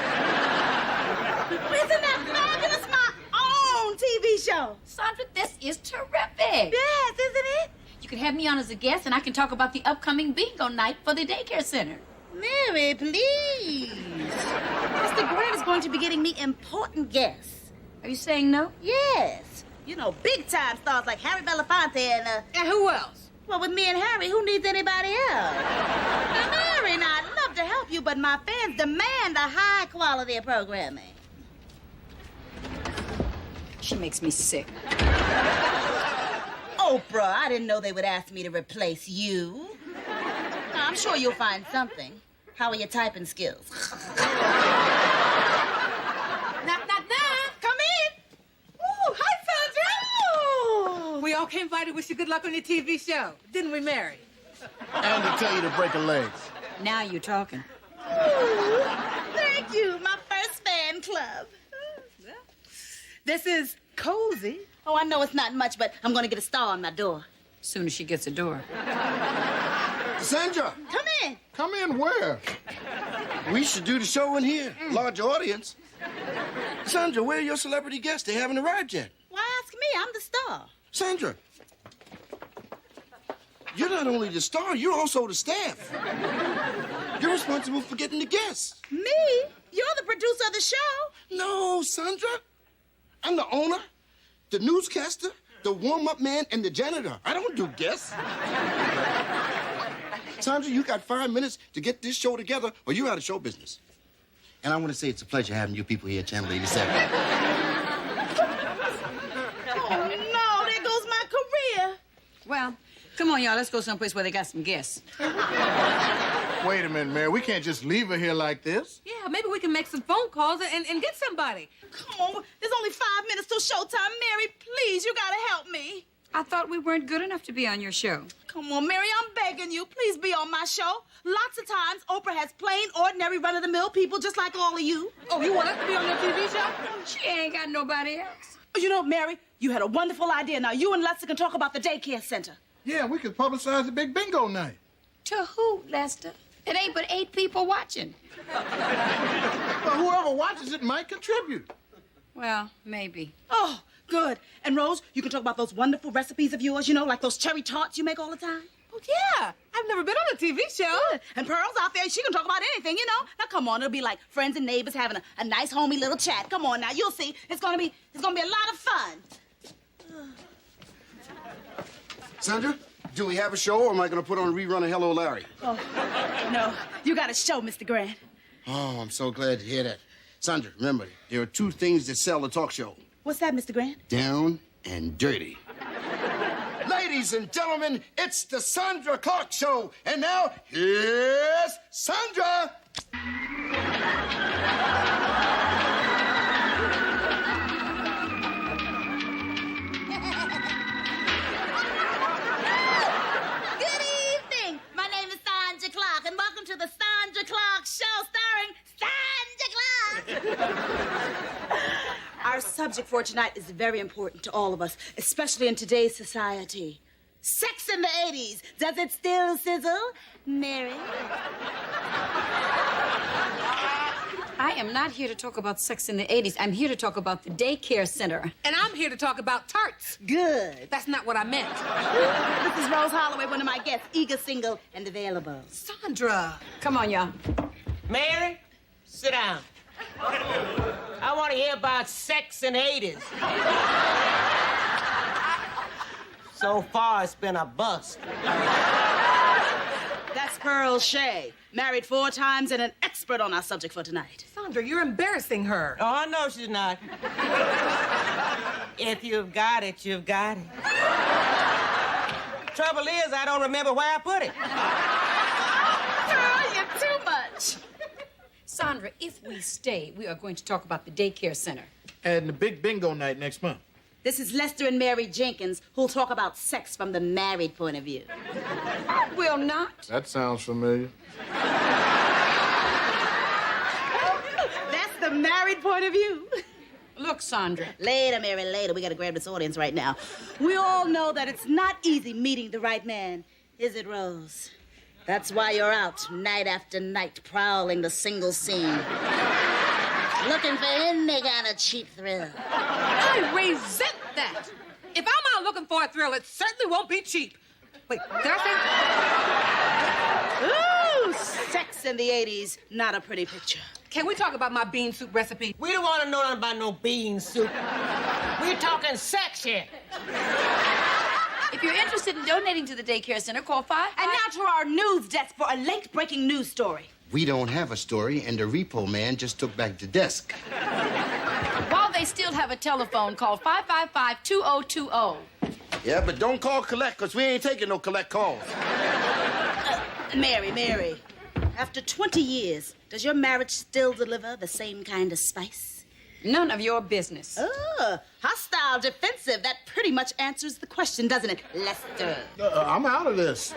that fabulous? My own TV show. Sandra, this is terrific. Yes, isn't it? You can have me on as a guest and I can talk about the upcoming bingo night for the daycare center. Mary, please. Mr. Grant is going to be getting me important guests. Are you saying no? Yes. You know, big-time stars like Harry Belafonte and who else? Well, with me and Harry, who needs anybody else? Now, Mary, now, I'd love to help you, but my fans demand a high quality of programming. She makes me sick. Oprah, I didn't know they would ask me to replace you. Now, I'm sure you'll find something. How are your typing skills? Knock, knock, knock. Come in. Ooh, hi, Sandra. Oh. We all came by to wish you good luck on your TV show, didn't we, Mary? And to tell you to break a leg. Now you're talking. Ooh, thank you, my first fan club. This is cozy. Oh, I know it's not much, but I'm going to get a star on my door. As soon as she gets a door. Sandra! Come in. Come in where? We should do the show in here. Large audience. Sandra, where are your celebrity guests? They haven't arrived yet. Why ask me? I'm the star. Sandra, you're not only the star, you're also the staff. You're responsible for getting the guests. Me? You're the producer of the show. No, Sandra. I'm the owner, the newscaster, the warm-up man, and the janitor. I don't do guests. Sandra, you got 5 minutes to get this show together, or you're out of show business. And I want to say it's a pleasure having you people here at Channel 87. Oh, no, there goes my career. Well, come on, y'all. Let's go someplace where they got some guests. Wait a minute, Mary. We can't just leave her here like this. Yeah, maybe we can make some phone calls and get somebody. Come on, there's only 5 minutes till showtime. Mary, please, you gotta help me. I thought we weren't good enough to be on your show. Come on, Mary, I'm begging you. Please be on my show. Lots of times, Oprah has plain, ordinary, run-of-the-mill people just like all of you. Oh, you want us to be on your TV show? She ain't got nobody else. You know, Mary, you had a wonderful idea. Now, you and Lester can talk about the daycare center. Yeah, we could publicize the big bingo night. To who, Lester? It ain't but 8 people watching. Well, whoever watches it might contribute. Well, maybe. Oh, Good. And Rose, you can talk about those wonderful recipes of yours, you know, like those cherry tarts you make all the time. Oh, yeah. I've never been on a TV show. Good. And Pearl's out there. She can talk about anything, you know. Now, come on. It'll be like friends and neighbors having a nice, homey little chat. Come on now. You'll see. It's gonna be a lot of fun. Sandra, do we have a show, or am I going to put on a rerun of Hello, Larry? Oh, no. You got a show, Mr. Grant. Oh, I'm so glad to hear that. Sandra, remember, there are two things that sell a talk show. What's that, Mr. Grant? Down and dirty. Ladies and gentlemen, it's the Sandra Clark Show. And now, here's Sandra. Good evening. My name is Sandra Clark, and welcome to the Sandra Clark Show starring Sandra Clark. Our subject for tonight is very important to all of us, especially in today's society. Sex in the 80s. Does it still sizzle? Mary? I am not here to talk about sex in the 80s. I'm here to talk about the daycare center. And I'm here to talk about tarts. Good. That's not what I meant. This is Rose Holloway, one of my guests, eager, single, and available. Sandra. Come on, y'all. Mary, sit down. I want to hear about sex in the 80s. So far, it's been a bust. That's Pearl Shea, married 4 times and an expert on our subject for tonight. Sandra, you're embarrassing her. Oh, I know she's not. If you've got it, you've got it. Trouble is, I don't remember where I put it. Pearl, you're too much. Sandra, if we stay, we are going to talk about the daycare center. And the big bingo night next month. This is Lester and Mary Jenkins, who'll talk about sex from the married point of view. I will not. That sounds familiar. That's the married point of view. Look, Sandra. Later, Mary, later. We gotta grab this audience right now. We all know that it's not easy meeting the right man, is it, Rose? That's why you're out night after night prowling the single scene. Looking for any kind of cheap thrill. I resent that. If I'm out looking for a thrill, it certainly won't be cheap. Wait, did I Ooh, sex in the 80s, not a pretty picture. Can we talk about my bean soup recipe? We don't want to know nothing about no bean soup. We're talking sex here. If you're interested in donating to the daycare center, call 5. And now to our news desk for a late-breaking news story. We don't have a story, and the repo man just took back the desk. While they still have a telephone, call 555-2020. Yeah, but don't call collect, because we ain't taking no collect calls. Mary, after 20 years, does your marriage still deliver the same kind of spice? None of your business. Oh, hostile, defensive. That pretty much answers the question, doesn't it, Lester? I'm out of this.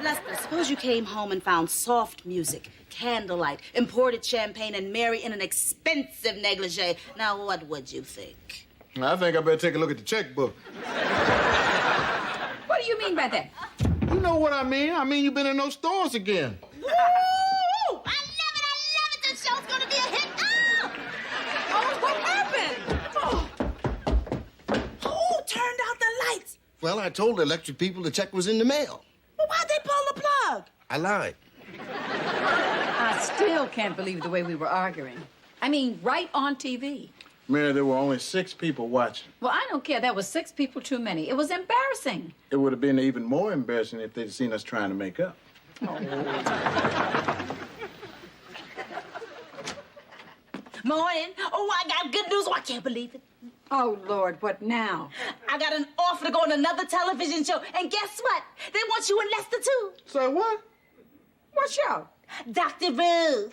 Lester, suppose you came home and found soft music, candlelight, imported champagne, and Mary in an expensive negligee. Now, what would you think? I think I better take a look at the checkbook. What do you mean by that? You know what I mean. I mean, you've been in those stores again. Ooh, I love it. This show's gonna be a hit. Oh, what happened? Who turned out the lights? Well, I told the electric people the check was in the mail. Well, why'd they pull the plug? I lied. I still can't believe the way we were arguing. I mean, right on TV. Mary, there were only 6 people watching. Well, I don't care. That was 6 people too many. It was embarrassing. It would have been even more embarrassing if they'd seen us trying to make up. Morning. Oh, I got good news. Oh, I can't believe it. Oh, Lord, what now? I got an offer to go on another television show. And guess what? They want you in Lester, too. Say what? What show? Dr. Ruth.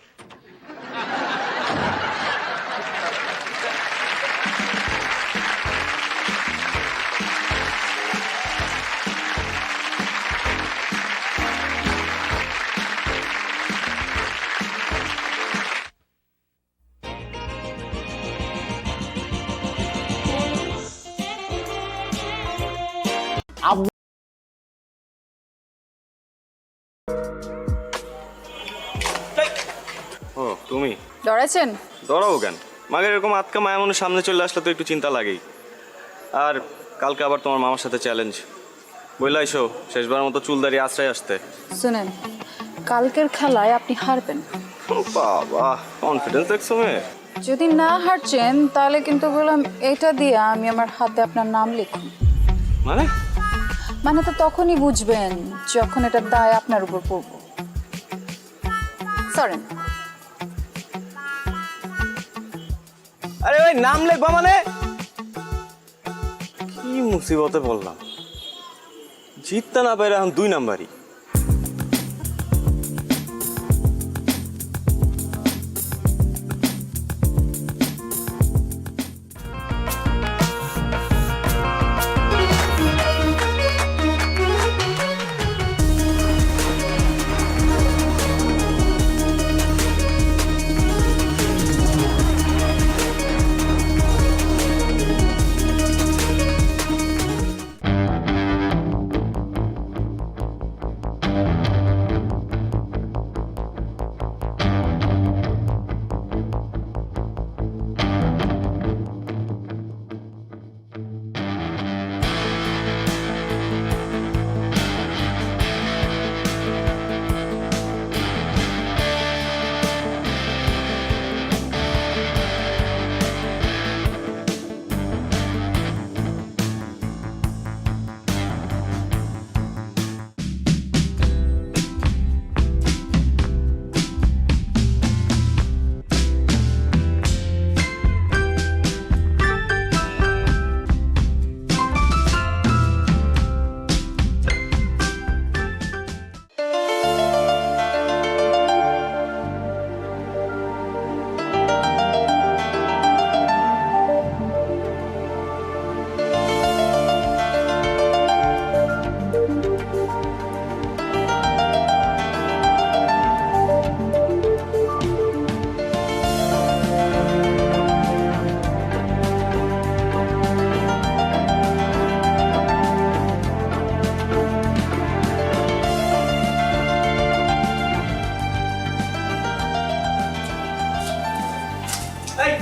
ও তুমি ধরেছেন? ধরাবো কেন? মাগের এরকম আটকা মায়া মনে সামনে চলে আসলে তো একটু চিন্তা লাগেই। আর কালকে আবার তোমার মামার সাথে চ্যালেঞ্জ, বললাই শো শেষবার মতো চুল দাঁড়িয়ে আশ্রয় আসতে। শুনেন, কালকের খেলায় আপনি হারবেন। বাবা, কনফিডেন্স দেখছো মেয়ে। যদি না হারছেন তাহলে কিন্তু বললাম এটা দিয়ে আমি আমার হাতে আপনার নাম লিখুন। মানে তো তখনই বুঝবেন যখন এটা দায় আপনার উপর পড়বো। সরেন। আরে ভাই, নাম লিখবা মানে? কি মুসিবতে বললাম, জিততে না পারে এখন 2 নাম্বারই।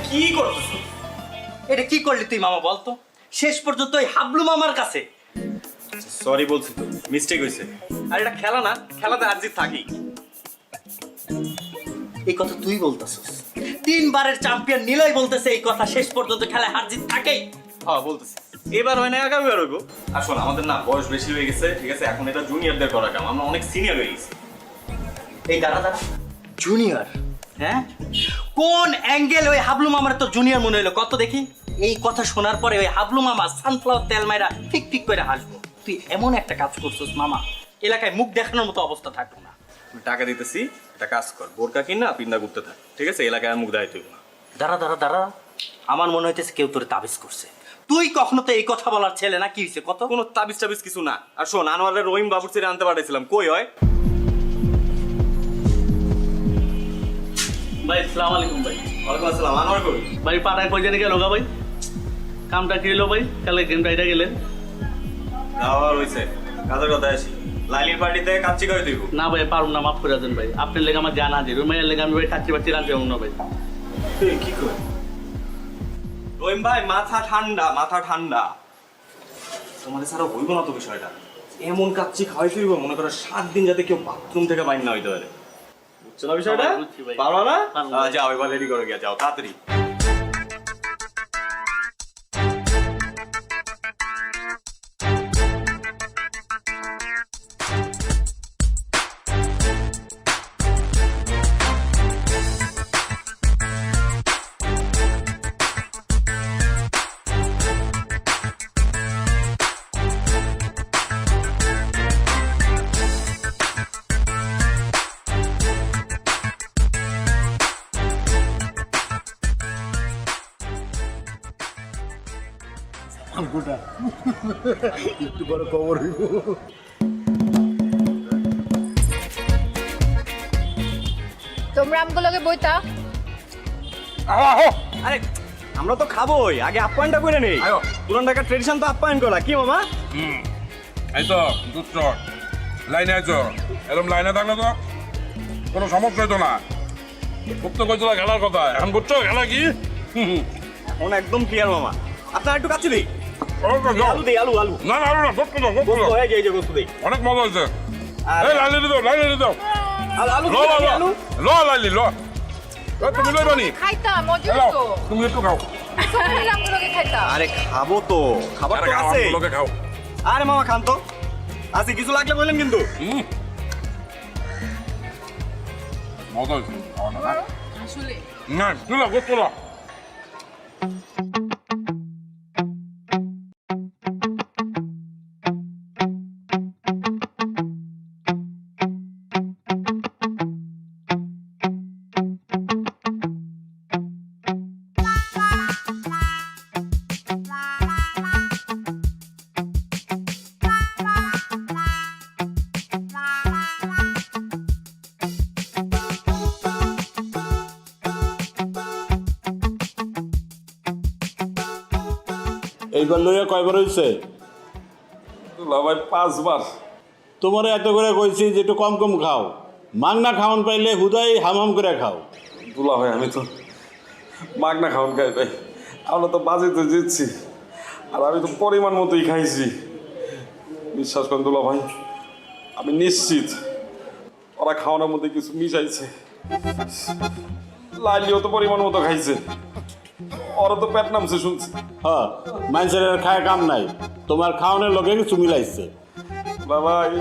কি করতেছ? এটা কি করলি তুই মামা বলতো? শেষ পর্যন্ত ওই হাবলু মামার কাছে। সরি বলছি তো, মিস্টেক হয়েছে। আর এটা খেলা না, খেলাতে হার জিত থাকি। এই কথা তুই বলতেছিস? 3 বারের চ্যাম্পিয়ন নিলয় বলতেছে এই কথা, শেষ পর্যন্ত খেলায় হার জিত থাকেই। হ্যাঁ বলতেছি, এবার হয় না আগামীবার হইব। আর শোন, আমাদের না বয়স বেশি হয়ে গেছে, ঠিক আছে? এখন এটা জুনিয়রদের করা কাম, আমরা অনেক সিনিয়র হয়ে গেছি। এই দাঁড়া দাঁড়া, জুনিয়র? হ্যাঁ, কোন অ্যাঙ্গেল ওই হাবলু মামার তো জুনিয়র মনে হলো? কত দেখি। এই কথা শোনার পরে ওই হাবলু মামা সানফ্লাওয়ার তেল মাইরা ঠিক ঠিক করে হাসবো। তুই এমন একটা কাজ করছিস মামা, এলাকায় মুখ দেখানোর মতো অবস্থা থাকলো না। টাকা দিতেছি, একটা কাজ কর, বোরকা কিনা পিন্দা ঘুরতে থাক, ঠিক আছে? এলাকায় মুখ দেখাইতে হইব না। দাঁড়া দাঁড়া দাঁড়া, আমার মনে হইতেছে কেউ তোরে তাবিজ করছে। তুই কখনো তো এই কথা বলার ছেলে না, কি হয়েছে কত? কোনো তাবিজ টাবিজ কিছু না। আর শোন, আনোয়ারের রহিম বাবুর ছেড়ে আনতে পাঠাইছিলাম, কই হয়? ভাই আসসালামু আলাইকুম ভাই। ওয়ালাইকুম আসসালাম। আনোয়ার কই? ভাই পাড়ায় কই জানি গেল গা ভাই? কামটা কিলো ভাই, কালে গেম রাইডা গেলেন? যাওয়ার হইছে, কাজের কথা আসি। লাইলির পার্টিতে কাচ্চি খাই দিব না ভাই, পারুম না, মাফ করে দেন ভাই। আপনার লেগে আমার জানা আছে, রুমাইয়ের লেগে আমি ভাই কাচ্চি বাচ্চি রাখতে পারবো না ভাই। কি কই? রহিম ভাই, মাথা ঠান্ডা, মাথা ঠান্ডা। তোমাদের ছাড়া হইব না তো বিষয়টা। এমন কাচ্চি খাওয়াই তুইব, মনে করো 7 দিন যাতে কেউ বাথরুম থেকে বাইর না হইতে পারে। বুঝছো না বিষয়টা? পারো না? যাও এবার রেডি করে গিয়া, যাও তাড়াতাড়ি। একটু বড় খবর হইব। তোমরা আমগুলোকে বইতা। আরে আমরা তো খাবোই, আগে আপ্যায়নটা করে নেই। পুরান ঢাকার ট্রেডিশন তো আপ্যায়ন করা, কি মামা? এই তো দুধ লাইনে আইছো, এরকম লাইনে থাকলে তো কোনো সমস্যা হইতো না। খুব তো কইছিল খেলার কথা, এখন বুঝছো খেলা কি? এখন একদম ক্লিয়ার মামা আপনার একটু কাছে দিই আলু দিই আলু আলু না না আলু না গোস্ত দাও গোস্ত দাও এই যে গোস্ত দিই অনেক মজা হয়েছে এই লাইলি দাও আলু লো লাইলি লো তুমি লই বানি খাইতাম মজা তো তুমি একটু খাও সবাই আমগুলোকে খাইতাম আরে খাবো তো খাবার তো আছে লোকে খাও আরে মামা খান তো আছে কিছু লাগলে বললেন কিন্তু মজা হয়েছে আসলে না তুলা গোস্ত দাও এইবার লইয়া কয়বার হয়েছে ভাই 5 বার তোমার এত করে কইছি যে একটু কম কম খাও মাগনা খাওয়ান পাইলে হুদাই হাম করে খাও দুলা ভাই আমি তো মাগনা খাওয়ান খাই ভাই আমরা তো বাজেতে জিতছি আর আমি তো পরিমাণ মতোই খাইছি বিশ্বাস করেন দুলা ভাই আমি নিশ্চিত ওরা খাওয়ানোর মধ্যে কিছু মিশাইছে লাইলিও তো পরিমাণ মতো খাইছে ওরা তো পেট নামছে শুনছি হ্যাঁ মানুষের খায় কাম নাই তোমার খাওয়ানোর লোকে কিছু মিলাইছে ভাই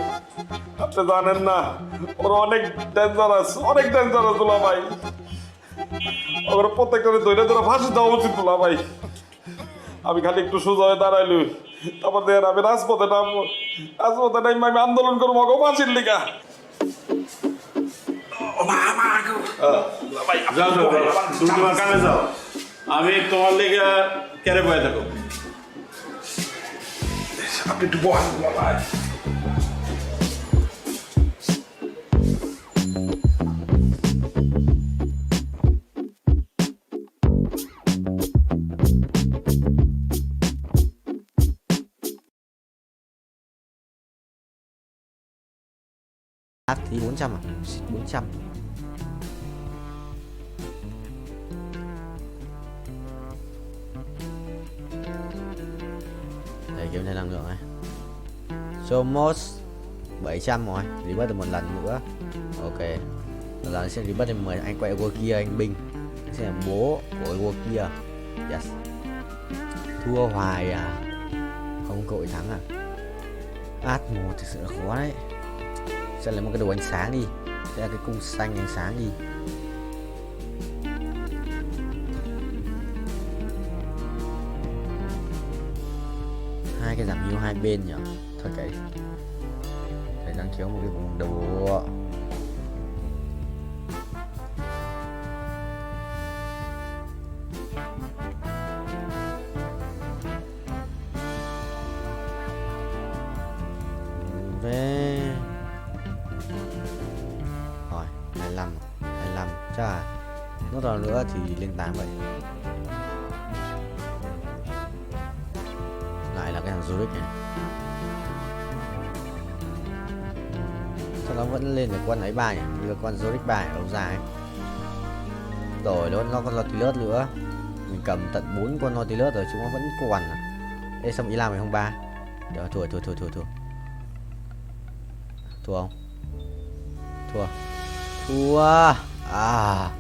আপনি জানেন না ওরা অনেক ডেঞ্জারাস দুলা ভাই ওরা প্রত্যেকটা ধরে ধরে ফাঁসি দেওয়া উচিত দুলা ভাই আমি খালি একটু সোজা হয়ে দাঁড়াইলই তারপর দেখেন আমি রাজপথে নামবো আমি আন্দোলন করবো ওকে ফাঁসির লিগা যাও তুমি তোমার কানে যাও আমি তোমার লেগে কেড়ে বয়ে থাকো আপনি একটু বহান ভাই Thì 400 à? 400. Đây kiểm tra năng lượng này. Somos 700 rồi, rebat được một lần nữa. Ok. Lần này sẽ rebat thêm 10 anh quay qua kia anh binh. Anh sẽ là bố của qua kia. Yes. Thua hoài à? Không cội thắng à? Át một thực sự là khó đấy. Sẽ lấy một cái đồ ánh sáng đi. Sẽ là cái cung xanh ánh sáng đi. Hai cái giảm hiệu hai bên nhỉ. Thôi cái phải đang kéo một cái vùng đầu. Về rồi 25 chắc là nốt nào nữa thì lên 8 vậy. Lại là cái thằng Zurich này. Sao nó vẫn lên được con ấy bài nhỉ? Đưa con Zurich bài ở đâu dài. Rồi nó con Nautilus nữa. Mình cầm tận 4 con Nautilus rồi chúng nó vẫn còn à. Ê xong ý làm mày không ba. Rồi thua. Thua không? Thua. À.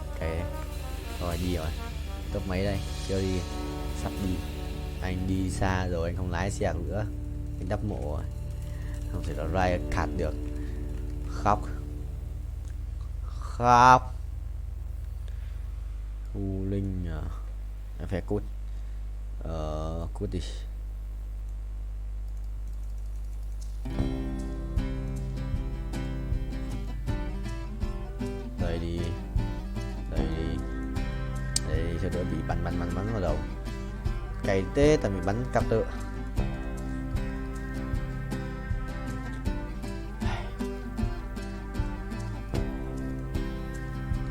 Ok. Rồi đi rồi. Top mấy đây? Chưa đi. Sắp đi. Anh đi xa rồi, anh không lái xe nữa. Anh đắp mộ rồi. Không thể là ride khát được. Khóc. U Linh à. Em phải cút. Cút đi. Đây đi. Đây cho đỡ bị bắn vào đầu. Cày tê tại bị bắn cặp tự.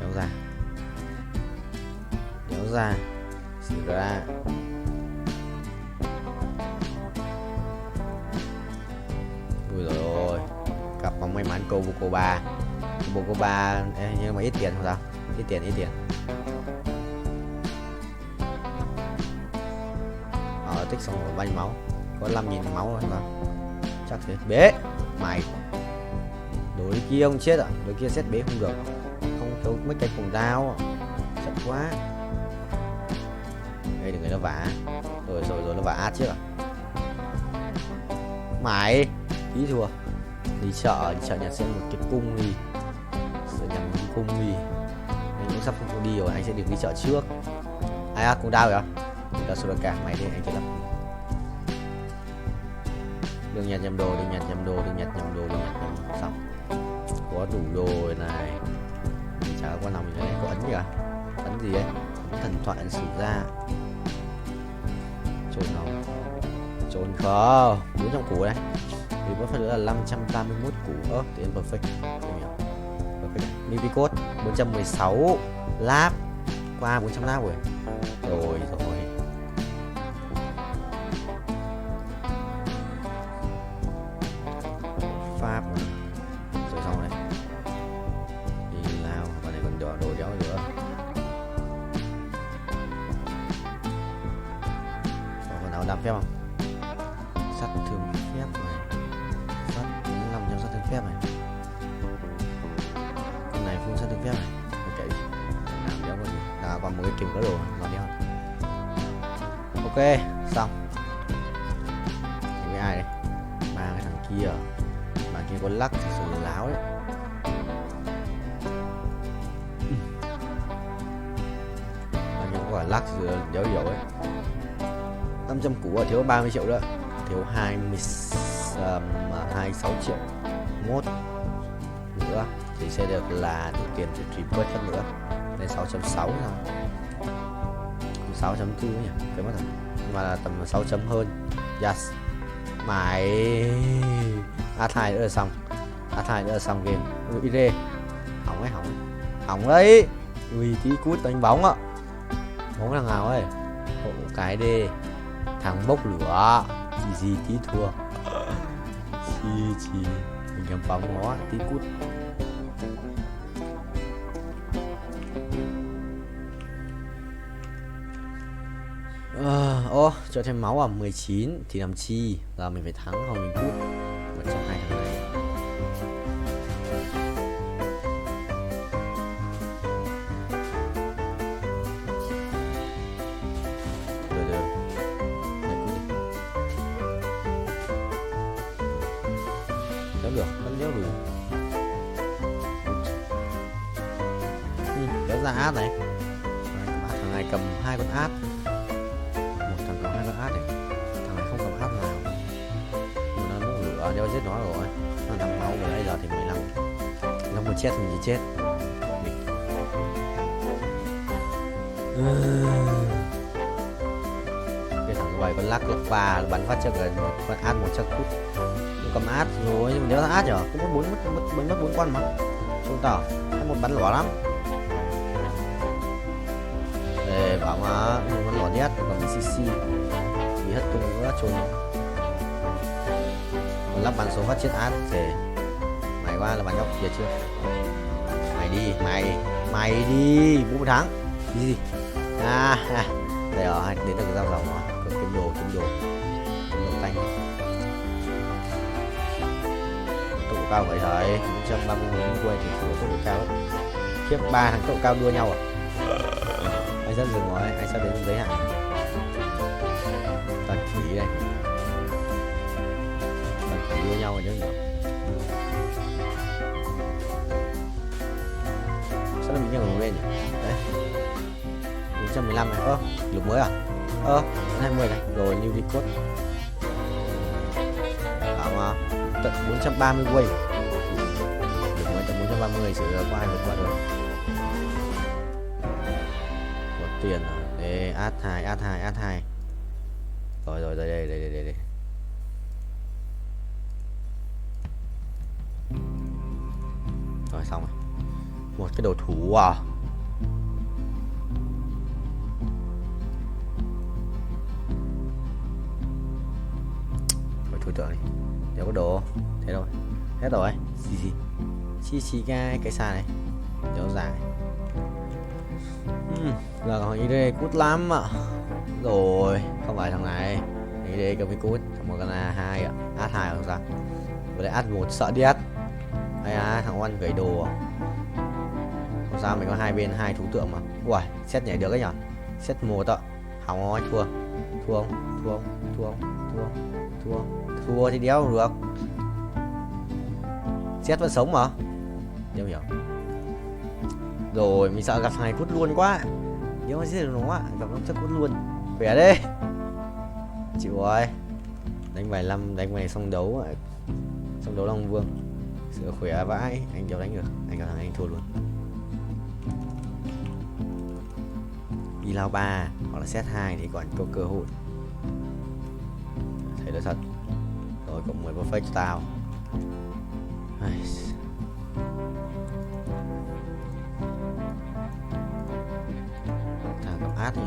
Kéo ra xì ra. Ui rồi cặp bóng may mắn cô ba nhưng mà ít tiền không sao, ít tiền tích xong rồi bao nhiêu máu? Có 5.000 máu rồi sao? Chắc thế. Bế mày, đối kia không chết ạ. Đối kia xét bế không được, không thiếu mấy cái cùng đao, chậm quá. Đây đừng người nó vả rồi nó vả trước à? Mày tí thua. Đi chợ nhặt xem một cái cung đi, sợ nhặt một cái cung đi. Anh cũng sắp không đi rồi, anh sẽ được đi chợ trước. Ai à, cung đao kìa. Đao số cả mày đi, anh chơi lắm. Đừng nhặt nhầm đồ, đừng nhặt nhầm đồ. Xong có đủ đồ rồi này. Mình chả có nào mình này có ấn gì cả. Ấn gì ấy? Ấn thần thoại, ấn sử gia. Trốn không? Trốn không? 400 củ đây. Thì có phải nữa là 531 củ. Tiền perfect. Perfect. Nivi code 416 lap. Qua 400 lap rồi. Rồi. Pháp rồi xong này. Đi lao, và này còn đồ đéo nữa. Còn nào đam phép không? Sắt thương phép này. Sắt 45% sắt thương phép này. Con này full sắt thương phép này. Ok. Nào đéo có gì. Còn một cái kiếm có đồ mà đéo. Ok, xong. Với ai đây? Ba cái thằng kia. Bạn kia có lắc thì sự láo đấy. Bạn kia có cả lắc thì đéo hiểu ấy. 500 củ ở thiếu 30 triệu đó. Thiếu 26 triệu. Mốt nữa thì sẽ được là đủ tiền từ stream quét hơn nữa. Lên 6.6 rồi. 6.4 nhỉ? Cái mất rồi. Nhưng mà là tầm 6 chấm hơn. Yes. Mày A2 nữa là xong. A2 nữa là xong game. Ui rê. Hỏng ấy. Hỏng đấy. Ui tí cút đánh bóng ạ. Bóng thằng nào ấy? Hộ cái đi. Thằng bốc lửa. Gì tí thua. Chi mình cầm bóng nó tí cút. Cho thêm máu à? 19 thì làm chi? Giờ mình phải thắng không mình cút. Một trong hai thằng này. Được. Vẫn đéo đủ. Kéo ra át này. Thằng này cầm 2 con át. Át này. Thằng này không cầm át nào. Nó muốn lửa đeo giết nó rồi. Nó 5 máu rồi bây giờ thì 15. Nó muốn chết thì chết. Cái thằng quay con lắc 3 bắn phát cho gần con át 100 phút. Nó cầm át rồi nhưng mà nếu thằng át nhở cũng mất 4 con mà. Không tỏ. Một bắn lỏ lắm. Để bảo mà một bắn lỏ nhất còn CC. Bị hết tung nữa trốn. Còn lắp bắn số phát chết át thì mày qua là bắn nhóc kia chưa? Mày đi 4 tháng gì? Đây rồi đến được giao dòng rồi. Kiếm đồ tanh. Tốc độ cao vậy thôi. 130 quay thì tốc độ cao. Khiếp 3 thằng tốc độ cao đua nhau à? Anh sắp dừng rồi, anh sắp đến giới hạn. Tần thủy đây. Tần thủy đua nhau rồi nhớ nhỉ? Sao nó bị nhường lên nhỉ? Đấy. 415 này. Lục mới à? 20 này. Rồi new record. Bảo mà tận 430 quay. Lục mới tận 430 sự có ai vượt qua được. Một tiền à? Đây, add 2. Rồi đây. Rồi xong rồi. Một cái đồ thủ à? Thôi tưởng đi. Đéo có đồ. Thế rồi. Hết rồi. Chi cái xa này. Đéo dài. Giờ hỏi ý đây cút lắm ạ. Rồi, không phải thằng này. Nghĩ đi cái cút một cái là 2 ạ. Át 2 không sao. Với lại át 1 sợ điếc. Hay à, thằng Oan gửi đồ à? Không sao, mình có hai bên hai thú tượng mà. Ui, xét nhảy được ấy nhở? Xét 1 ạ. Hỏng rồi, thua. Thua không? Thua không? Thua không? Thua không? Thua không? Thua thì đéo được. Xét vẫn sống mà. Đéo hiểu. Rồi, mình sợ gặp thằng này cút luôn quá. Nếu mà giết được nó gặp nó chắc cút luôn. Khỏe đi. Chịu rồi. Đánh bài 5, đánh bài xong đấu. Xong đấu Long Vương. Sửa khỏe vãi, anh kéo đánh được. Anh gặp thằng anh thua luôn. Đi lao 3 hoặc là set 2 thì còn có cơ hội. Thấy được thật. Rồi cộng 10 perfect cho tao. Thằng cầm át nhỉ.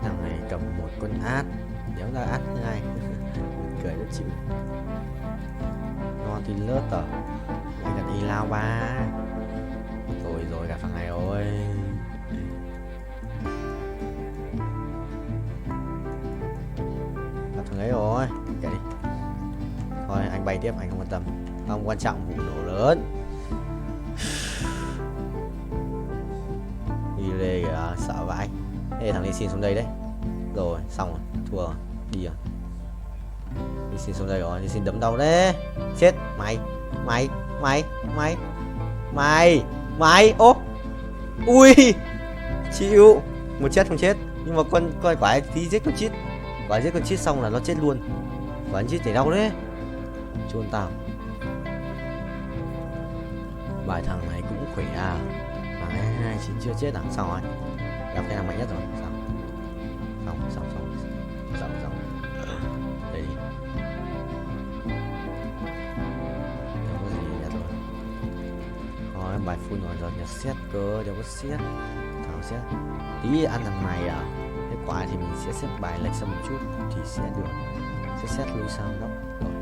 Thằng này cầm một con át. Nếu ra át 2 cười rất chịu. Ngon thì lớt tờ. Anh là đi lao 3. Rồi gặp thằng này rồi. Gặp thằng ấy rồi. Kệ đi. Thôi anh bay tiếp, anh không quan tâm. Không quan trọng vụ nổ lớn. Đi lê kìa, sợ vãi. Ê thằng Lee Sin xuống đây đấy. Rồi, xong rồi, thua rồi. Đi rồi. Lee Sin xuống đây rồi, Lee Sin đấm đầu đấy. Chết, mày. Ô. Ui. Chịu. Một chết không chết. Nhưng mà con quả tí giết con chít. Quả giết con chít xong là nó chết luôn. Quả chít thì đau đấy. Chôn tao. Bài thằng này cũng khỏe à. Thằng 29 chưa chết à? Xong rồi. Gặp cái thằng mạnh nhất rồi. Xong. Đây đi. Đâu có gì nhất rồi. Thôi bài full rồi nhặt xét cơ, đâu có xét. Thằng xét. Tí ăn thằng này à. Thế quả thì mình sẽ xếp bài lệch sang một chút thì sẽ được. Sẽ xét lui sang góc. Rồi.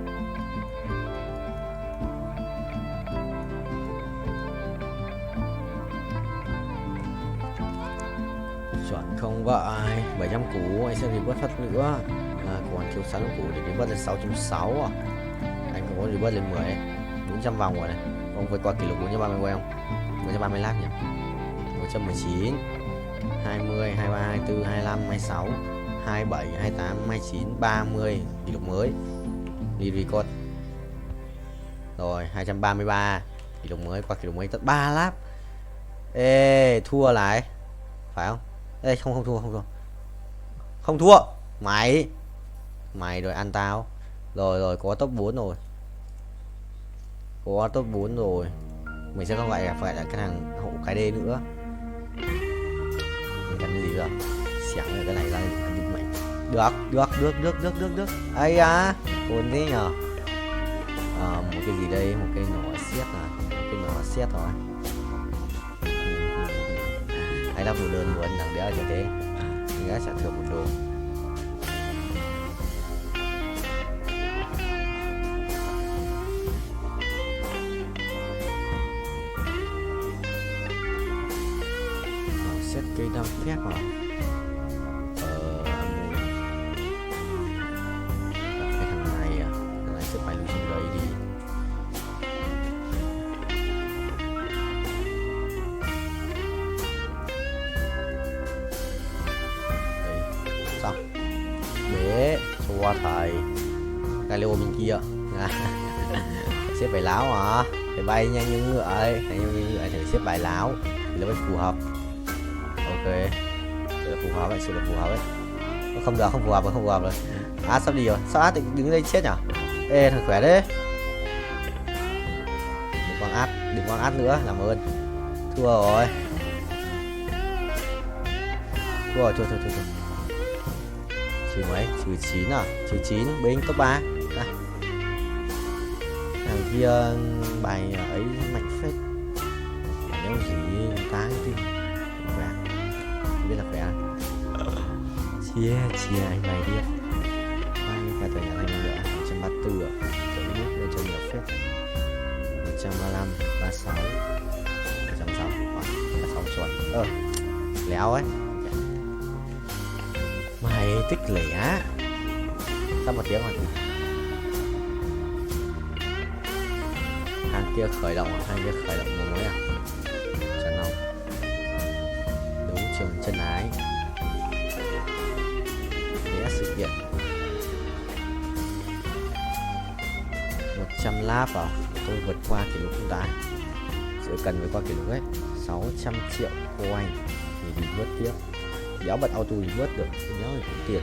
Chuẩn không vậy. 700 củ anh sẽ rebirth phát nữa. Còn thiếu 6 củ để rebirth lên 660 à. Anh không có rebirth lên 10 ấy. 400 vòng rồi này. Ông vượt qua kỷ lục 430 quay không? 430 lap nhỉ. 119 20, 23, 24, 25, 26 27, 28, 29, 30. Kỷ lục mới. Đi record. Rồi 233. Kỷ lục mới, qua kỷ lục mới tất 3 lap. Ê thua lại. Phải không? Ê không thua. Không thua. Mày rồi ăn tao. Rồi có top 4 rồi. Có top 4 rồi. Mình sẽ không phải là cái thằng hậu cái D nữa. Mình cần cái gì rồi? Xẻng rồi cái này ra định mệnh. Được. Ây à, ổn thế nhờ. Một cái gì đây, một cái nỏ xét à. Một cái nỏ xét rồi. Anh lắp đồ đơn luôn, thằng đéo như thế. Anh đã trả thưởng 1 đô. Xét cây đam phép à. Gặp cái thằng này à. Thằng này sẽ phải lùi xuống đây đi. Xong. Bế xua thầy. Cái lô bên kia. Xếp bài láo hả? Phải bay nhanh như ngựa ấy. Phải xếp bài láo thì nó mới phù hợp. Ok. Sự là phù hợp ấy. Không được, không phù hợp rồi. Sắp đi rồi. Sao đứng đây chết nhở? Ê thằng khỏe đấy. Đừng quăng át nữa, làm ơn. Thua rồi. Thôi. Trừ mấy? Trừ 9 à? Trừ 9, binh top 3. Thằng kia bài ấy mạnh phết. Nếu gì táng tim. Không biết là khỏe. Chia anh bài đi. Cả tờ nhà anh nữa. 134 ạ. Chỗ nước lên cho nhiều phết. 135, 36, 160, 36 chuẩn. Léo ấy. Mày tích lẻ. Sắp 1 tiếng rồi. Hàng kia khởi động à? Hàng kia khởi động một mới à? Chân không? Đúng trường chân ái. Vẽ sự kiện 100 lap à? Tôi vượt qua kỷ lục không ta? Sự cần vượt qua kỷ lục ấy. 600 triệu coin thì revert tiếp. Đéo bật auto revert được, đéo thì cũng tiền.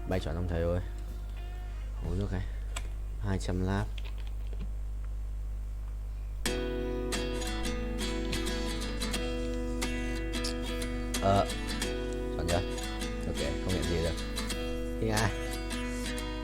Bay chọn ông thầy ơi. Uống nước này. 200 lap. Chọn chưa? Ok, không nhận gì được. Đi ai?